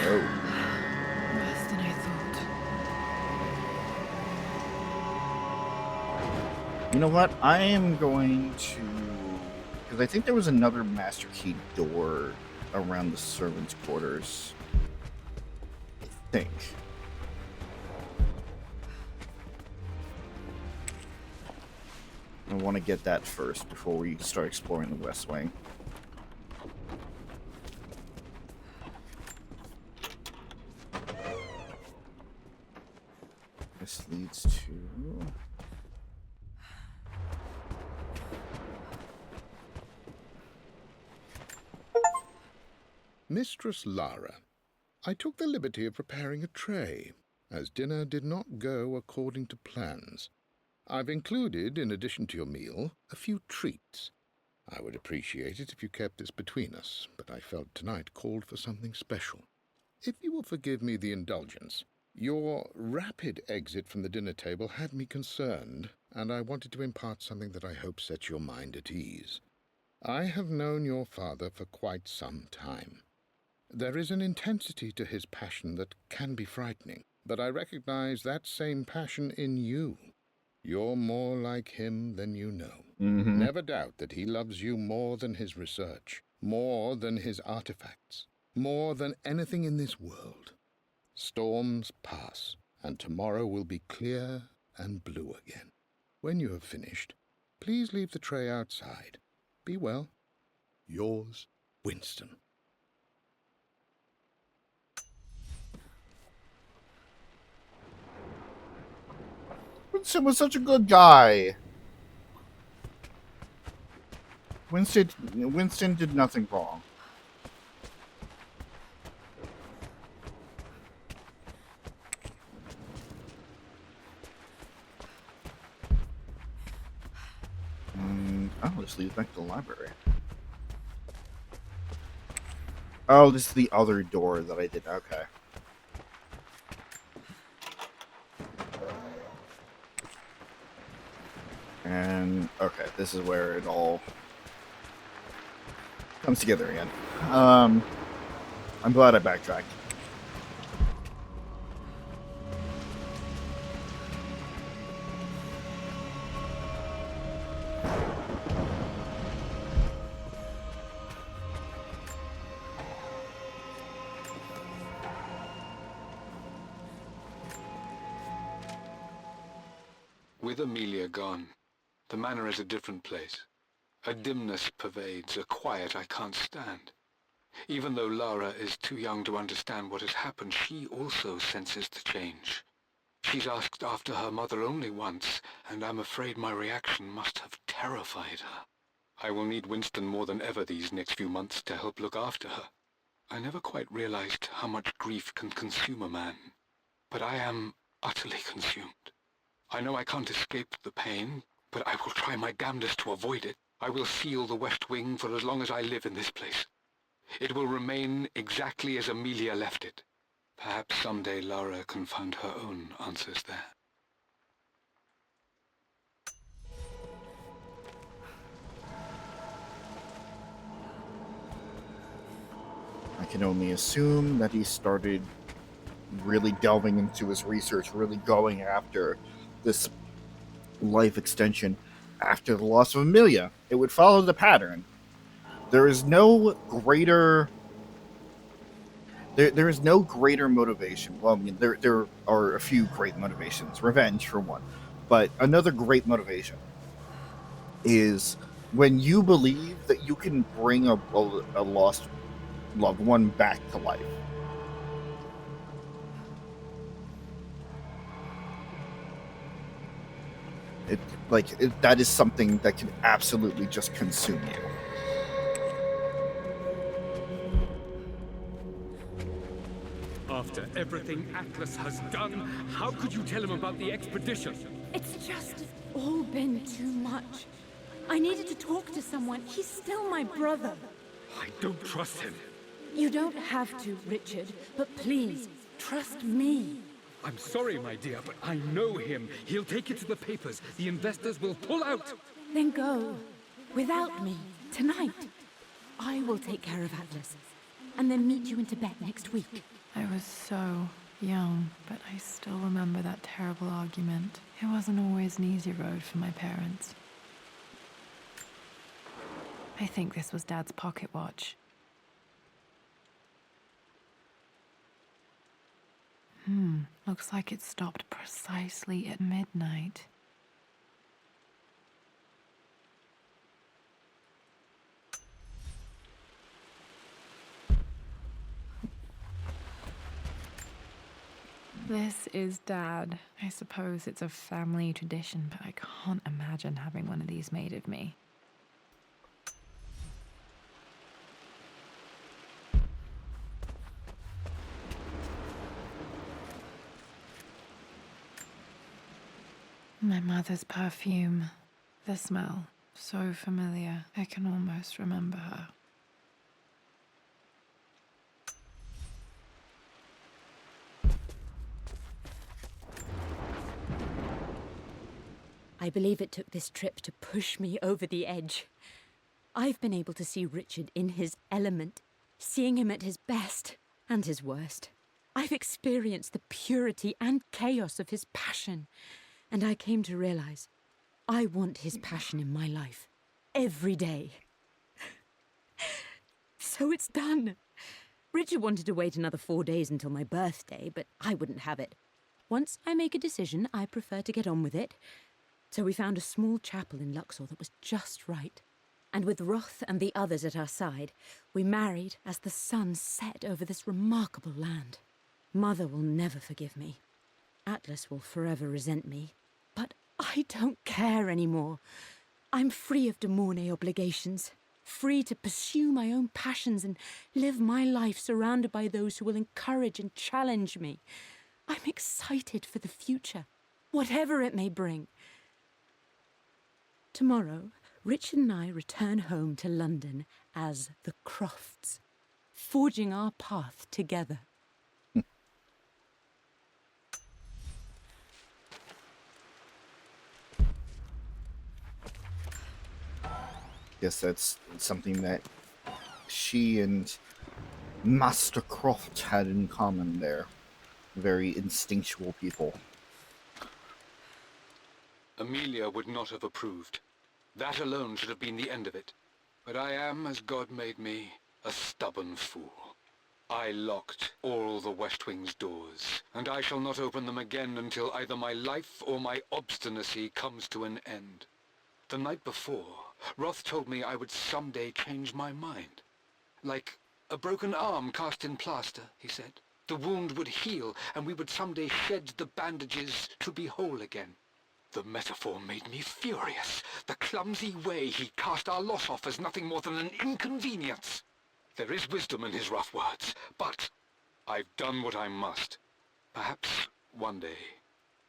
Oh. Worse than I thought. You know what? I am going to... Because I think there was another master key door around the servants' quarters. I think. I want to get that first before we start exploring the West Wing. This leads to... Mistress Lara, I took the liberty of preparing a tray, as dinner did not go according to plans. I've included, in addition to your meal, a few treats. I would appreciate it if you kept this between us, but I felt tonight called for something special. If you will forgive me the indulgence, your rapid exit from the dinner table had me concerned, and I wanted to impart something that I hope sets your mind at ease. I have known your father for quite some time. There is an intensity to his passion that can be frightening, but I recognize that same passion in you. You're more like him than you know. Mm-hmm. Never doubt that he loves you more than his research, more than his artifacts, more than anything in this world. Storms pass, and tomorrow will be clear and blue again. When you have finished, please leave the tray outside. Be well. Yours, Winston. Winston was such a good guy. Winston did nothing wrong. Oh, this leads back to the library. Oh, this is the other door that I did. Okay. And, okay, this is where it all comes together again. I'm glad I backtracked. With Amelia gone, the manor is a different place. A dimness pervades, a quiet I can't stand. Even though Lara is too young to understand what has happened, she also senses the change. She's asked after her mother only once, and I'm afraid my reaction must have terrified her. I will need Winston more than ever these next few months to help look after her. I never quite realized how much grief can consume a man, but I am utterly consumed. I know I can't escape the pain, but I will try my damnedest to avoid it. I will seal the West Wing for as long as I live in this place. It will remain exactly as Amelia left it. Perhaps someday Lara can find her own answers there. I can only assume that he started really delving into his research, really going after this life extension after the loss of Amelia. It would follow the pattern. There is no greater there is no greater motivation. Well, I mean, there are a few great motivations. Revenge, for one. But another great motivation is when you believe that you can bring a lost loved one back to life. That is something that can absolutely just consume you. After everything Atlas has done, how could you tell him about the expedition? It's just all been too much. I needed to talk to someone. He's still my brother. I don't trust him. You don't have to, Richard, but please, trust me. I'm sorry, my dear, but I know him. He'll take it to the papers. The investors will pull out. Then go. Without me. Tonight. I will take care of Atlas. And then meet you in Tibet next week. I was so young, but I still remember that terrible argument. It wasn't always an easy road for my parents. I think this was Dad's pocket watch. Looks like it stopped precisely at midnight. This is Dad. I suppose it's a family tradition, but I can't imagine having one of these made of me. My mother's perfume. The smell. So familiar. I can almost remember her. I believe it took this trip to push me over the edge. I've been able to see Richard in his element, seeing him at his best and his worst. I've experienced the purity and chaos of his passion, and I came to realize I want his passion in my life every day. So it's done. Richard wanted to wait another 4 days until my birthday, but I wouldn't have it. Once I make a decision, I prefer to get on with it. So we found a small chapel in Luxor that was just right. And with Roth and the others at our side, we married as the sun set over this remarkable land. Mother will never forgive me. Atlas will forever resent me. But I don't care anymore. I'm free of de Mornay obligations. Free to pursue my own passions and live my life surrounded by those who will encourage and challenge me. I'm excited for the future, whatever it may bring. Tomorrow, Richard and I return home to London as the Crofts, forging our path together. Guess that's something that she and Master Croft had in common there. Very instinctual people. Amelia would not have approved. That alone should have been the end of it. But I am, as God made me, a stubborn fool. I locked all the West Wing's doors, and I shall not open them again until either my life or my obstinacy comes to an end. The night before, Roth told me I would someday change my mind. Like a broken arm cast in plaster, he said. The wound would heal, and we would someday shed the bandages to be whole again. The metaphor made me furious. The clumsy way he cast our loss off as nothing more than an inconvenience. There is wisdom in his rough words, but I've done what I must. Perhaps one day,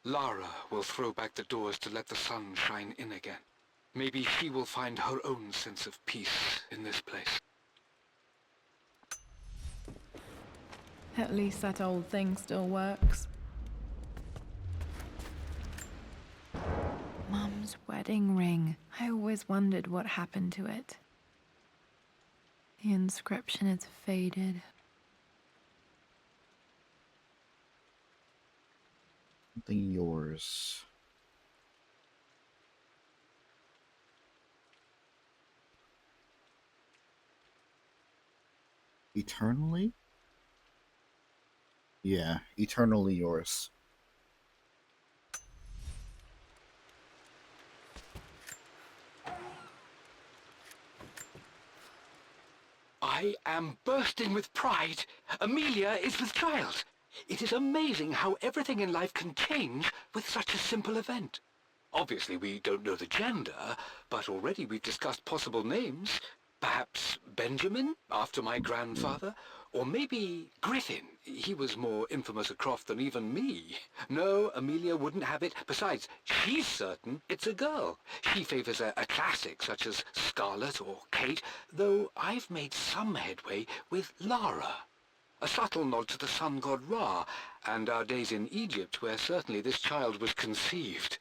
Lara will throw back the doors to let the sun shine in again. Maybe she will find her own sense of peace in this place. At least that old thing still works. Mum's wedding ring. I always wondered what happened to it. The inscription is faded. Something yours. Eternally? Yeah, eternally yours. I am bursting with pride. Amelia is with child. It is amazing how everything in life can change with such a simple event. Obviously, we don't know the gender, but already we've discussed possible names. Perhaps Benjamin, after my grandfather, or maybe Griffin. He was more infamous a Croft than even me. No, Amelia wouldn't have it. Besides, she's certain it's a girl. She favors a classic such as Scarlet or Kate, though I've made some headway with Lara. A subtle nod to the sun god Ra, and our days in Egypt, where certainly this child was conceived.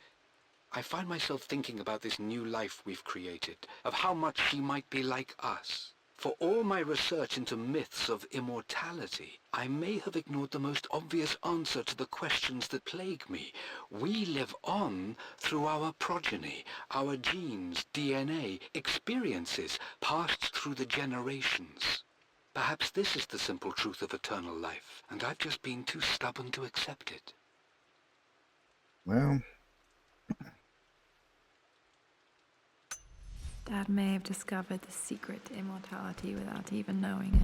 I find myself thinking about this new life we've created, of how much she might be like us. For all my research into myths of immortality, I may have ignored the most obvious answer to the questions that plague me. We live on through our progeny, our genes, DNA, experiences passed through the generations. Perhaps this is the simple truth of eternal life, and I've just been too stubborn to accept it. Well... Dad may have discovered the secret to immortality without even knowing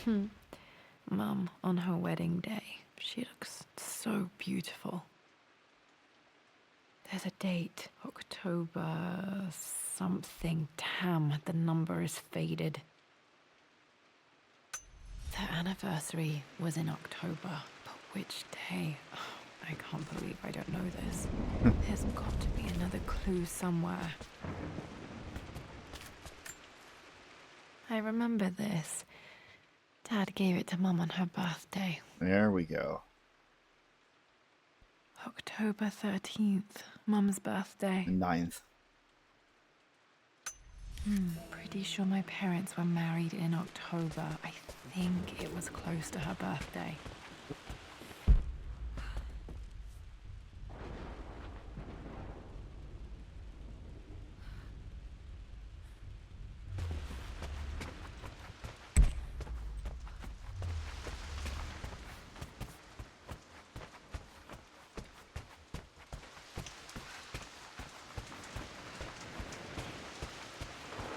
it. Mum, on her wedding day, she looks so beautiful. There's a date, October something. Damn, the number is faded. Their anniversary was in October. Which day? Oh, I can't believe I don't know this. There's got to be another clue somewhere. I remember this. Dad gave it to Mum on her birthday. There we go. October 13th, Mum's birthday. 9th. Pretty sure my parents were married in October. I think it was close to her birthday.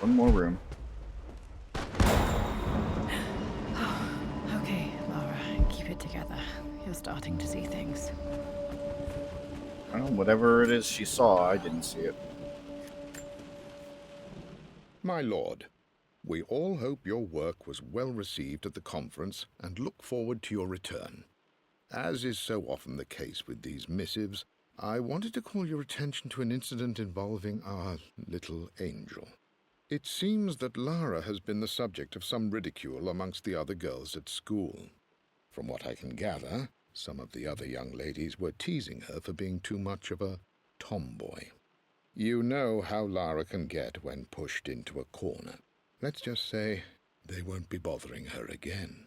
One more room. Okay, Lara, keep it together. You're starting to see things. Well, whatever it is she saw, I didn't see it. My lord, we all hope your work was well received at the conference and look forward to your return. As is so often the case with these missives, I wanted to call your attention to an incident involving our little angel. It seems that Lara has been the subject of some ridicule amongst the other girls at school. From what I can gather, some of the other young ladies were teasing her for being too much of a tomboy. You know how Lara can get when pushed into a corner. Let's just say they won't be bothering her again.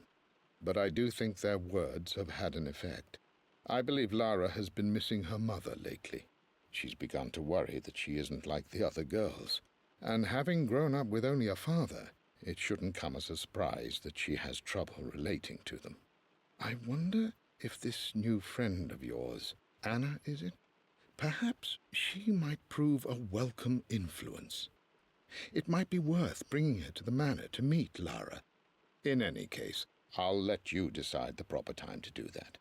But I do think their words have had an effect. I believe Lara has been missing her mother lately. she's begun to worry that she isn't like the other girls. And having grown up with only a father, it shouldn't come as a surprise that she has trouble relating to them. I wonder if this new friend of yours, Anna, is it? Perhaps she might prove a welcome influence. It might be worth bringing her to the manor to meet Lara. In any case, I'll let you decide the proper time to do that.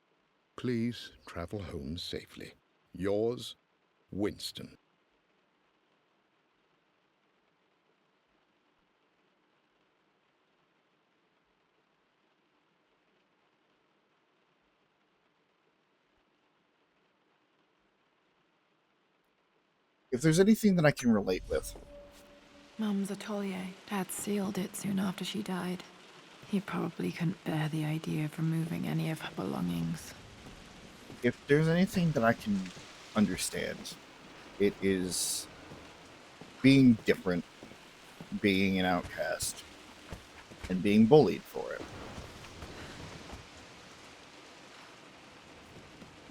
Please travel home safely. Yours, Winston. If there's anything that I can relate with. Mum's atelier. Dad sealed it soon after she died. He probably couldn't bear the idea of removing any of her belongings. If there's anything that I can understand, it is being different, being an outcast, and being bullied for it.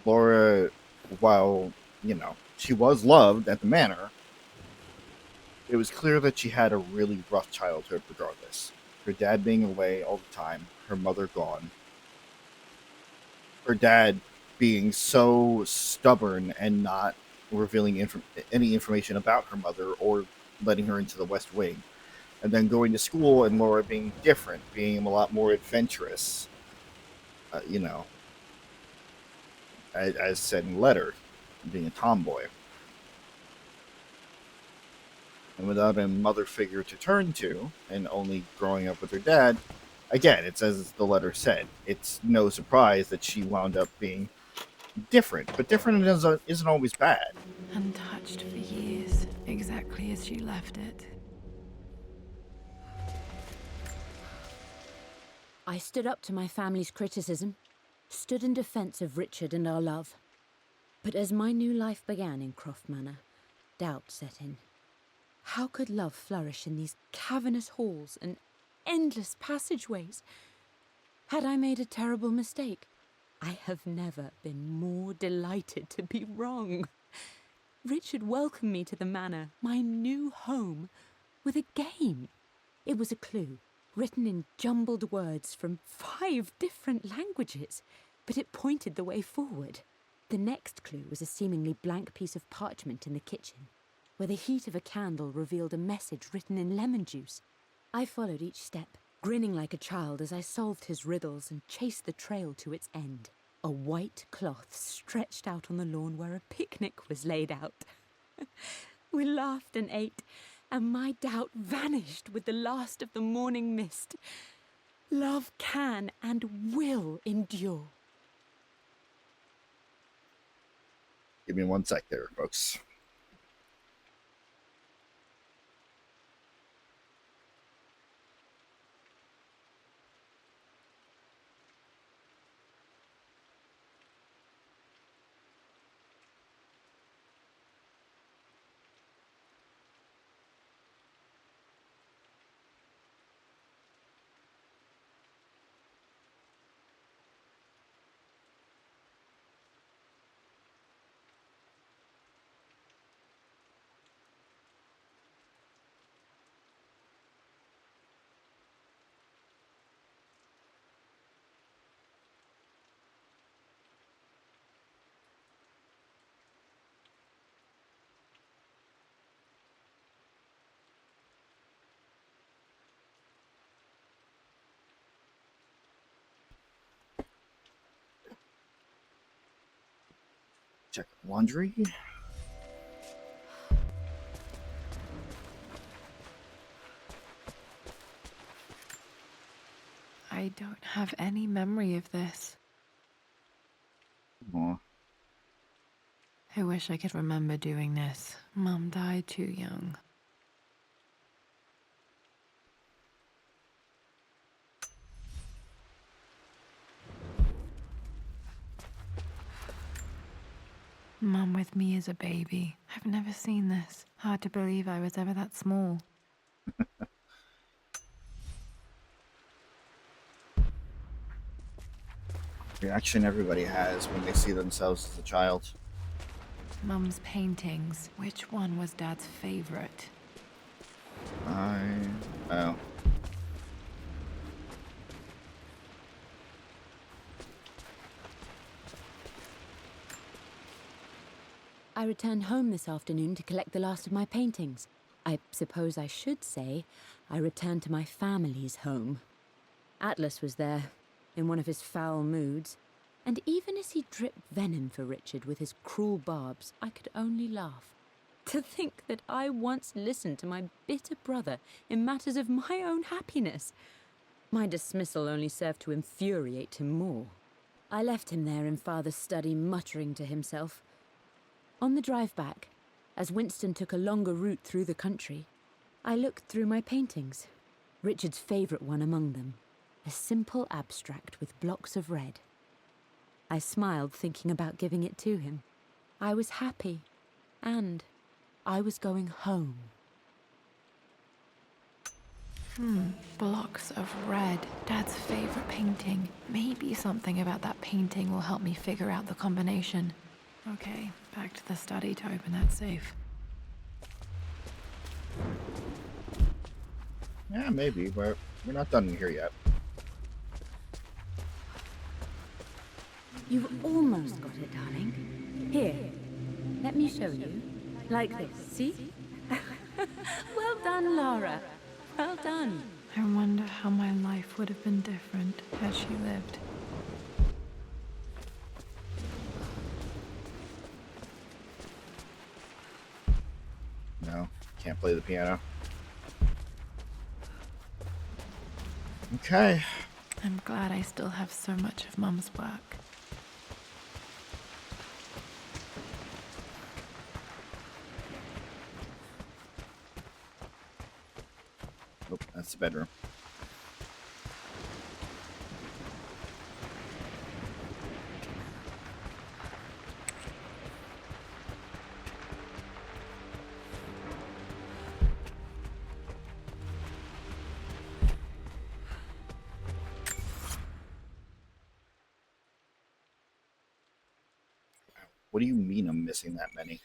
Laura, while, she was loved at the manor, it was clear that she had a really rough childhood regardless. Her dad being away all the time, her mother gone, her dad being so stubborn and not revealing any information about her mother or letting her into the West Wing. And then going to school and Laura being different, being a lot more adventurous. As said in the letter, being a tomboy. And without a mother figure to turn to, and only growing up with her dad, again, it's as the letter said, it's no surprise that she wound up being different. But different isn't always bad. Untouched for years, exactly as she left it. I stood up to my family's criticism, stood in defense of Richard and our love. But as my new life began in Croft Manor, doubt set in. How could love flourish in these cavernous halls and endless passageways? Had I made a terrible mistake? I have never been more delighted to be wrong. Richard welcomed me to the manor, my new home, with a game. It was a clue, written in jumbled words from 5 different languages, but it pointed the way forward. The next clue was a seemingly blank piece of parchment in the kitchen, where the heat of a candle revealed a message written in lemon juice. I followed each step, grinning like a child as I solved his riddles and chased the trail to its end. A white cloth stretched out on the lawn where a picnic was laid out. We laughed and ate, and my doubt vanished with the last of the morning mist. Love can and will endure. Give me 1 sec there, folks. Check laundry. I don't have any memory of this. Aww. I wish I could remember doing this. Mum died too young. Mum with me as a baby. I've never seen this. Hard to believe I was ever that small. Reaction everybody has when they see themselves as a child. Mum's paintings. Which one was Dad's favorite? Oh. I returned home this afternoon to collect the last of my paintings. I suppose I should say I returned to my family's home. Atlas was there, in one of his foul moods, and even as he dripped venom for Richard with his cruel barbs, I could only laugh. To think that I once listened to my bitter brother in matters of my own happiness. My dismissal only served to infuriate him more. I left him there in Father's study, muttering to himself. On the drive back, as Winston took a longer route through the country, I looked through my paintings, Richard's favourite one among them, a simple abstract with blocks of red. I smiled, thinking about giving it to him. I was happy, and I was going home. Blocks of red. Dad's favorite painting. Maybe something about that painting will help me figure out the combination. Okay, back to the study to open that safe. Yeah, maybe, but we're not done here yet. You've almost got it, darling. Here, let me show you. Like this, see? Well done, Lara. Well done. I wonder how my life would have been different had she lived. No, can't play the piano. Okay. I'm glad I still have so much of Mum's work. Oh, that's the bedroom. What do you mean I'm missing that many?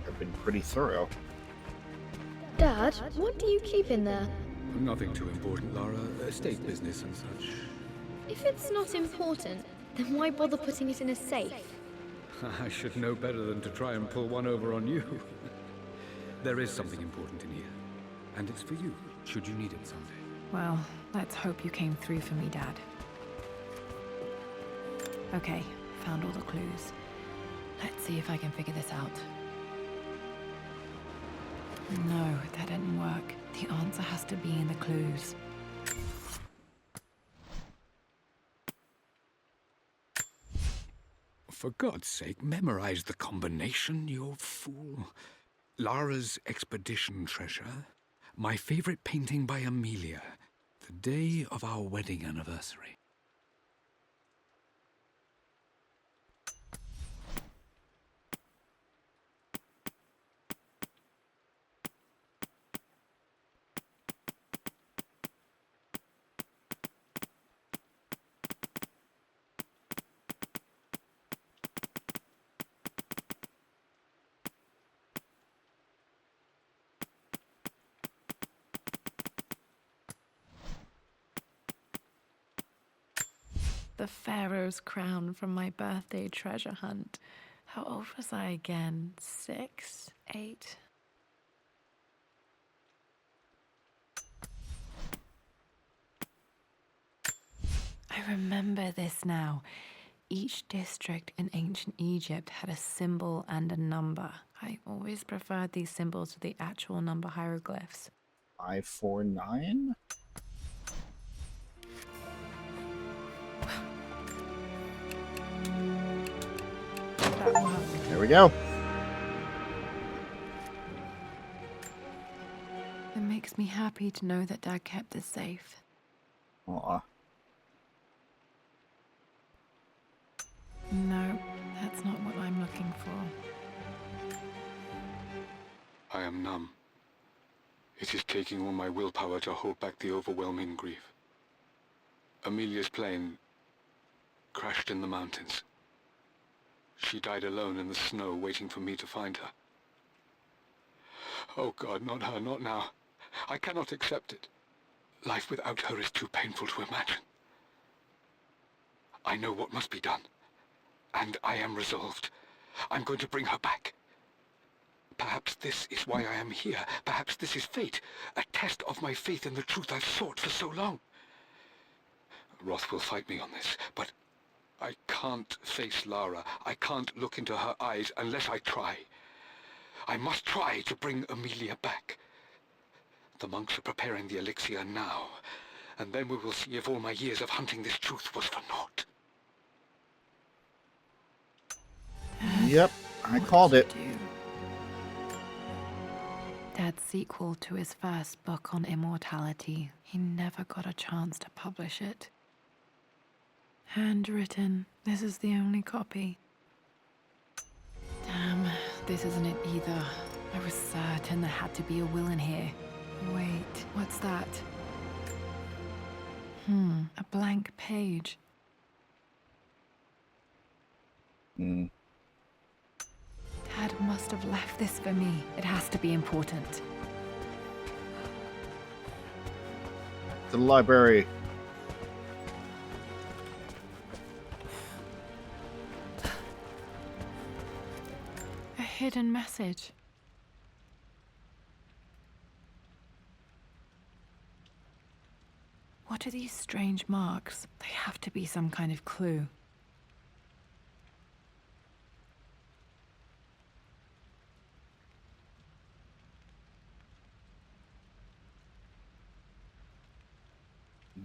I've been pretty thorough. Dad, what do you keep in there? Nothing too important, Lara. Estate business and such. If it's not important, then why bother putting it in a safe? I should know better than to try and pull one over on you. There is something important in here. And it's for you, should you need it someday. Well, let's hope you came through for me, Dad. Okay, found all the clues. Let's see if I can figure this out. No, that didn't work. The answer has to be in the clues. For God's sake, memorize the combination, you fool. Lara's expedition treasure. My favorite painting by Amelia. The day of our wedding anniversary. The Pharaoh's crown from my birthday treasure hunt. How old was I again? 6? 8? I remember this now. Each district in ancient Egypt had a symbol and a number. I always preferred these symbols to the actual number hieroglyphs. 549? That worked. There we go. makes me happy to know that Dad kept this safe. Aw. No, that's not what I'm looking for. I am numb. It is taking all my willpower to hold back the overwhelming grief. Amelia's plane crashed in the mountains. She died alone in the snow, waiting for me to find her. Oh God, not her, not now. I cannot accept it. Life without her is too painful to imagine. I know what must be done, and I am resolved. I'm going to bring her back. Perhaps this is why I am here. Perhaps this is fate, a test of my faith in the truth I've sought for so long. Roth will fight me on this, but I can't face Lara. I can't look into her eyes unless I try. I must try to bring Amelia back. The monks are preparing the elixir now, and then we will see if all my years of hunting this truth was for naught. Yep, I called it. Dad's sequel to his first book on immortality. He never got a chance to publish it. Handwritten. This is the only copy. Damn, this isn't it either. I was certain there had to be a will in here. Wait, what's that? A blank page. Mm. Dad must have left this for me. It has to be important. To the library. A hidden message. What are these strange marks? They have to be some kind of clue.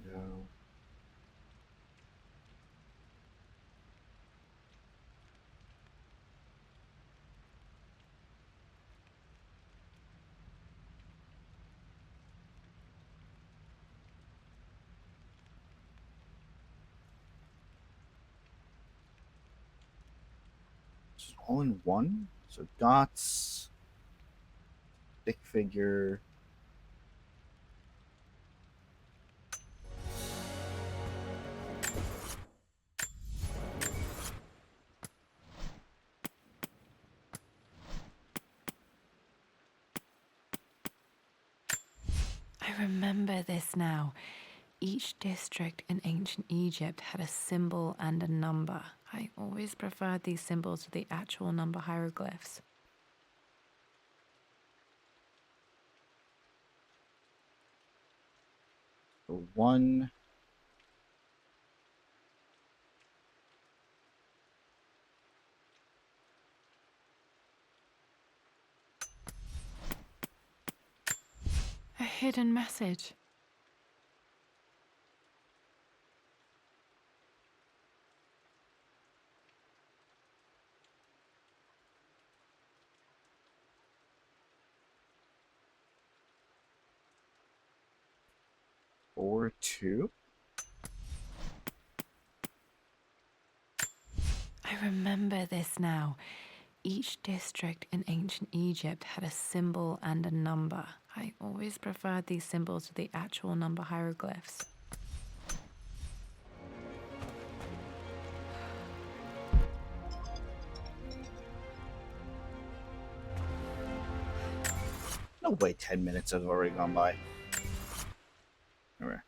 No. All in one? So dots, stick figure. I remember this now. Each district in ancient Egypt had a symbol and a number. I always preferred these symbols to the actual number hieroglyphs. So 1. A hidden message. Or 2. I remember this now. Each district in ancient Egypt had a symbol and a number. I always preferred these symbols to the actual number hieroglyphs. No way 10 minutes has already gone by. Alright.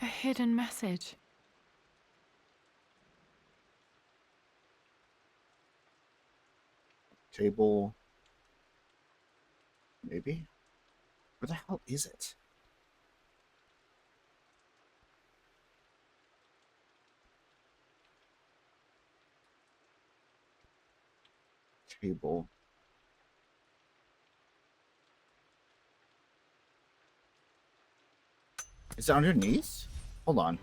A hidden message. Table. Maybe? Where the hell is it? Table. Is it underneath? Hold on.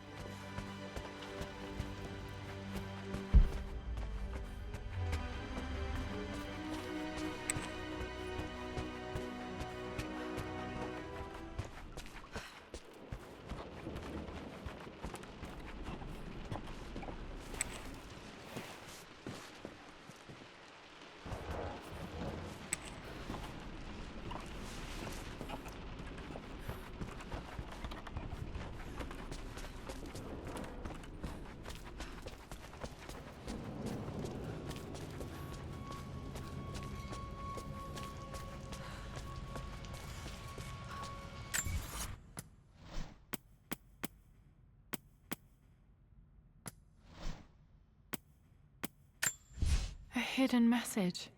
A hidden message.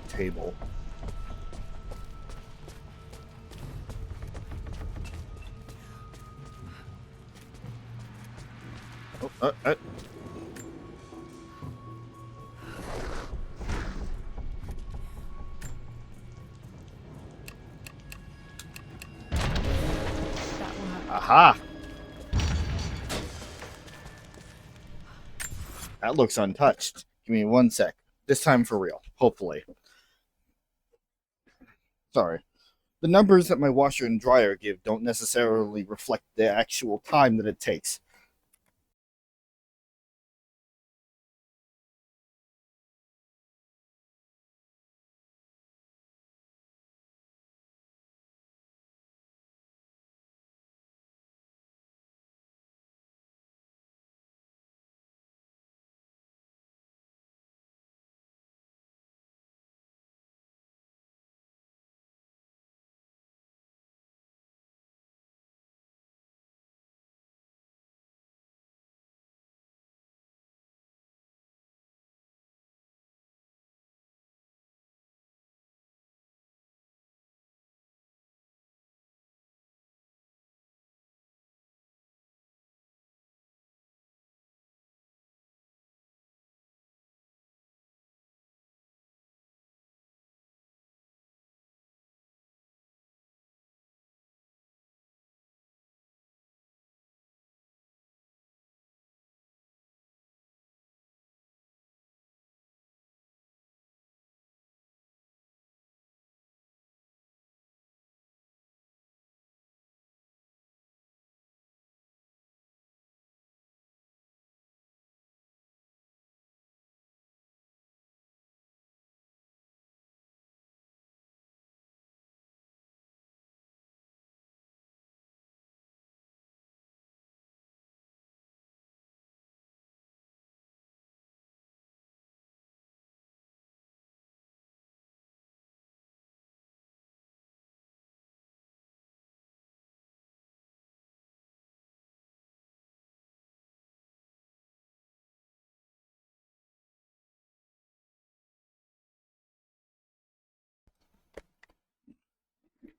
Table. Oh, Aha! That looks untouched. Give me 1 sec. This time for real. Hopefully. Sorry. The numbers that my washer and dryer give don't necessarily reflect the actual time that it takes.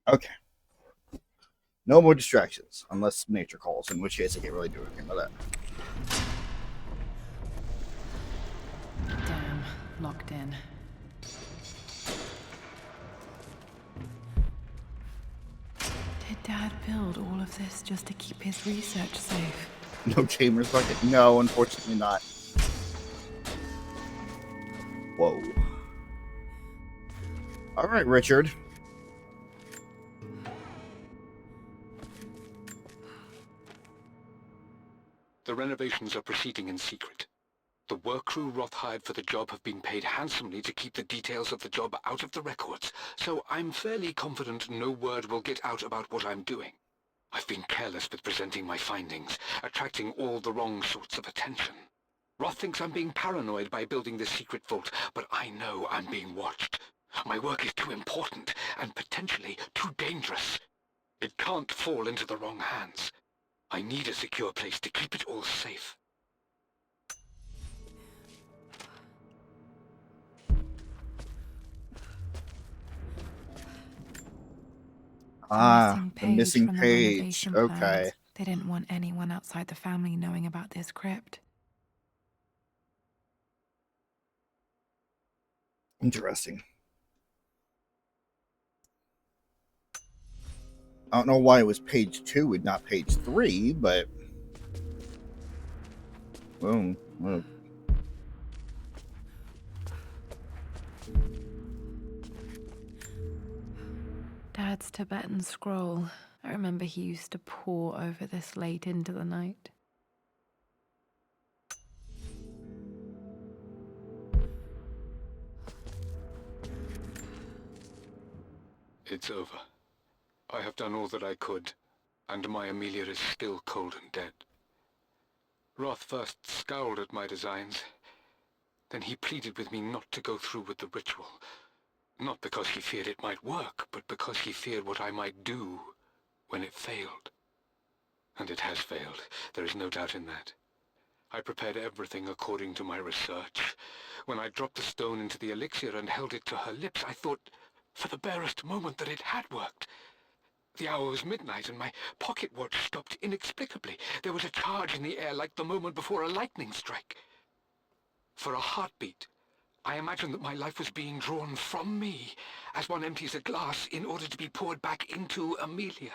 Okay. No more distractions, unless nature calls, in which case I can't really do anything about that. Damn, locked in. Did Dad build all of this just to keep his research safe? No Chambers bucket? No, unfortunately not. Whoa. Alright, Richard. The renovations are proceeding in secret. The work crew Roth hired for the job have been paid handsomely to keep the details of the job out of the records, so I'm fairly confident no word will get out about what I'm doing. I've been careless with presenting my findings, attracting all the wrong sorts of attention. Roth thinks I'm being paranoid by building this secret vault, but I know I'm being watched. My work is too important, and potentially too dangerous. It can't fall into the wrong hands. I need a secure place to keep it all safe. The missing from the page. renovation Okay. plans. They didn't want anyone outside the family knowing about this crypt. Interesting. I don't know why it was page 2 and not page 3, but well. Dad's Tibetan scroll. I remember he used to pore over this late into the night. It's over. I have done all that I could, and my Amelia is still cold and dead. Roth first scowled at my designs. Then he pleaded with me not to go through with the ritual. Not because he feared it might work, but because he feared what I might do when it failed. And it has failed. There is no doubt in that. I prepared everything according to my research. When I dropped the stone into the elixir and held it to her lips, I thought for the barest moment that it had worked. The hour was midnight and my pocket watch stopped inexplicably. There was a charge in the air like the moment before a lightning strike. For a heartbeat, I imagined that my life was being drawn from me, as one empties a glass in order to be poured back into Amelia.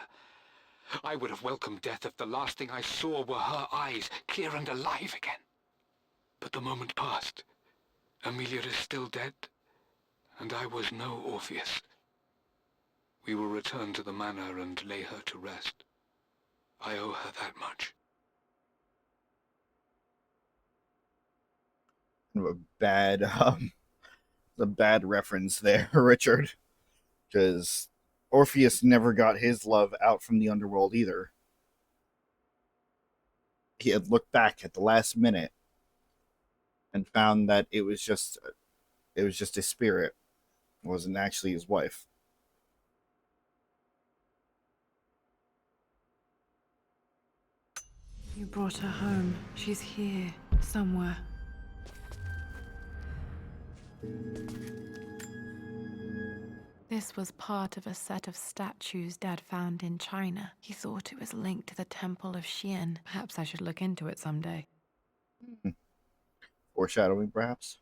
I would have welcomed death if the last thing I saw were her eyes, clear and alive again. But the moment passed. Amelia is still dead, and I was no Orpheus. We will return to the manor and lay her to rest. I owe her that much. Kind of a bad reference there, Richard, because Orpheus never got his love out from the underworld either. He had looked back at the last minute and found that it was just a spirit. It wasn't actually his wife. You brought her home. She's here, somewhere. This was part of a set of statues Dad found in China. He thought it was linked to the Temple of Xian. Perhaps I should look into it someday. Foreshadowing, perhaps?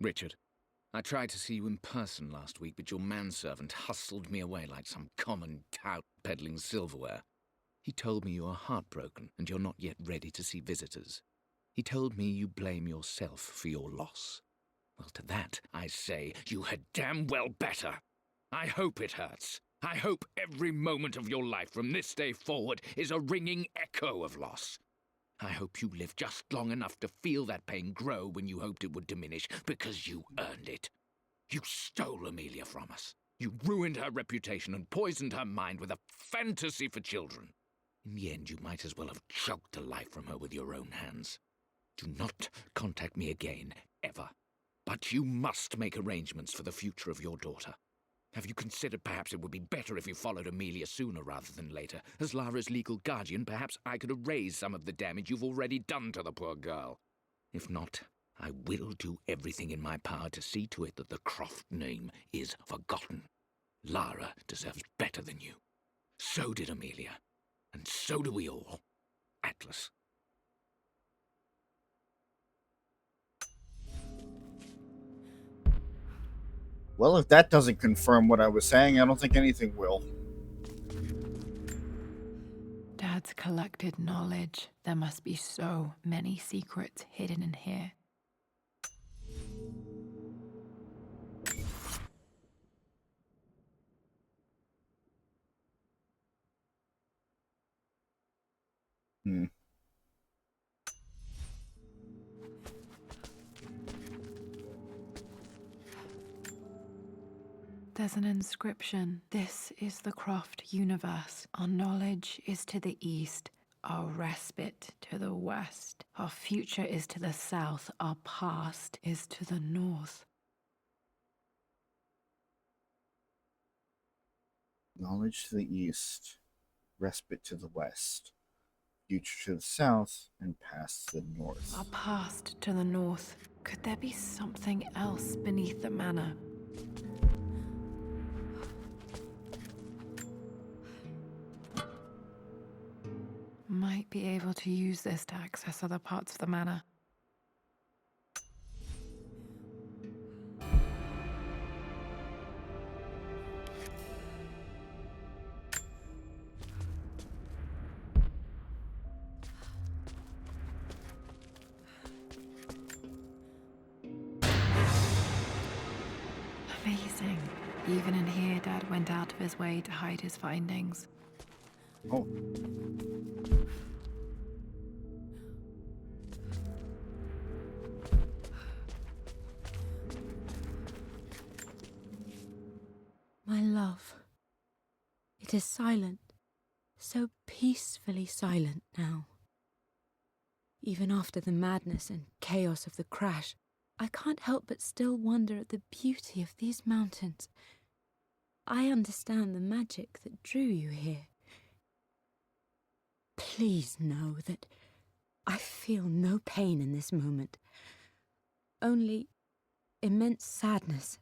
Richard, I tried to see you in person last week, but your manservant hustled me away like some common tout peddling silverware. He told me you are heartbroken and you're not yet ready to see visitors. He told me you blame yourself for your loss. Well, to that, I say you had damn well better. I hope it hurts. I hope every moment of your life from this day forward is a ringing echo of loss. I hope you live just long enough to feel that pain grow when you hoped it would diminish, because you earned it. You stole Amelia from us. You ruined her reputation and poisoned her mind with a fantasy for children. In the end, you might as well have choked the life from her with your own hands. Do not contact me again, ever. But you must make arrangements for the future of your daughter. Have you considered perhaps it would be better if you followed Amelia sooner rather than later? As Lara's legal guardian, perhaps I could erase some of the damage you've already done to the poor girl. If not, I will do everything in my power to see to it that the Croft name is forgotten. Lara deserves better than you. So did Amelia. And so do we all. Atlas. Well, if that doesn't confirm what I was saying, I don't think anything will. Dad's collected knowledge. There must be so many secrets hidden in here. There's an inscription. This is the Croft universe. Our knowledge is to the east, our respite to the west. Our future is to the south, our past is to the north. Knowledge to the east, respite to the west, future to the south, and past to the north. Our past to the north. Could there be something else beneath the manor? might be able to use this to access other parts of the manor. Amazing. Even in here, Dad went out of his way to hide his findings. Oh. My love, it is silent, so peacefully silent now. Even after the madness and chaos of the crash, I can't help but still wonder at the beauty of these mountains. I understand the magic that drew you here. Please know that I feel no pain in this moment, only immense sadness.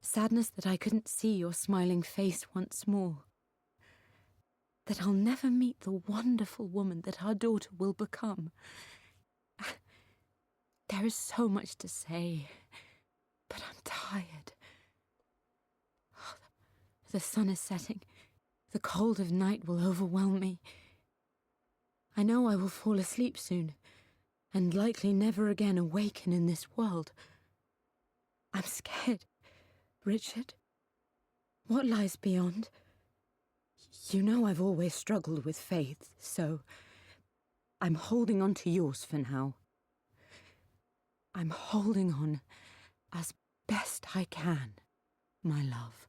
Sadness that I couldn't see your smiling face once more. That I'll never meet the wonderful woman that our daughter will become. There is so much to say, but I'm tired. The sun is setting. The cold of night will overwhelm me. I know I will fall asleep soon, and likely never again awaken in this world. I'm scared. Richard, what lies beyond? You know I've always struggled with faith, so I'm holding on to yours for now. I'm holding on as best I can, my love.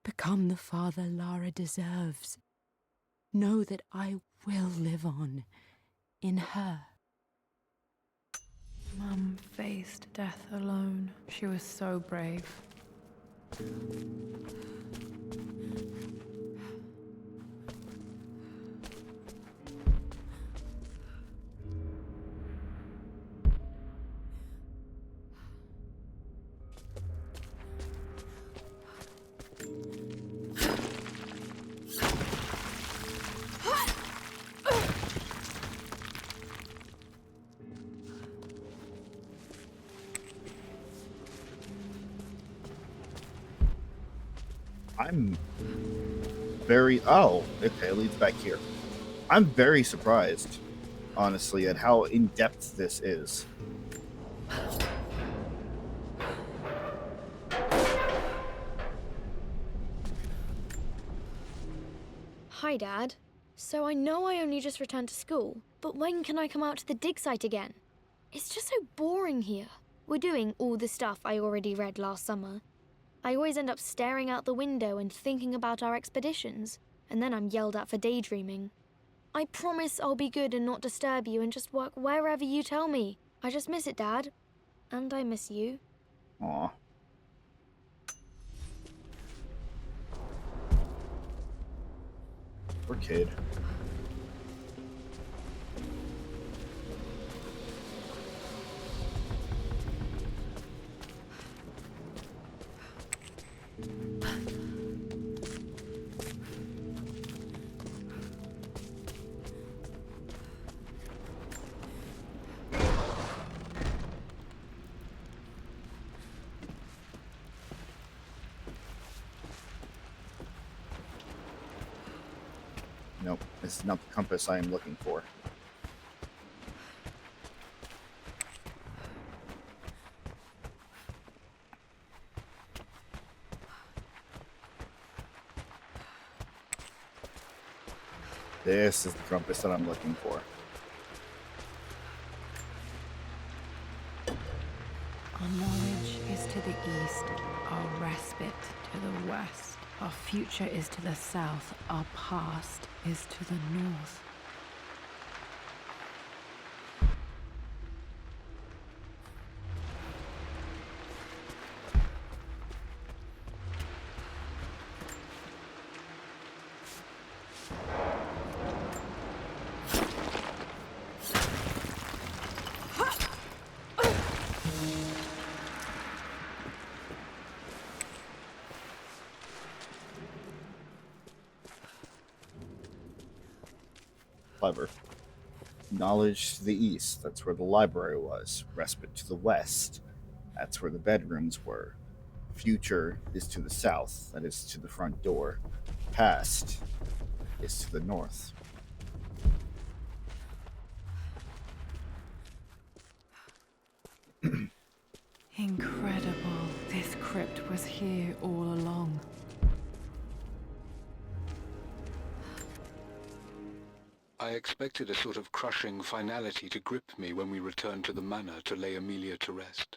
Become the father Lara deserves. Know that I will live on in her. Mum faced death alone. She was so brave. I'm very... Oh, okay, it leads back here. I'm very surprised, honestly, at how in-depth this is. Hi, Dad. So I know I only just returned to school, but when can I come out to the dig site again? It's just so boring here. We're doing all the stuff I already read last summer. I always end up staring out the window and thinking about our expeditions, and then I'm yelled at for daydreaming. I promise I'll be good and not disturb you and just work wherever you tell me. I just miss it, Dad. And I miss you. Aw. Poor kid. Nope, this is not the compass I am looking for. This is the compass that I'm looking for. Our knowledge is to the east, our respite to the west. Our future is to the south, our past is to the north. clever. Knowledge to the east, that's where the library was. Respite to the west, that's where the bedrooms were. Future is to the south, that is to the front door. Past is to the north. Incredible. This crypt was here all along. I expected a sort of crushing finality to grip me when we returned to the manor to lay Amelia to rest.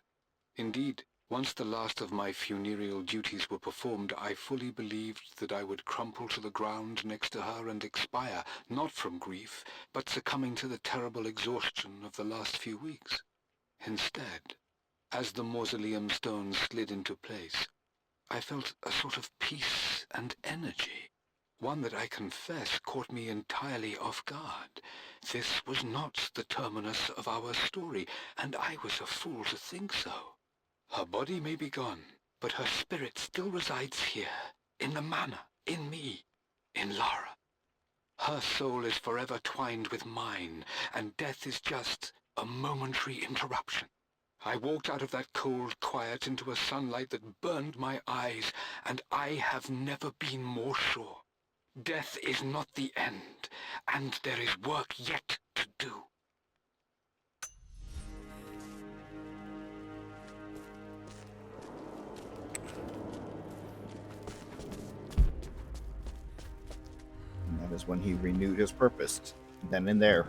Indeed, once the last of my funereal duties were performed, I fully believed that I would crumple to the ground next to her and expire, not from grief, but succumbing to the terrible exhaustion of the last few weeks. Instead, as the mausoleum stones slid into place, I felt a sort of peace and energy. One that I confess caught me entirely off guard. This was not the terminus of our story, and I was a fool to think so. Her body may be gone, but her spirit still resides here, in the manor, in me, in Lara. Her soul is forever twined with mine, and death is just a momentary interruption. I walked out of that cold quiet into a sunlight that burned my eyes, and I have never been more sure. Death is not the end, and there is work yet to do. And that is when he renewed his purpose, then and there.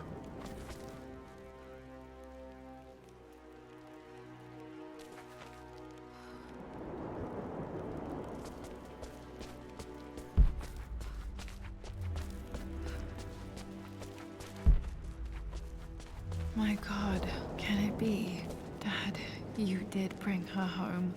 My God, can it be? Dad, you did bring her home.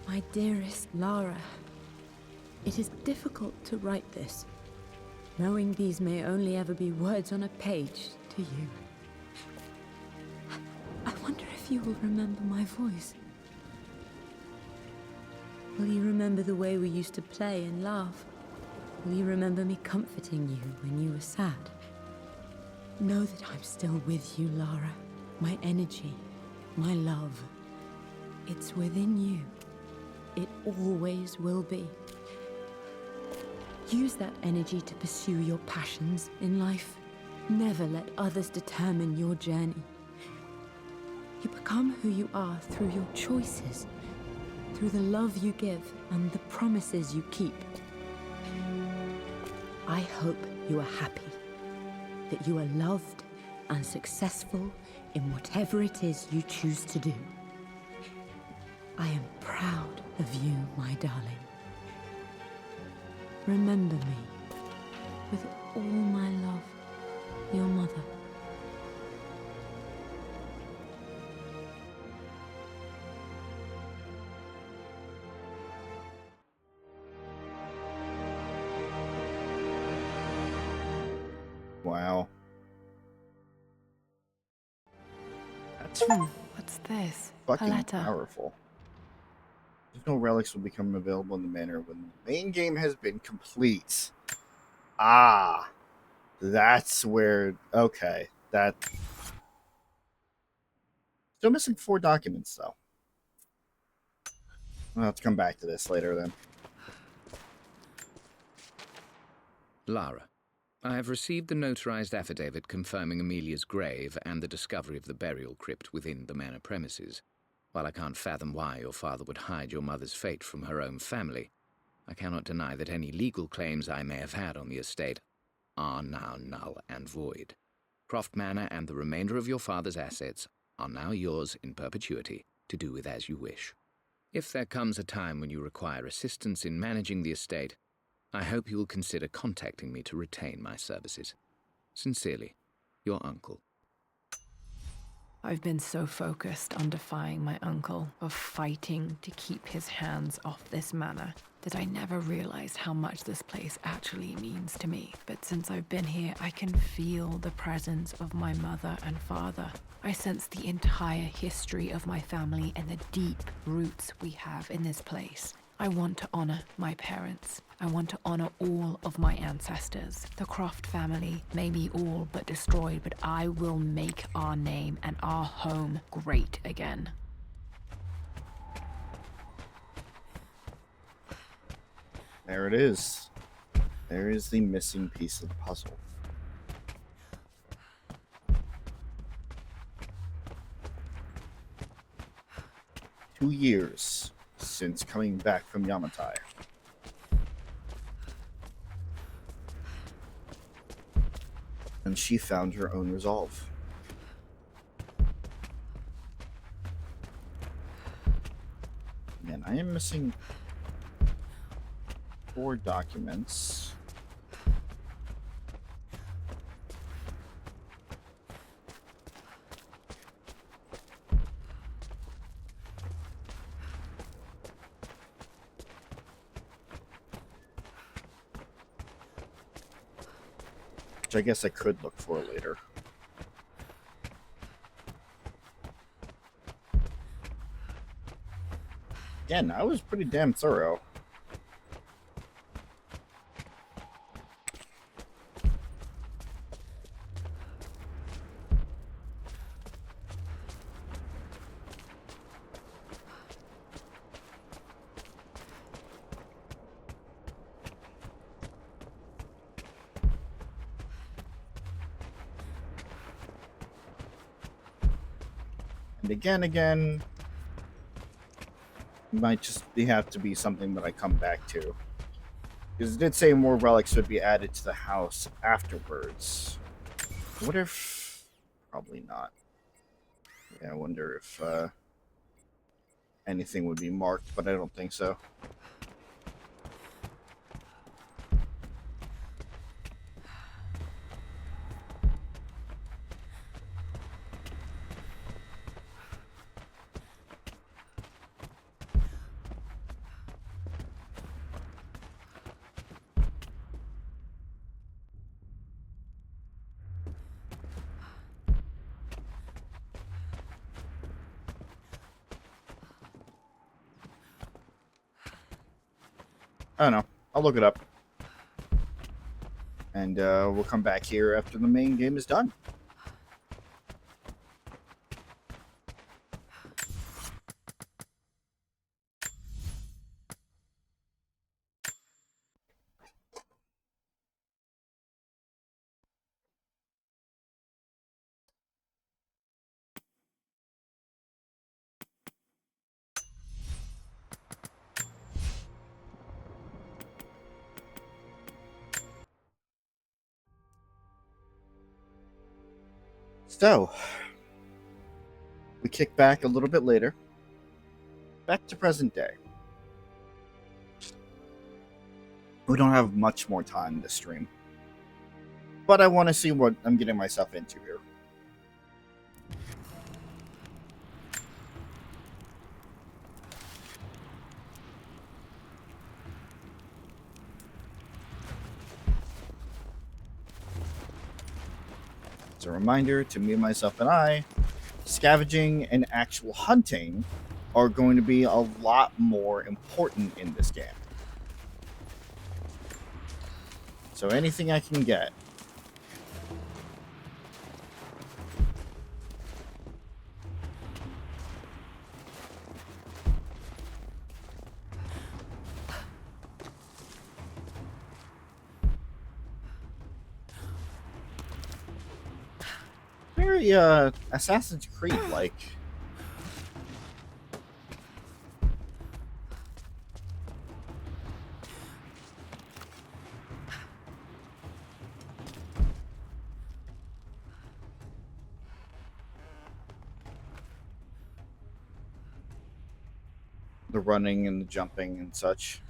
My dearest Lara, it is difficult to write this, knowing these may only ever be words on a page to you. I wonder if you will remember my voice. Will you remember the way we used to play and laugh? Will you remember me comforting you when you were sad? Know that I'm still with you, Lara. My energy, my love. It's within you. It always will be. Use that energy to pursue your passions in life. Never let others determine your journey. You become who you are through your choices, through the love you give and the promises you keep. I hope you are happy, that you are loved and successful in whatever it is you choose to do. I am proud of you, my darling. Remember me, with all my love, your mother. Wow. That's What's this? fucking A letter. powerful. Additional relics will become available in the manor when the main game has been complete. Ah, that's where. Okay, that. Still missing 4 documents though. I'll have to come back to this later then. Lara, I have received the notarized affidavit confirming Amelia's grave and the discovery of the burial crypt within the manor premises. While I can't fathom why your father would hide your mother's fate from her own family, I cannot deny that any legal claims I may have had on the estate are now null and void. Croft Manor and the remainder of your father's assets are now yours in perpetuity to do with as you wish. If there comes a time when you require assistance in managing the estate, I hope you will consider contacting me to retain my services. Sincerely, your uncle. I've been so focused on defying my uncle, of fighting to keep his hands off this manor, that I never realized how much this place actually means to me. But since I've been here, I can feel the presence of my mother and father. I sense the entire history of my family and the deep roots we have in this place. I want to honor my parents. I want to honor all of my ancestors. The Croft family may be all but destroyed, but I will make our name and our home great again. There it is. There is the missing piece of the puzzle. Two years since coming back from Yamatai. And she found her own resolve. Man, I am missing 4 documents. Which I guess I could look for later. Again, I was pretty damn thorough. And again, might just have to be something that I come back to. Because it did say more relics would be added to the house afterwards. What if... Probably not. Yeah, I wonder if anything would be marked, but I don't think so. I don't know. I'll look it up. And we'll come back here after the main game is done. So, we kick back a little bit later. Back to present day. We don't have much more time in this stream. But I want to see what I'm getting myself into here. As a reminder to me, myself, and I, scavenging and actual hunting are going to be a lot more important in this game. So anything I can get. Very Assassin's Creed like. The running and the jumping and such.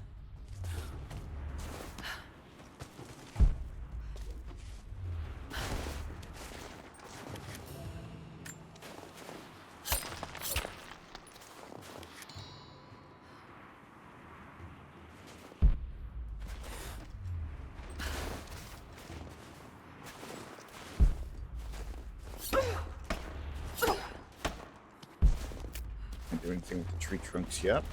do anything with the tree trunks yet.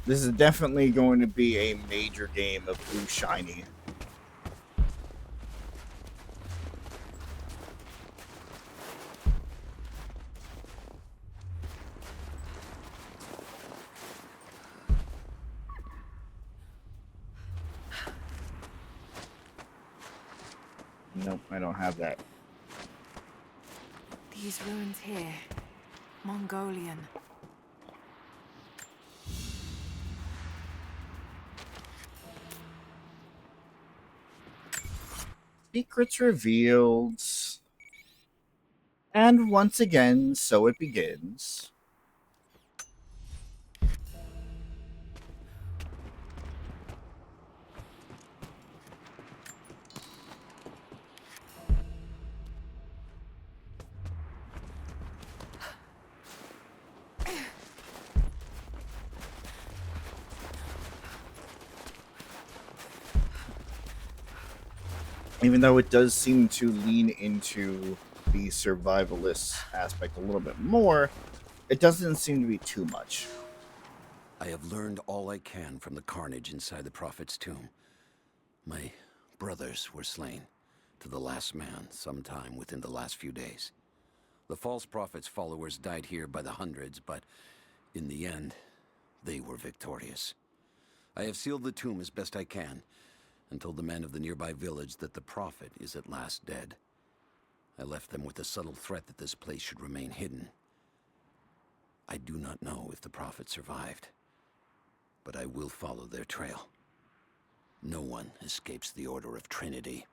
This is definitely going to be a major game of blue shiny. Nope, I don't have that. These ruins here, Mongolian. Secrets revealed. And once again, so it begins. Even though it does seem to lean into the survivalist aspect a little bit more, it doesn't seem to be too much. I have learned all I can from the carnage inside the Prophet's tomb. My brothers were slain, to the last man, sometime within the last few days. The false Prophet's followers died here by the hundreds, but in the end, they were victorious. I have sealed the tomb as best I can, and told the men of the nearby village that the Prophet is at last dead. I left them with the subtle threat that this place should remain hidden. I do not know if the Prophet survived, but I will follow their trail. No one escapes the Order of Trinity.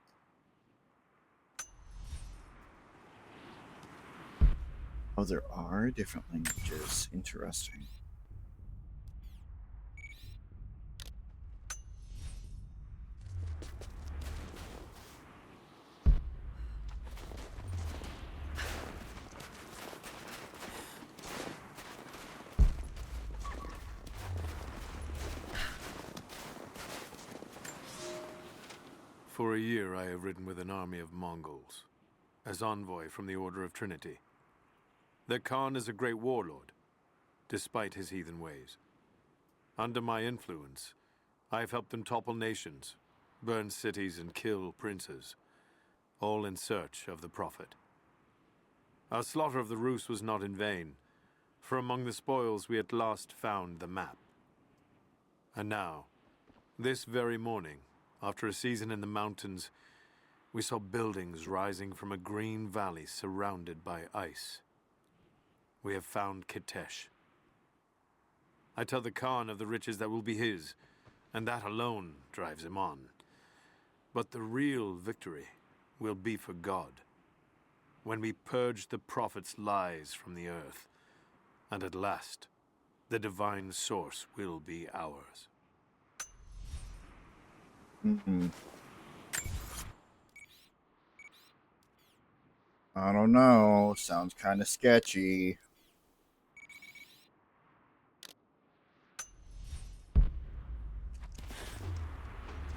Oh, there are different languages. Interesting. For a year I have ridden with an army of Mongols, as envoy from the Order of Trinity. Their Khan is a great warlord, despite his heathen ways. Under my influence, I have helped them topple nations, burn cities and kill princes, all in search of the Prophet. Our slaughter of the Rus was not in vain, for among the spoils we at last found the map. And now, this very morning, after a season in the mountains, we saw buildings rising from a green valley surrounded by ice. We have found Kitesh. I tell the Khan of the riches that will be his, and that alone drives him on. But the real victory will be for God, when we purge the Prophet's lies from the earth, and at last, the divine source will be ours. I don't know. Sounds kind of sketchy.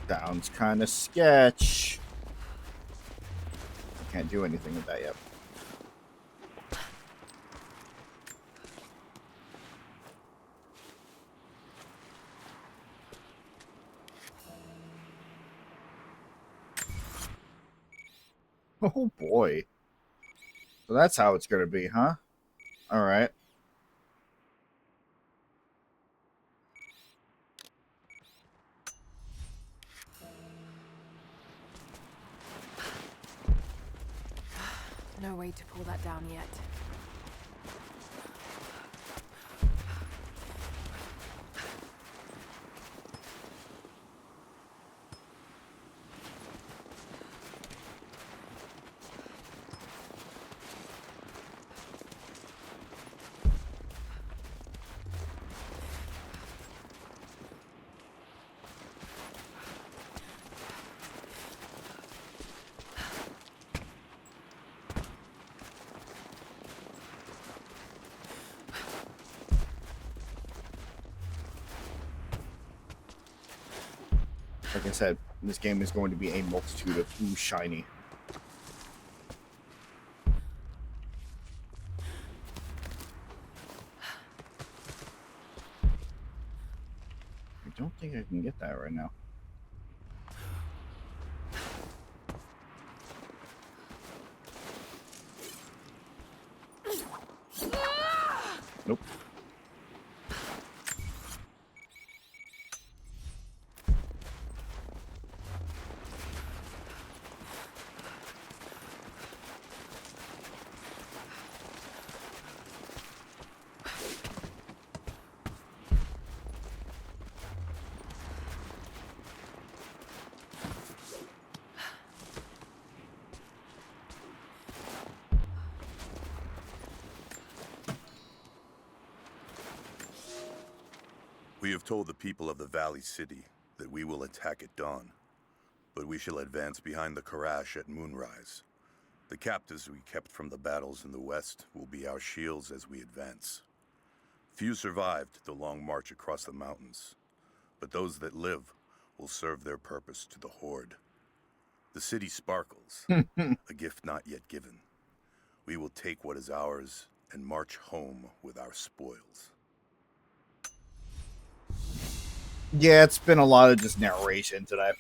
Sounds kind of sketch. Can't do anything with that yet. Oh boy. So that's how it's going to be, huh? All right. No way to pull that down yet. Like I said, this game is going to be a multitude of ooh shiny. think I can get that right now. Nope. We have told the people of the Valley City that we will attack at dawn, but we shall advance behind the Karash at moonrise. The captives we kept from the battles in the west will be our shields as we advance. Few survived the long march across the mountains, but those that live will serve their purpose to the Horde. The city sparkles, a gift not yet given. We will take what is ours and march home with our spoils. Yeah, it's been a lot of just narration today.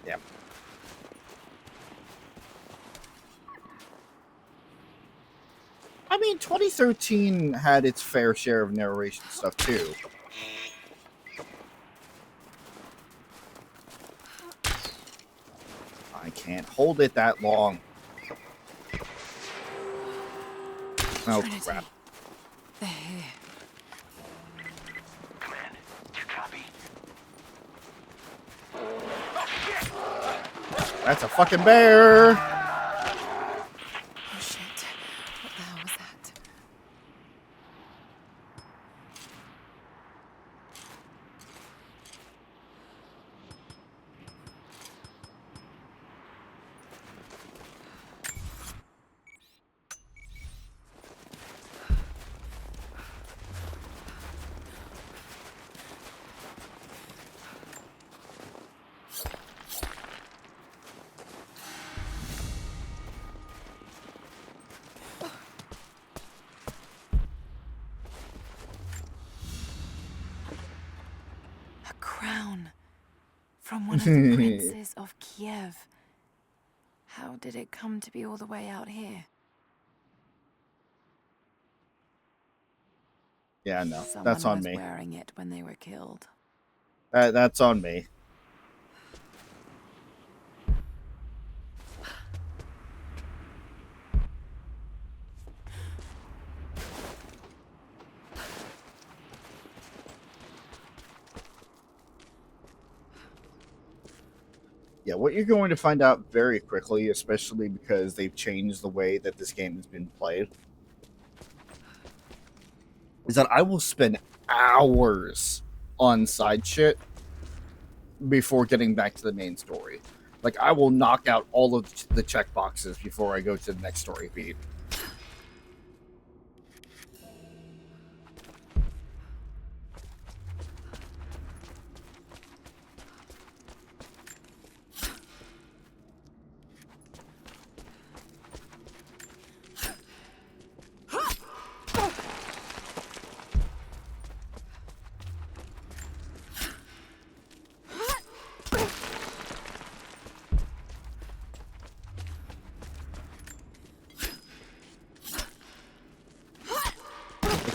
Yeah. I mean, 2013 had its fair share of narration stuff, too. I can't hold it that long. Oh, Trinity. crap. They're here. Command, do you copy? That's a fucking bear! Oh shit. What the hell was that? A crown from one of the princes of Kiev. How did it come to be all the way out here? Yeah, no, Someone that's on was me. wearing it when they were killed. That's on me. Yeah, what you're going to find out very quickly, especially because they've changed the way that this game has been played, is that I will spend hours on side shit before getting back to the main story. Like, I will knock out all of the checkboxes before I go to the next story beat.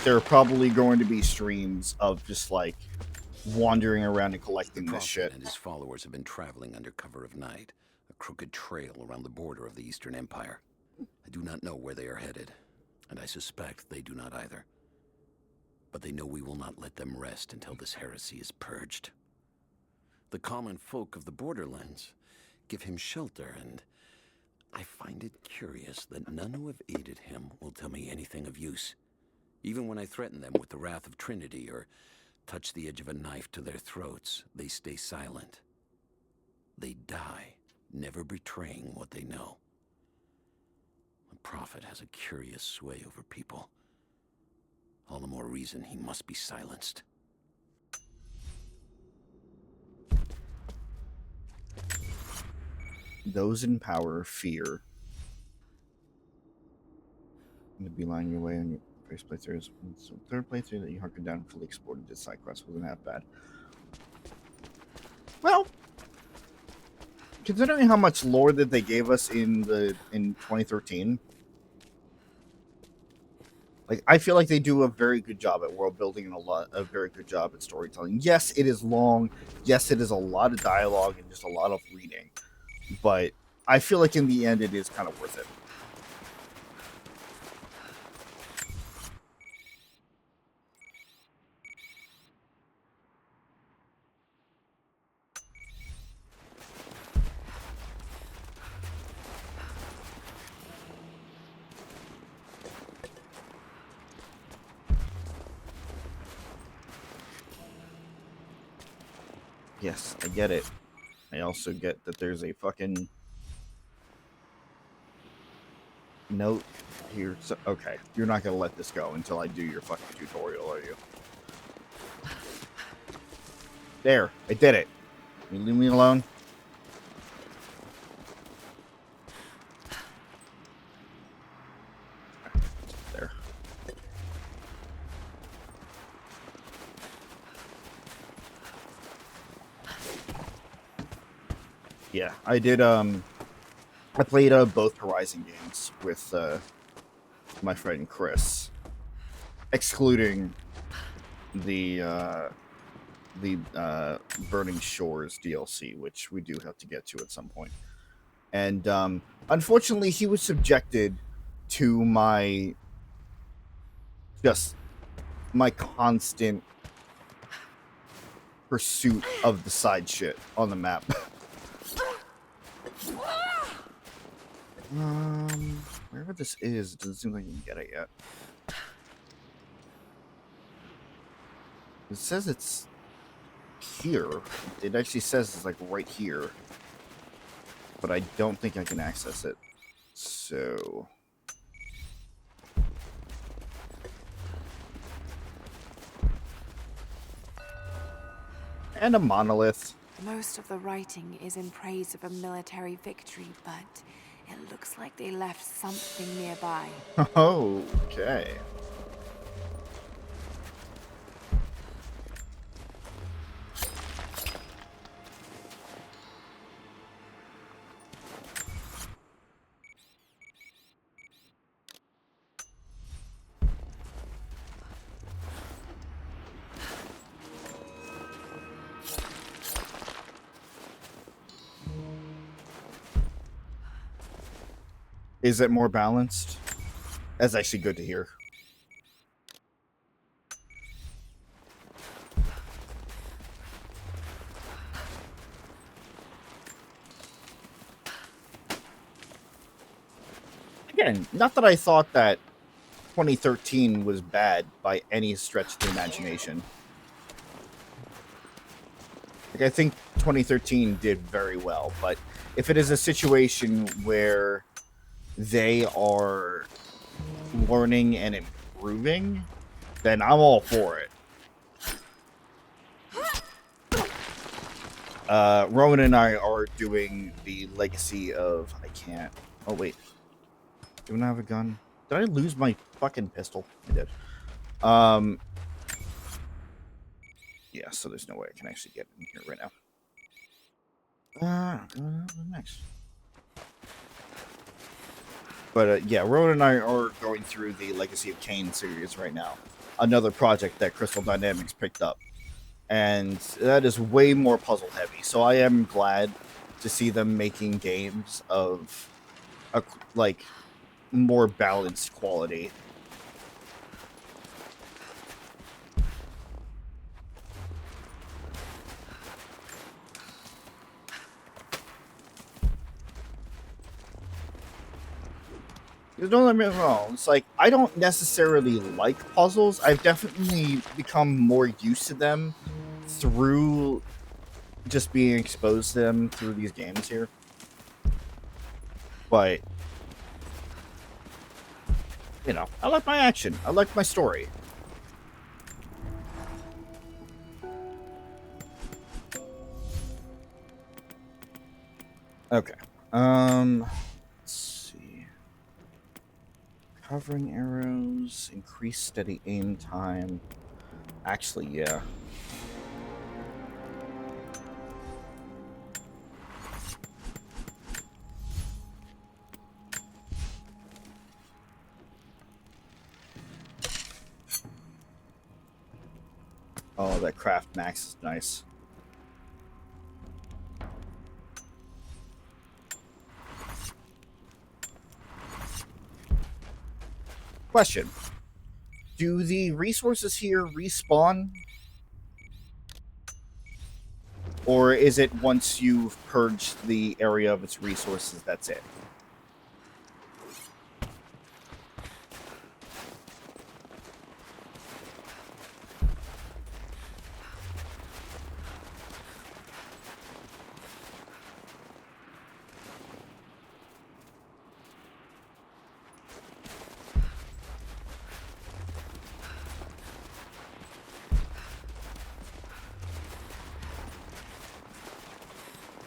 There are probably going to be streams of just like wandering around and collecting this shit. And his followers have been traveling under cover of night, a crooked trail around the border of the Eastern Empire. I do not know where they are headed, and I suspect they do not either. But they know we will not let them rest until this heresy is purged. The common folk of the borderlands give him shelter, and I find it curious that none who have aided him will tell me anything of use. Even when I threaten them with the wrath of Trinity or touch the edge of a knife to their throats, they stay silent. They die, never betraying what they know. The Prophet has a curious sway over people. all the more reason he must be silenced. Those in power fear. I'm gonna beeline your way on your first playthrough. So third playthrough that you hunkered down and fully explored this side quest wasn't half bad. Well, considering how much lore that they gave us in 2013, like I feel like they do a very good job at world building and a very good job at storytelling. Yes, it is long. Yes, it is a lot of dialogue and just a lot of reading, but I feel like in the end it is kind of worth it. Yes, I get it. I also get that there's a fucking note here. So, okay, you're not gonna let this go until I do your fucking tutorial, are you? There, I did it. You leave me alone. There. Yeah, I did. I played both Horizon games with my friend Chris, excluding the Burning Shores DLC, which we do have to get to at some point. And unfortunately, he was subjected to my constant pursuit of the side shit on the map. Wherever this is, it doesn't seem like you can get it yet. It says it's here. It actually says it's like right here. But I don't think I can access it. So... and a monolith. Most of the writing is in praise of a military victory, but it looks like they left something nearby. Oh, okay. Is it more balanced? That's actually good to hear. Again, not that I thought that 2013 was bad by any stretch of the imagination. Like, I think 2013 did very well, but if it is a situation where they are learning and improving, then I'm all for it. Rowan and I are doing the legacy of... I can't... Oh, wait. Do I have a gun? Did I lose my fucking pistol? I did. Yeah, so there's no way I can actually get in here right now. Next. But yeah, Rowan and I are going through the Legacy of Kain series right now. Another project that Crystal Dynamics picked up. And that is way more puzzle heavy. So I am glad to see them making games of like more balanced quality. Don't let me wrong. It's like, I don't necessarily like puzzles. I've definitely become more used to them through just being exposed to them through these games here. But, you know, I like my action. I like my story. Okay. Let's see. Covering arrows, increase steady aim time. Actually, yeah. Oh, that craft max is nice. Question. Do the resources here respawn? Or is it once you've purged the area of its resources, that's it?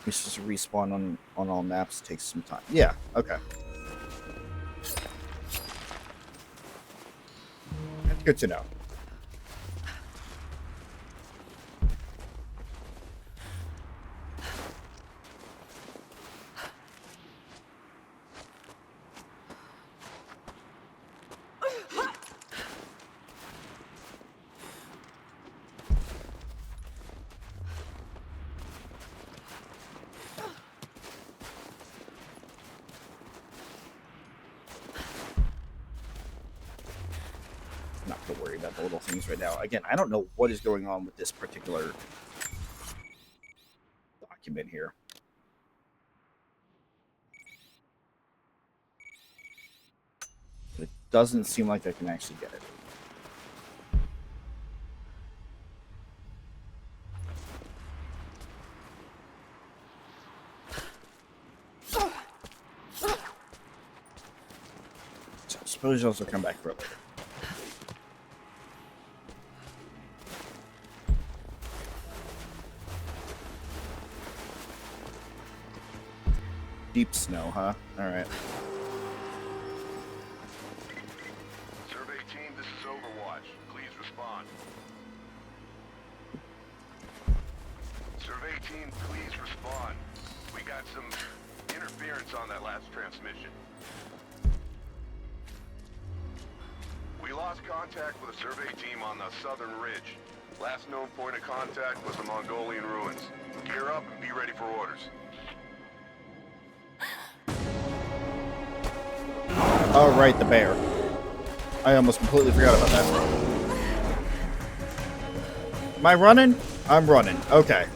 This is a respawn on all maps. Takes some time. Yeah, okay. That's good to know. Not to worry about the little things right now. Again, I don't know what is going on with this particular document here. It doesn't seem like I can actually get it. So I suppose you'll also come back for it later. Deep snow, huh? Alright. Survey team, this is Overwatch. Please respond. Survey team, please respond. We got some interference on that last transmission. We lost contact with a survey team on the southern ridge. Last known point of contact was the Mongolian ruins. Gear up and be ready for orders. Oh, right, the bear. I almost completely forgot about that. Am I running? I'm running. Okay.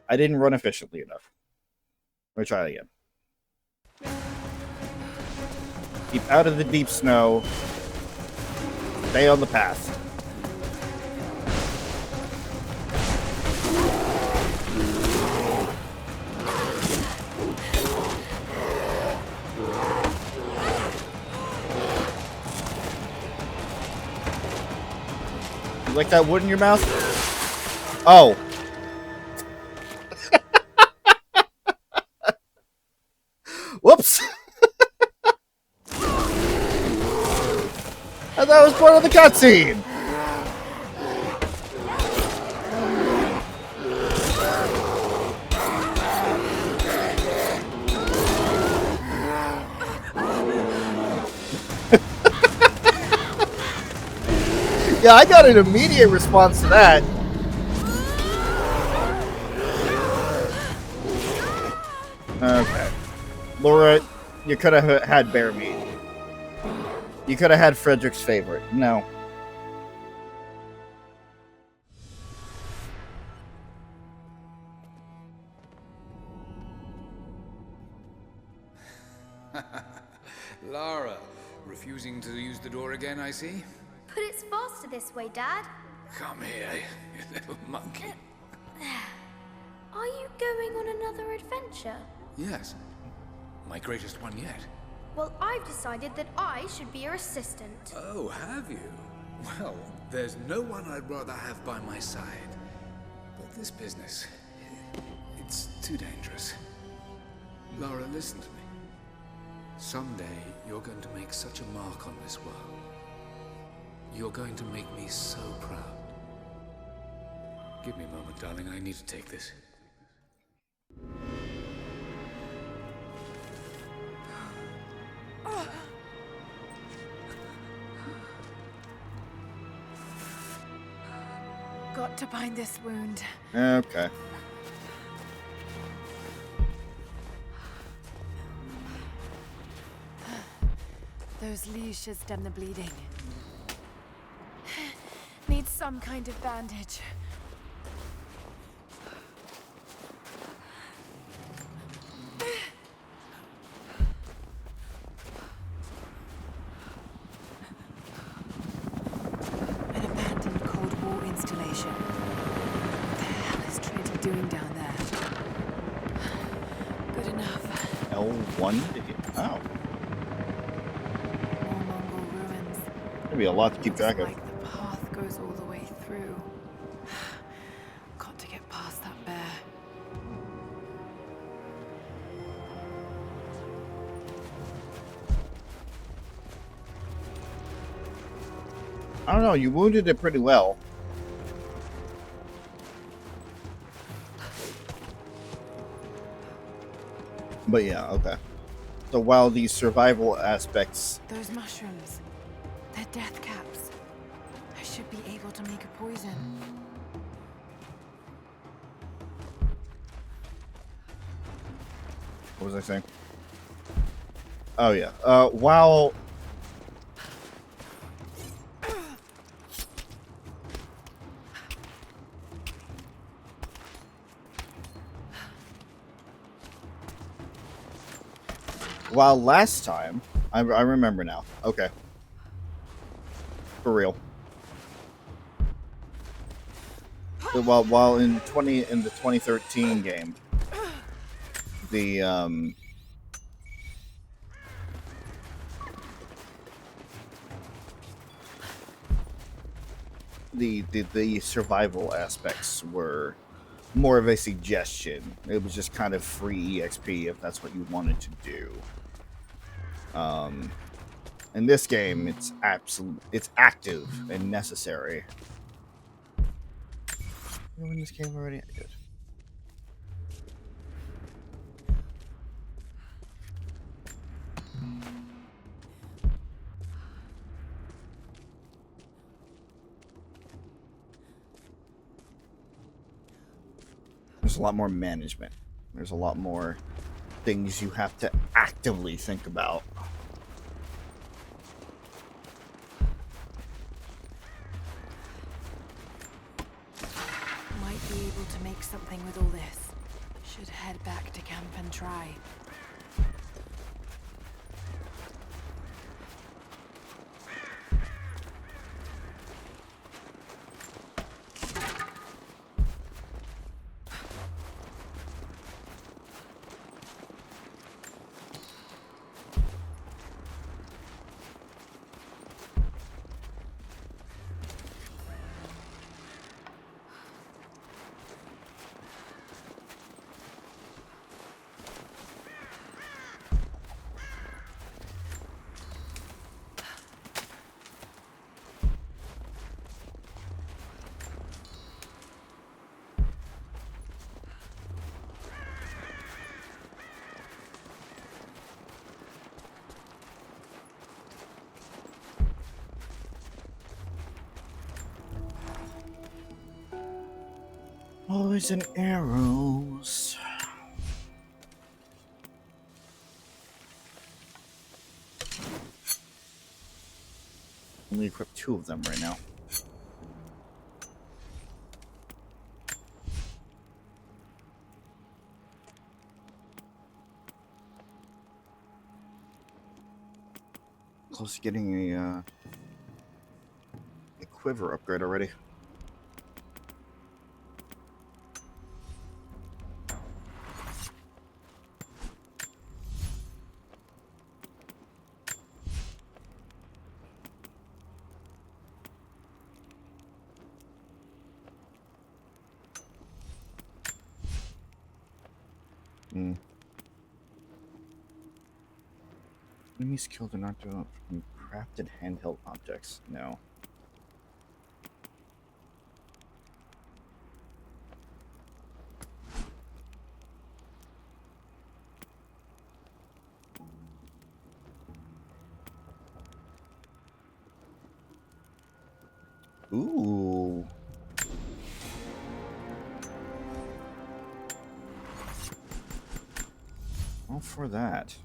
I didn't run efficiently enough. Let me try that again. Keep out of the deep snow. Stay on the path. You like that wood in your mouth? Oh. Whoops. I thought it was part of the cutscene. Yeah, I got an immediate response to that. Okay. Laura, you could have had bear meat. You could have had Frederick's favorite. No. Lara, refusing to use the door again, I see? But it's faster this way, Dad. Come here, you little monkey. Are you going on another adventure? Yes. My greatest one yet. Well, I've decided that I should be your assistant. Oh, have you? Well, there's no one I'd rather have by my side. But this business, it's too dangerous. Lara, listen to me. Someday, you're going to make such a mark on this world. You're going to make me so proud. Give me a moment, darling. I need to take this. Got to bind this wound. Okay. Those leaves should stem the bleeding. Need some kind of bandage. An abandoned Cold War installation. What the hell is Trinity doing down there? Good enough. L1 to hit. Oh. More Mongol ruins. There'd be a lot to keep track of. Like the path goes all the way through. Got to get past that bear. I don't know, you wounded it pretty well. But yeah, okay. So while these survival aspects... Those mushrooms, they're death caps. I should be able to make a poison. What was I saying? Oh yeah. While... While last time... I remember now. Okay. For real. So while in the 2013 game, the survival aspects were more of a suggestion. It was just kind of free EXP if that's what you wanted to do. In this game, it's active and necessary. You're in this game already? Good. There's a lot more management. There's a lot more things you have to actively think about. Might be able to make something with all this. Should head back to camp and try. Bows and arrows. Only equip 2 of them right now. Close to getting a quiver upgrade already. Enemies killed are not developed from crafted handheld objects. No. Ooh. All for that.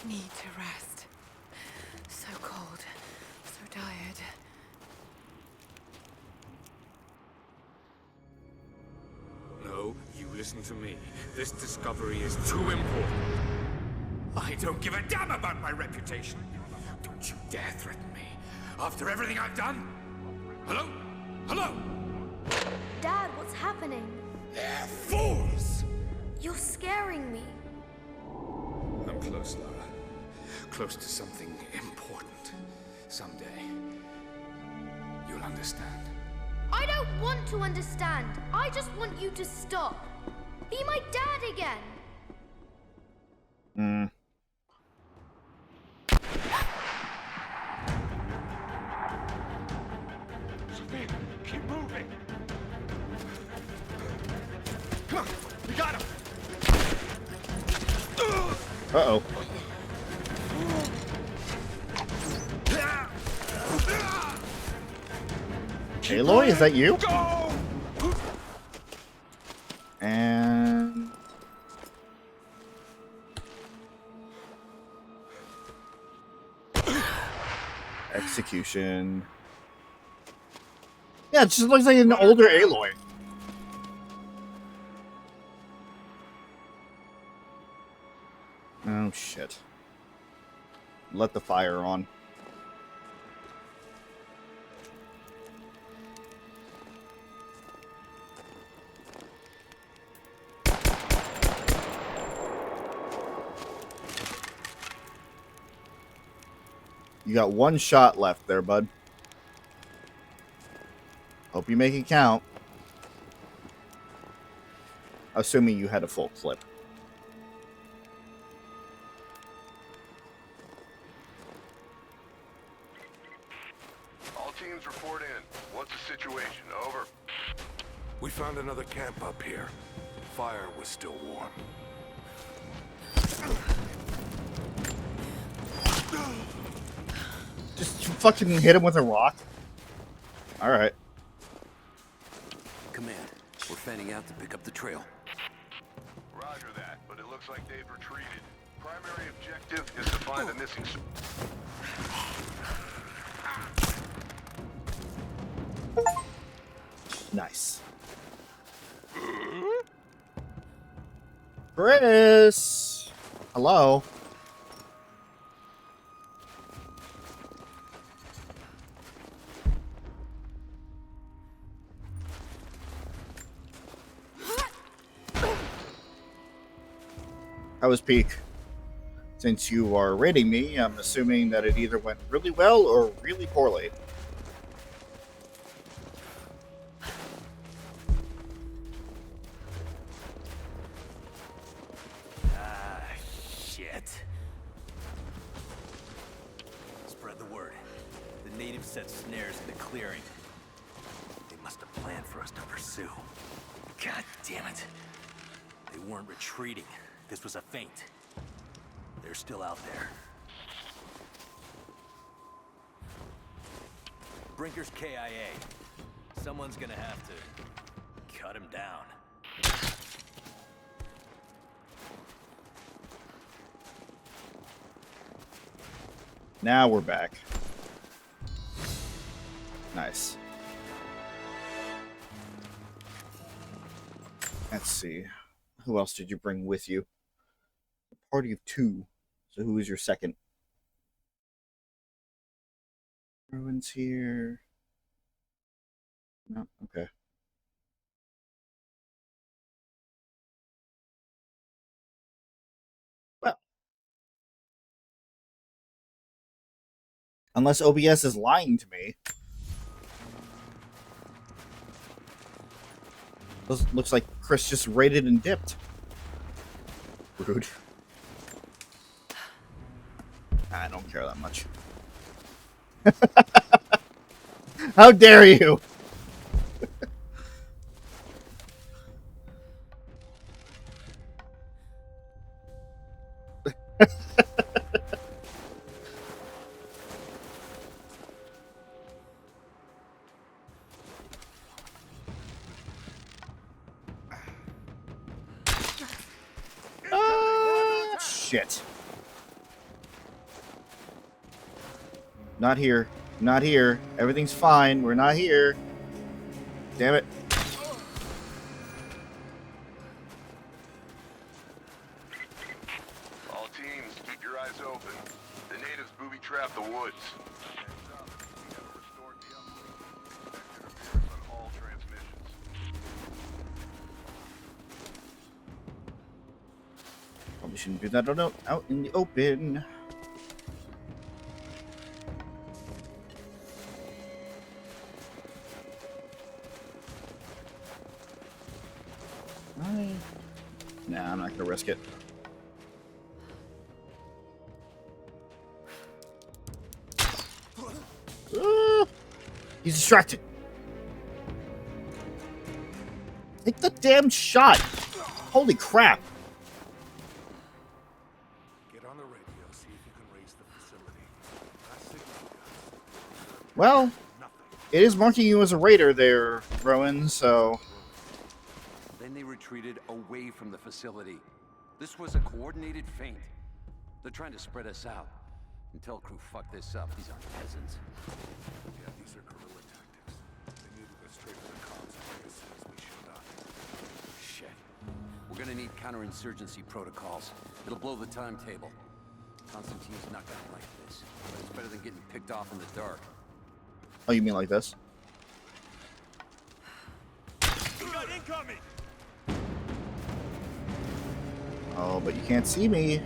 Need to rest. So cold, so tired. No, you listen to me. This discovery is too important. I don't give a damn about my reputation. Don't you dare threaten me. After everything I've done? Hello? Hello? Dad, what's happening? They're fools! You're scaring me. I'm close, Lara. Close to something important. Someday, you'll understand. I don't want to understand. I just want you to stop. Be my dad again. Sophia, keep moving. Come on, we got him. Uh-oh. Aloy, is that you? Go! And... execution. Yeah, it just looks like an older Aloy. Oh, shit. Let the fire on. You got one shot left there, bud. Hope you make it count. Assuming you had a full clip. All teams report in. What's the situation? Over. We found another camp up here. Fire was still warm. Just fucking hit him with a rock. Alright. Command, we're fanning out to pick up the trail. Roger that, but it looks like they've retreated. Primary objective is to find the missing... Nice. Chris! Hello? How was Peak? Since you are rating me, I'm assuming that it either went really well or really poorly. Shit. Spread the word. The natives set snares in the clearing. They must have planned for us to pursue. God damn it. They weren't retreating. This was a feint. They're still out there. Brinker's KIA. Someone's gonna have to cut him down. Now we're back. Nice. Let's see. Who else did you bring with you? A party of 2. So who is your second? Rowan's here. No, okay. Well, unless OBS is lying to me. Looks like Chris just raided and dipped. Rude. I don't care that much. How dare you? Shit. Not here. Not here. Everything's fine. We're not here. Damn it. All teams, keep your eyes open. The natives booby-trap the woods. Probably shouldn't do that out in the open. Nah, I'm not gonna risk it. He's distracted. Take the damn shot. Holy crap. Get on the radio, see if you can raise the facility. Last signal we got. Well, it is marking you as a raider there, Rowan, so... Then they retreated away from the facility. This was a coordinated feint. They're trying to spread us out. Until crew fuck this up, these aren't peasants. Yeah, these are guerrilla tactics. They knew to go straight for the comms as soon as we showed up. Shit. We're gonna need counterinsurgency protocols. It'll blow the timetable. Constantine's not gonna like this, but it's better than getting picked off in the dark. Oh, you mean like this? We got incoming! Oh, but you can't see me.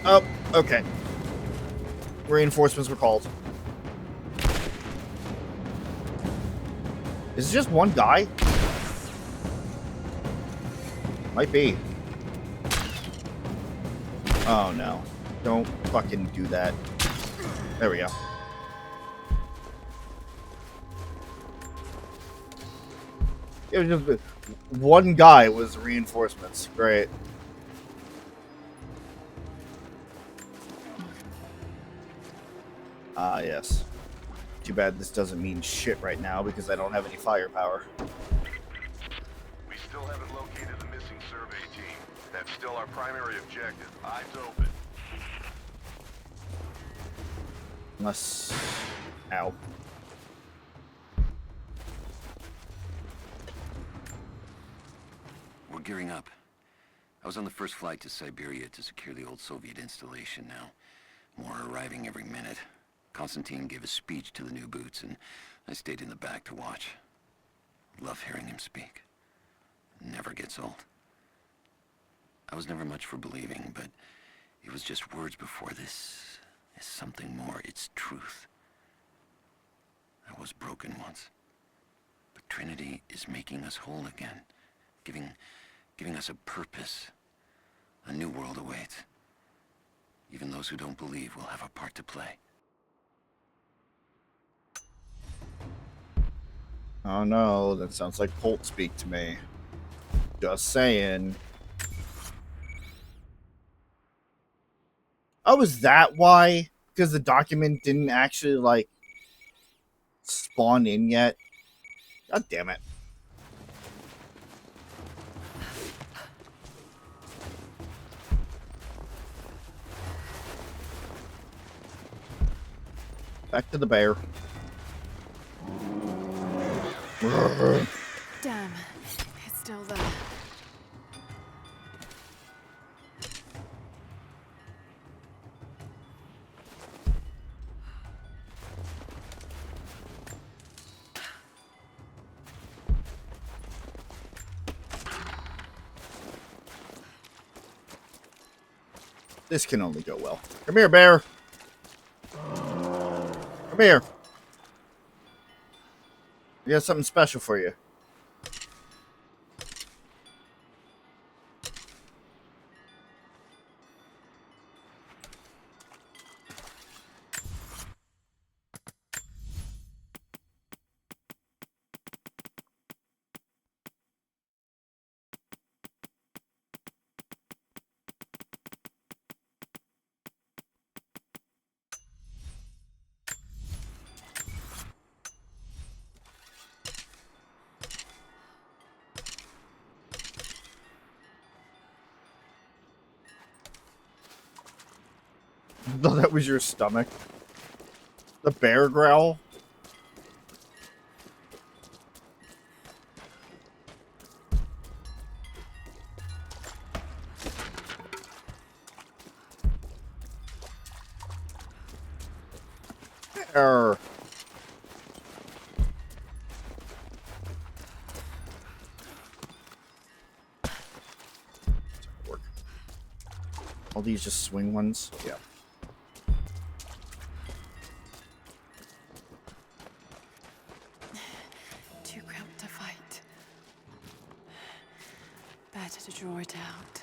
Oh, okay. Reinforcements were called. Is it just one guy? Might be. Oh no. Don't fucking do that. There we go. It was just one guy was reinforcements. Great. Ah, yes. Too bad this doesn't mean shit right now because I don't have any firepower. We still haven't located the missing survey team. That's still our primary objective. Eyes open. Unless... Ow. We're gearing up. I was on the first flight to Siberia to secure the old Soviet installation now. More are arriving every minute. Constantine gave a speech to the new boots, and I stayed in the back to watch. Love hearing him speak. Never gets old. I was never much for believing, but it was just words before. This is something more. It's truth. I was broken once. But Trinity is making us whole again. Giving us a purpose. A new world awaits. Even those who don't believe will have a part to play. Oh no, that sounds like Colt speak to me. Just saying. Oh, is that why? Because the document didn't actually, like, spawn in yet? God damn it. Back to the bear. Damn, it's still there. This can only go well. Come here, bear. Come here. I got something special for you. No, that was your stomach. The bear growl. Bear. All these just swing ones? Yeah. Too cramped to fight. Better to draw it out.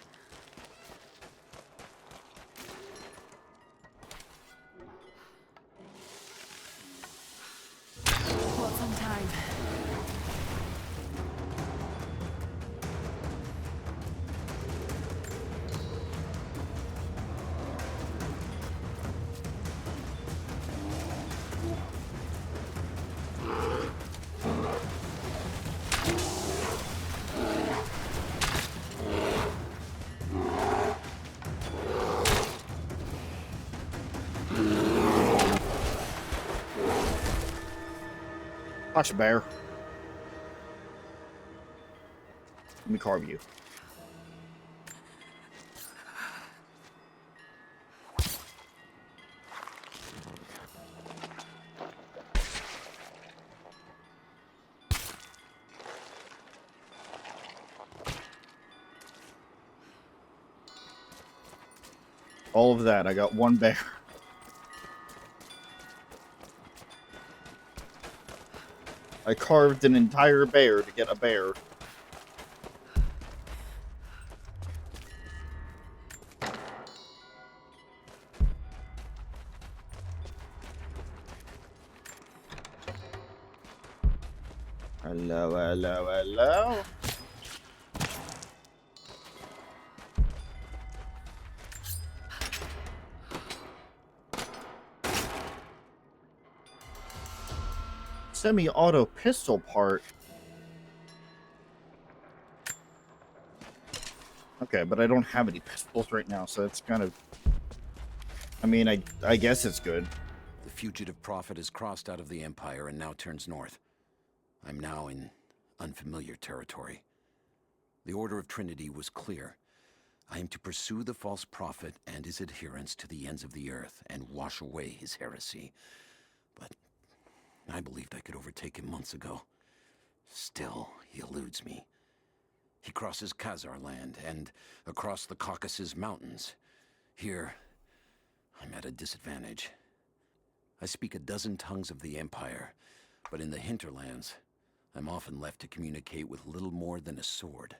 Got some time. Watch a bear. Let me carve you. All of that. I got one bear. I carved an entire bear to get a bear. Hello, hello, hello. Semi-auto pistol part. Okay, but I don't have any pistols right now, so it's kind of... I mean, I guess it's good. The fugitive prophet has crossed out of the Empire and now turns north. I'm now in unfamiliar territory. The Order of Trinity was clear. I am to pursue the false prophet and his adherents to the ends of the earth and wash away his heresy. But I believed I could overtake him months ago. Still, he eludes me. He crosses Khazar land and across the Caucasus Mountains. Here, I'm at a disadvantage. I speak a dozen tongues of the Empire, but in the hinterlands, I'm often left to communicate with little more than a sword.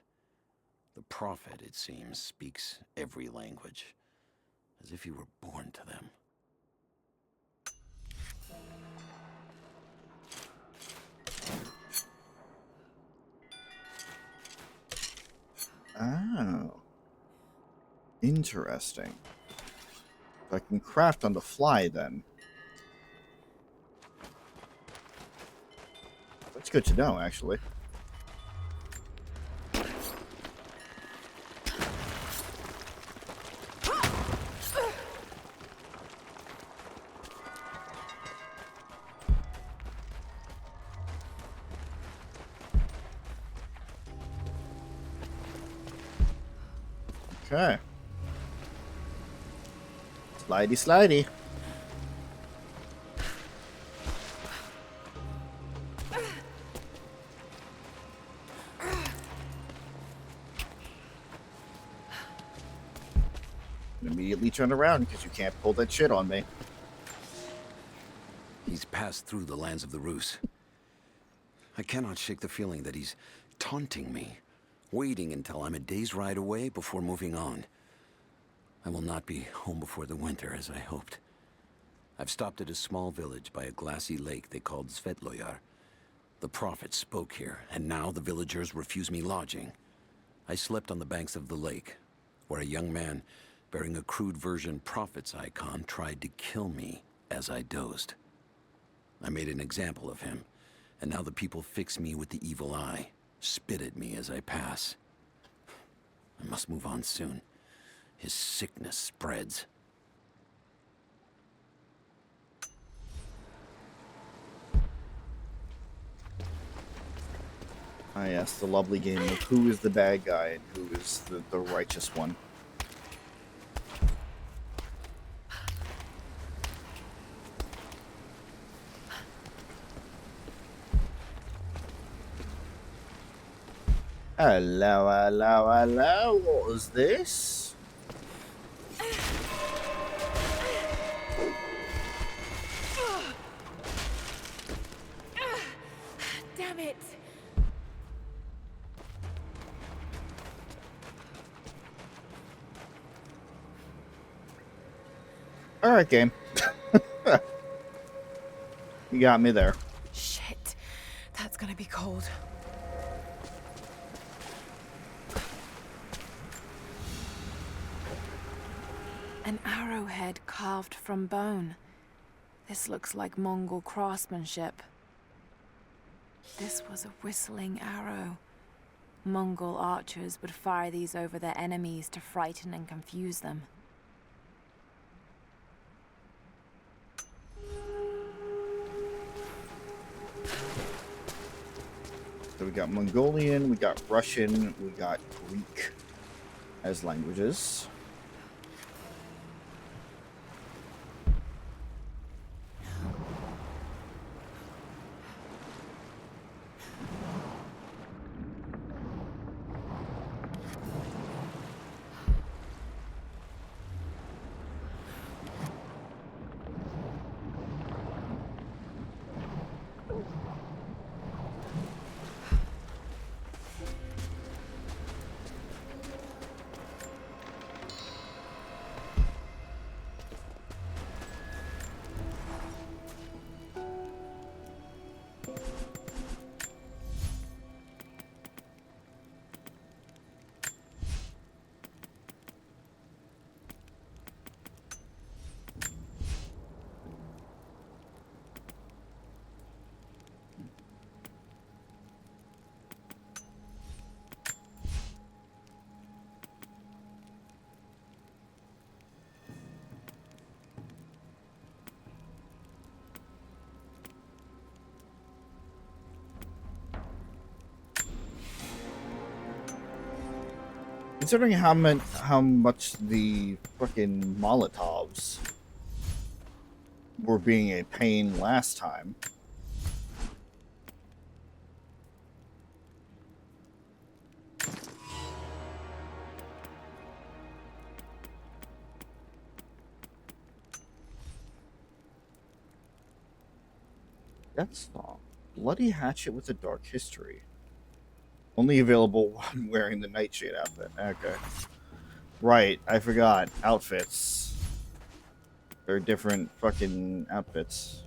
The prophet, it seems, speaks every language, as if he were born to them. Oh. Interesting. I can craft on the fly, then. That's good to know, actually. Okay. Slidey, slidey. and immediately turn around because you can't pull that shit on me. He's passed through the lands of the Rus. I cannot shake the feeling that he's taunting me, waiting until I'm a day's ride away before moving on. I will not be home before the winter, as I hoped. I've stopped at a small village by a glassy lake they called Svetloyar. The prophet spoke here, and now the villagers refuse me lodging. I slept on the banks of the lake, where a young man bearing a crude version prophet's icon tried to kill me as I dozed. I made an example of him, and now the people fix me with the evil eye, spit at me as I pass. I must move on soon. His sickness spreads. Ah, yes, the lovely game of who is the bad guy and who is the righteous one. Hello, hello, hello. What was this? Damn it! Alright, game. You got me there. Shit. That's gonna be cold. An arrowhead carved from bone. This looks like Mongol craftsmanship. This was a whistling arrow. Mongol archers would fire these over their enemies to frighten and confuse them. So we got Mongolian, we got Russian, we got Greek as languages. Considering how much the fucking Molotovs were being a pain last time. That's not bloody hatchet with a dark history. Only available when wearing the Nightshade outfit. Okay. Right, I forgot. Outfits. They're different fucking outfits.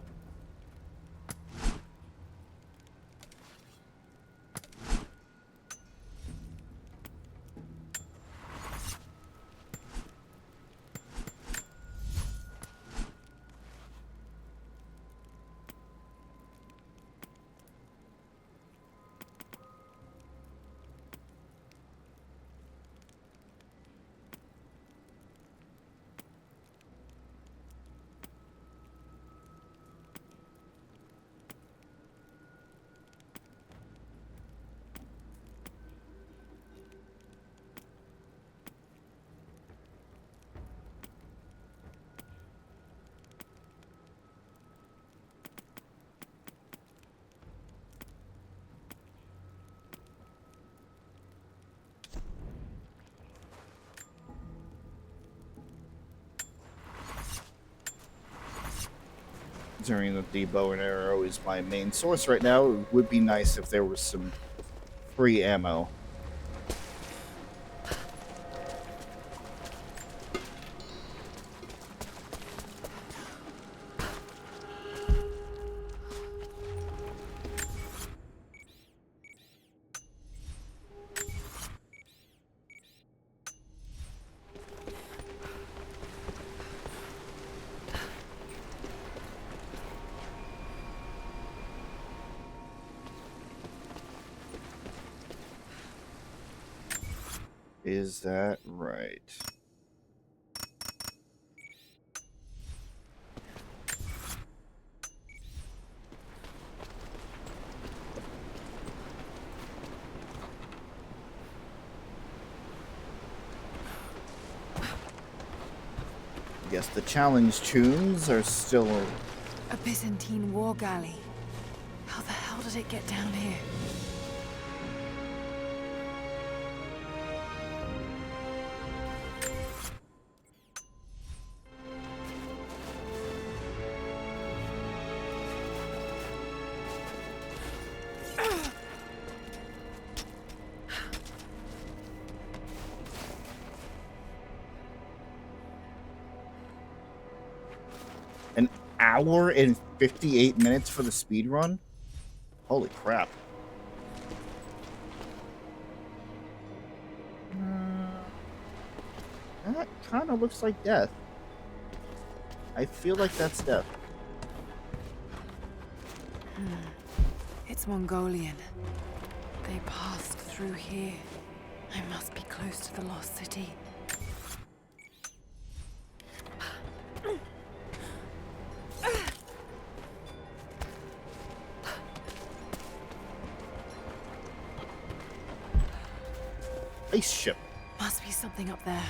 considering that the bow and arrow is my main source right now, it would be nice if there was some free ammo. Is that right? I guess the challenge tunes are still... A Byzantine war galley. How the hell did it get down here? An hour and 58 minutes for the speed run? Holy crap. That kind of looks like death. I feel like that's death. It's Mongolian. They passed through here. I must be close to the lost city. Ice ship. Must be something up there.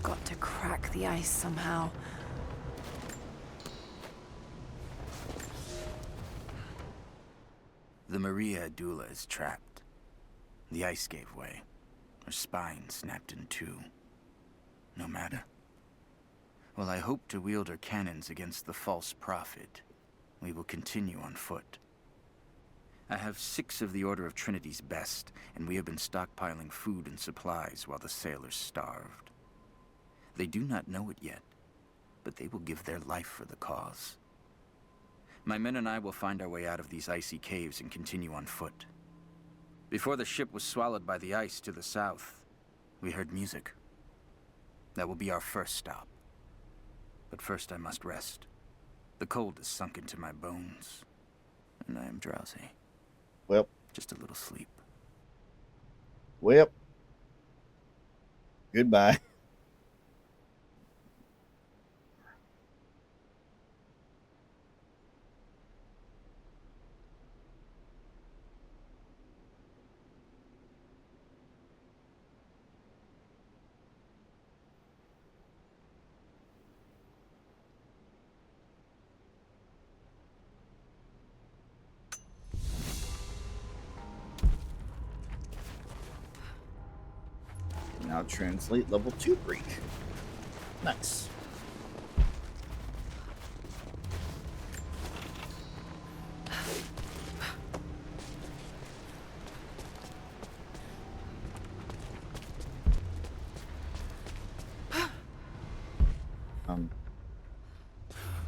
Got to crack the ice somehow. The Maria Adula is trapped. The ice gave way. Her spine snapped in two. No matter. While I hope to wield her cannons against the false prophet, we will continue on foot. I have 6 of the Order of Trinity's best, and we have been stockpiling food and supplies while the sailors starved. They do not know it yet, but they will give their life for the cause. My men and I will find our way out of these icy caves and continue on foot. Before the ship was swallowed by the ice to the south, we heard music. That will be our first stop. But first I must rest. The cold has sunk into my bones, and I am drowsy. Well. Just a little sleep. Well. Goodbye. Now translate level 2 Greek. Nice.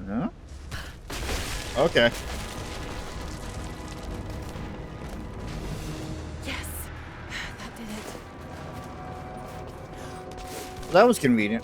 Yeah? Okay. Yes, that did it. That was convenient.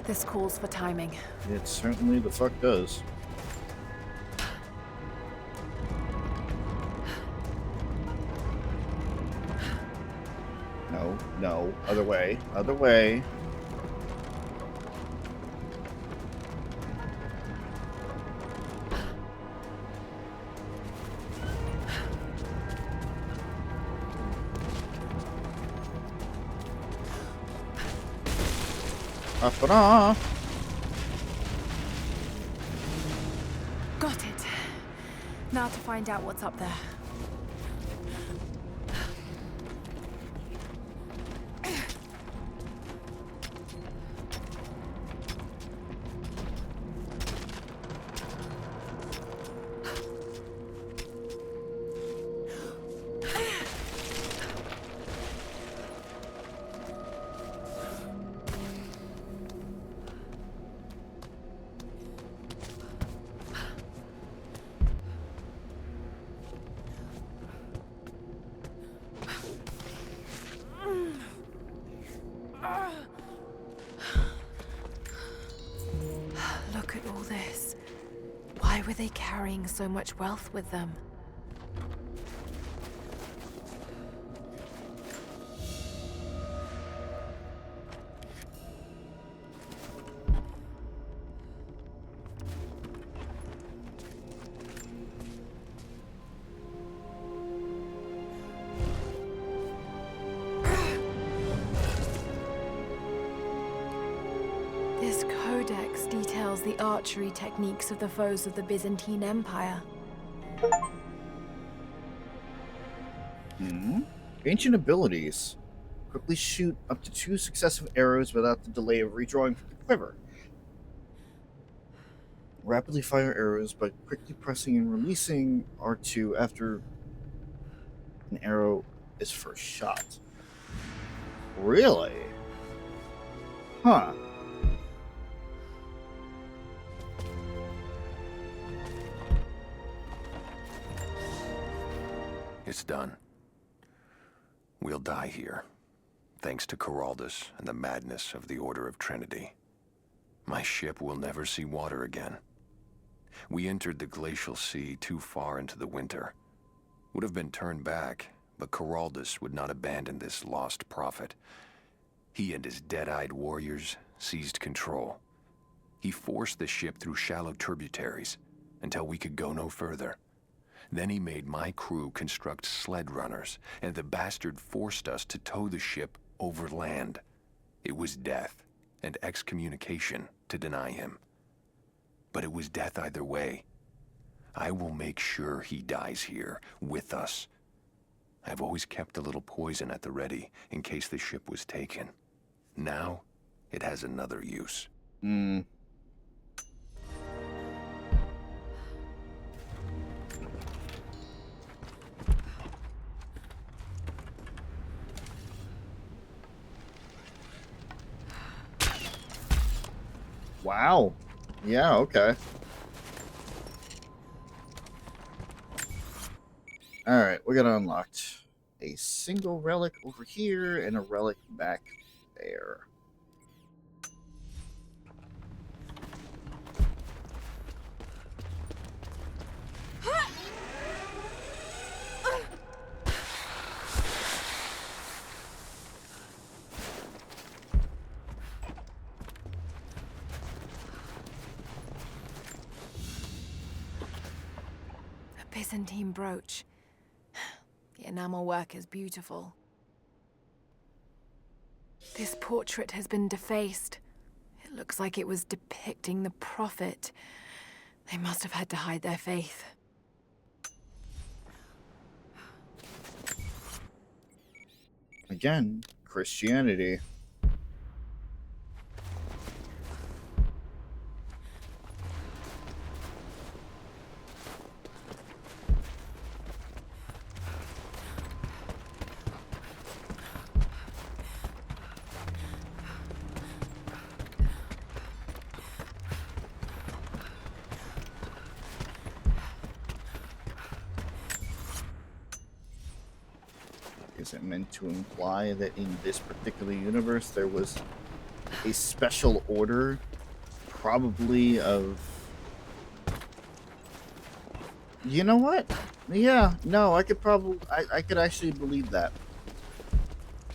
This calls for timing. It certainly the fuck does. No, no, other way, other way. Ta-da! Got it. Now to find out what's up there. Look at all this. Why were they carrying so much wealth with them? This codex details the archery techniques of the foes of the Byzantine Empire. Ancient abilities. Quickly shoot up to 2 successive arrows without the delay of redrawing from the quiver. Rapidly fire arrows by quickly pressing and releasing R2 after an arrow is first shot. Really? Huh. It's done. We'll die here, thanks to Coraldus and the madness of the Order of Trinity. My ship will never see water again. We entered the glacial sea too far into the winter. Would have been turned back, but Coraldus would not abandon this lost prophet. He and his dead-eyed warriors seized control. He forced the ship through shallow tributaries until we could go no further. Then he made my crew construct sled runners, and the bastard forced us to tow the ship over land. It was death and excommunication to deny him. But it was death either way. I will make sure he dies here, with us. I've always kept a little poison at the ready, in case the ship was taken. Now, it has another use. Wow. Yeah, okay. Alright, we got unlocked a single relic over here and a relic back there. Byzantine brooch. The enamel work is beautiful. This portrait has been defaced. It looks like it was depicting the prophet. They must have had to hide their faith. Again, Christianity. Is it meant to imply that in this particular universe there was a special order, probably of... You know what? Yeah, no, I could probably... I could actually believe that.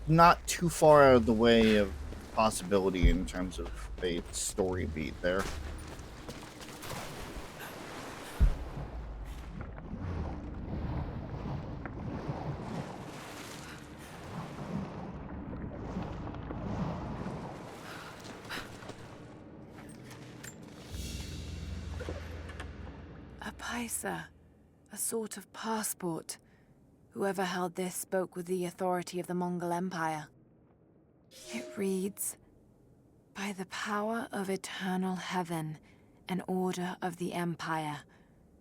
Not too far out of the way of possibility in terms of a story beat there. A paisa, a sort of passport. Whoever held this spoke with the authority of the Mongol Empire. It reads, "By the power of eternal heaven and order of the Empire,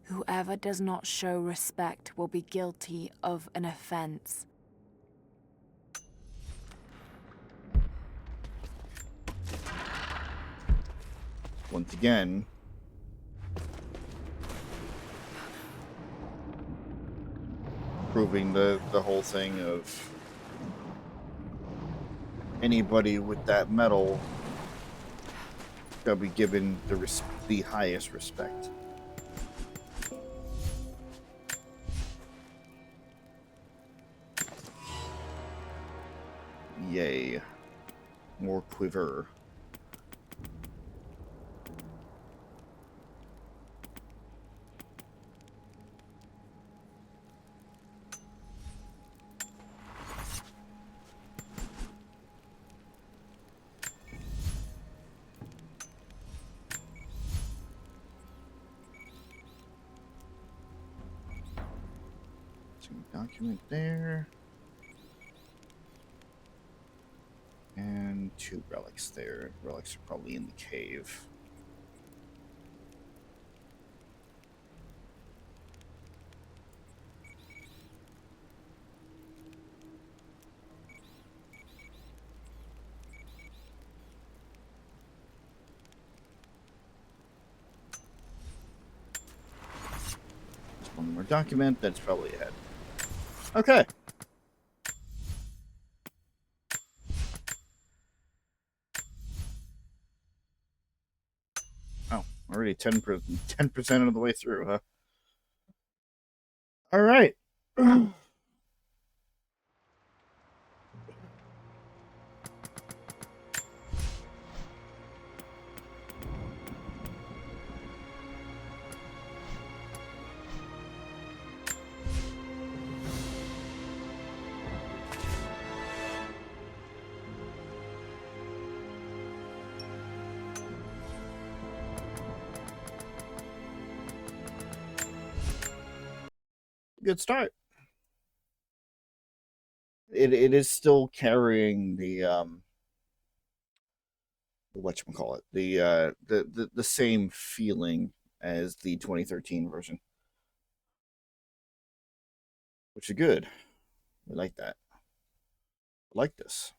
whoever does not show respect will be guilty of an offense." Once again, proving the whole thing of anybody with that medal shall be given the highest respect. Yay. More quiver. Document there. And 2 relics there. Relics are probably in the cave. There's one more document that's probably ahead. Okay. Oh, already 10% of the way through, huh? All right. Good start. It is still carrying the whatchamacallit, the same feeling as the 2013 version, which is good. We like that. I like this.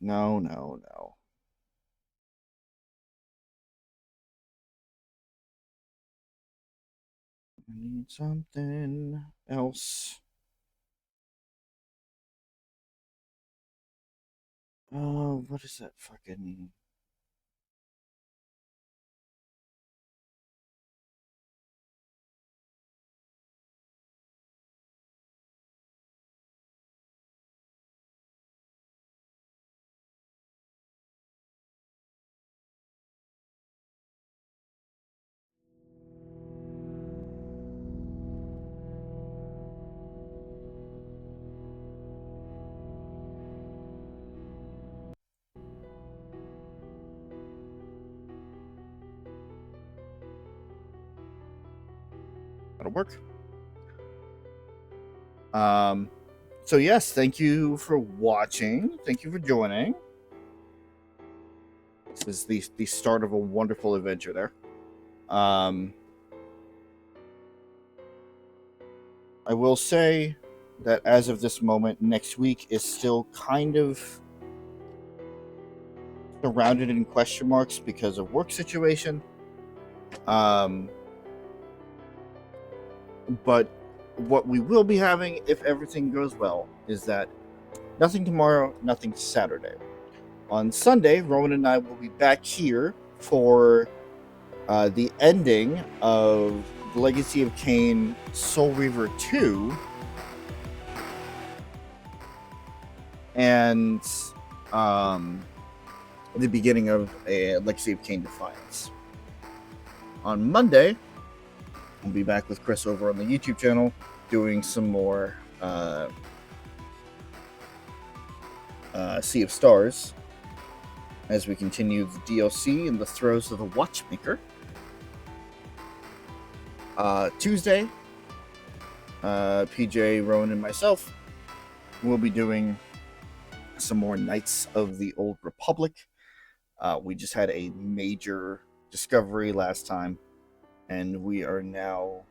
No, no, no. I need something else. Oh, what is that fucking... That'll work. So yes, thank you for watching. Thank you for joining. This is the start of a wonderful adventure there. I will say that as of this moment, next week is still kind of surrounded in question marks because of work situation. But what we will be having, if everything goes well, is that nothing tomorrow, nothing Saturday. On Sunday, Rowan and I will be back here for the ending of The Legacy of Kain Soul Reaver 2 and the beginning of a Legacy of Kain Defiance. On Monday, we'll be back with Chris over on the YouTube channel doing some more Sea of Stars as we continue the DLC in the throes of the Watchmaker. Tuesday, PJ, Rowan, and myself will be doing some more Knights of the Old Republic. We just had a major discovery last time, and we are now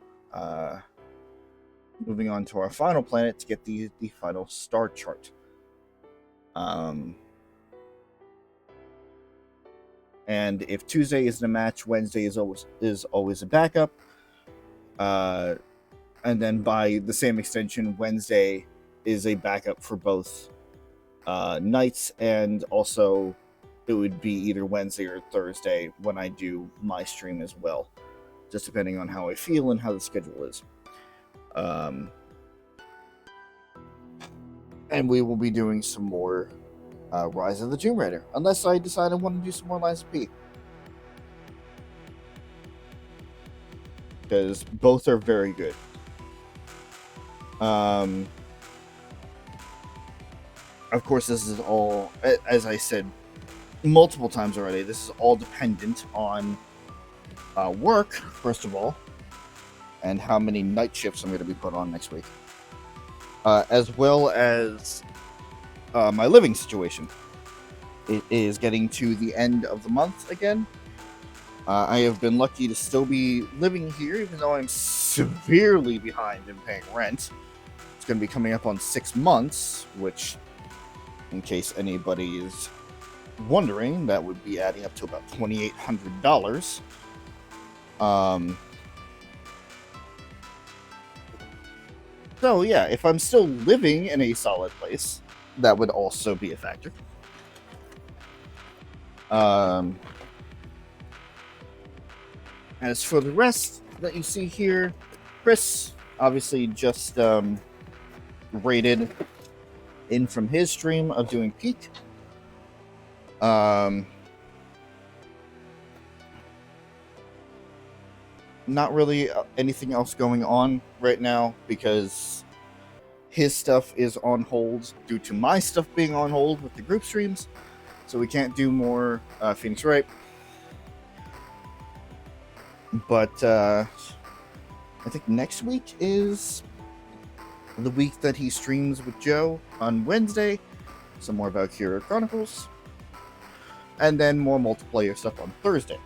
moving on to our final planet to get the final star chart. And if Tuesday isn't a match, Wednesday is always a backup. And then by the same extension, Wednesday is a backup for both nights, and also it would be either Wednesday or Thursday when I do my stream as well, just depending on how I feel and how the schedule is. And we will be doing some more Rise of the Tomb Raider, unless I decide I want to do some more Lies of P. Because both are very good. Of course, this is all, as I said multiple times already, this is all dependent on work, first of all, and how many night shifts I'm going to be put on next week. As well as my living situation. It is getting to the end of the month again. I have been lucky to still be living here, even though I'm severely behind in paying rent. It's going to be coming up on 6 months, which, in case anybody is wondering, that would be adding up to about $2,800. So yeah, if I'm still living in a solid place, that would also be a factor. As for the rest that you see here, Chris obviously just rated in from his stream of doing Peak. Not really anything else going on right now because his stuff is on hold due to my stuff being on hold with the group streams, so we can't do more Phoenix Wright. But I think next week is the week that he streams with Joe on Wednesday. Some more Valkyria Chronicles. And then more multiplayer stuff on Thursday.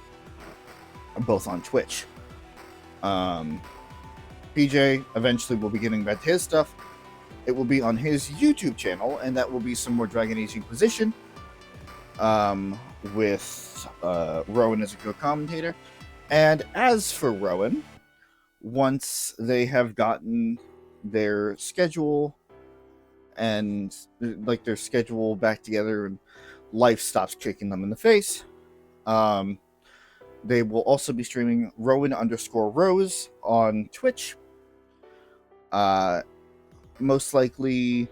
Both on Twitch. PJ eventually will be getting back to his stuff. It will be on his YouTube channel, and that will be some more Dragon Age Inquisition. With Rowan as a co-commentator. And as for Rowan, once they have gotten their schedule and like their schedule back together and life stops kicking them in the face, they will also be streaming Rowan_Rose on Twitch. Most likely,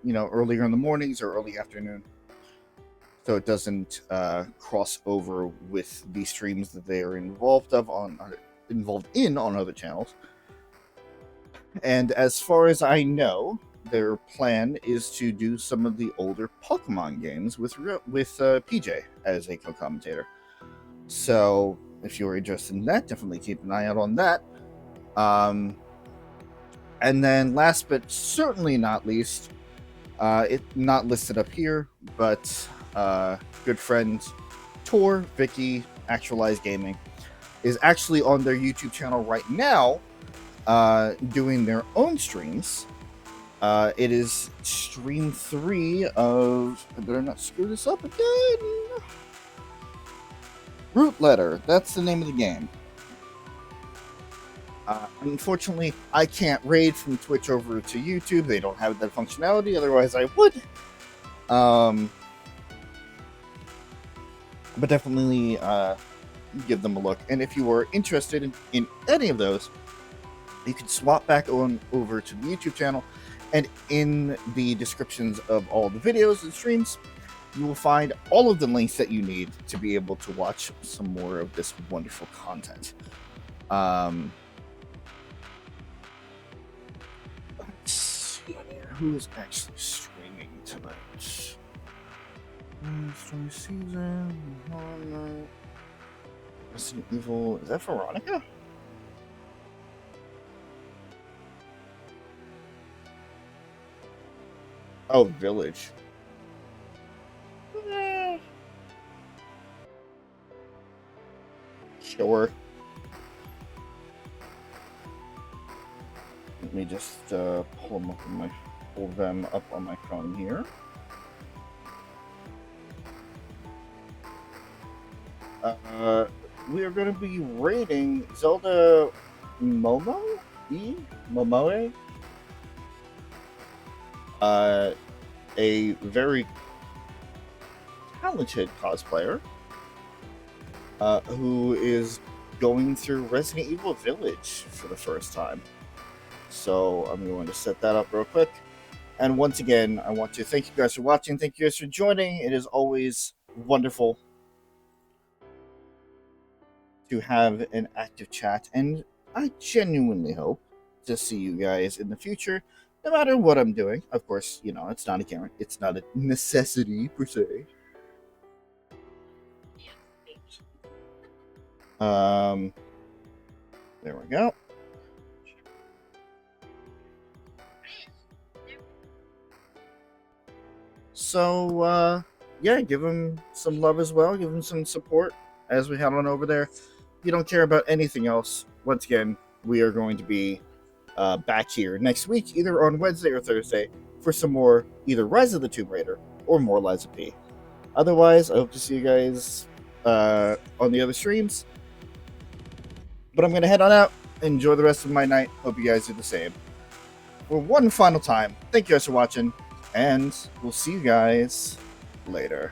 earlier in the mornings or early afternoon, so it doesn't cross over with the streams that they are involved in on other channels. And as far as I know, their plan is to do some of the older Pokemon games with PJ as a co-commentator. So if you're interested in that, definitely keep an eye out on that. And then last but certainly not least, it's not listed up here, but good friend Tor, Vicky, Actualized Gaming, is actually on their YouTube channel right now, doing their own streams. It is stream 3 of, I better not screw this up again, Root Letter, that's the name of the game. Unfortunately, I can't raid from Twitch over to YouTube. They don't have that functionality. Otherwise, I would. But definitely give them a look. And if you are interested in any of those, you can swap back on over to the YouTube channel. And in the descriptions of all the videos and streams, you will find all of the links that you need to be able to watch some more of this wonderful content. Let's see who is actually streaming tonight. Story season. Resident Evil. Is that Veronica? Oh, Village. Sure. Let me just pull them up on my phone here. We are going to be rating Zelda Momoe? A very talented cosplayer who is going through Resident Evil Village for the first time. So I'm going to set that up real quick. And once again, I want to thank you guys for watching. Thank you guys for joining. It is always wonderful to have an active chat, and I genuinely hope to see you guys in the future, no matter what I'm doing. Of course, you know, it's not a necessity per se. There we go. So, yeah, give him some love as well. Give him some support as we head on over there. If you don't care about anything else, once again, we are going to be back here next week, either on Wednesday or Thursday, for some more either Rise of the Tomb Raider or more Liza P. Otherwise, I hope to see you guys on the other streams. But I'm going to head on out. Enjoy the rest of my night. Hope you guys do the same. For one final time, thank you guys for watching, and we'll see you guys later.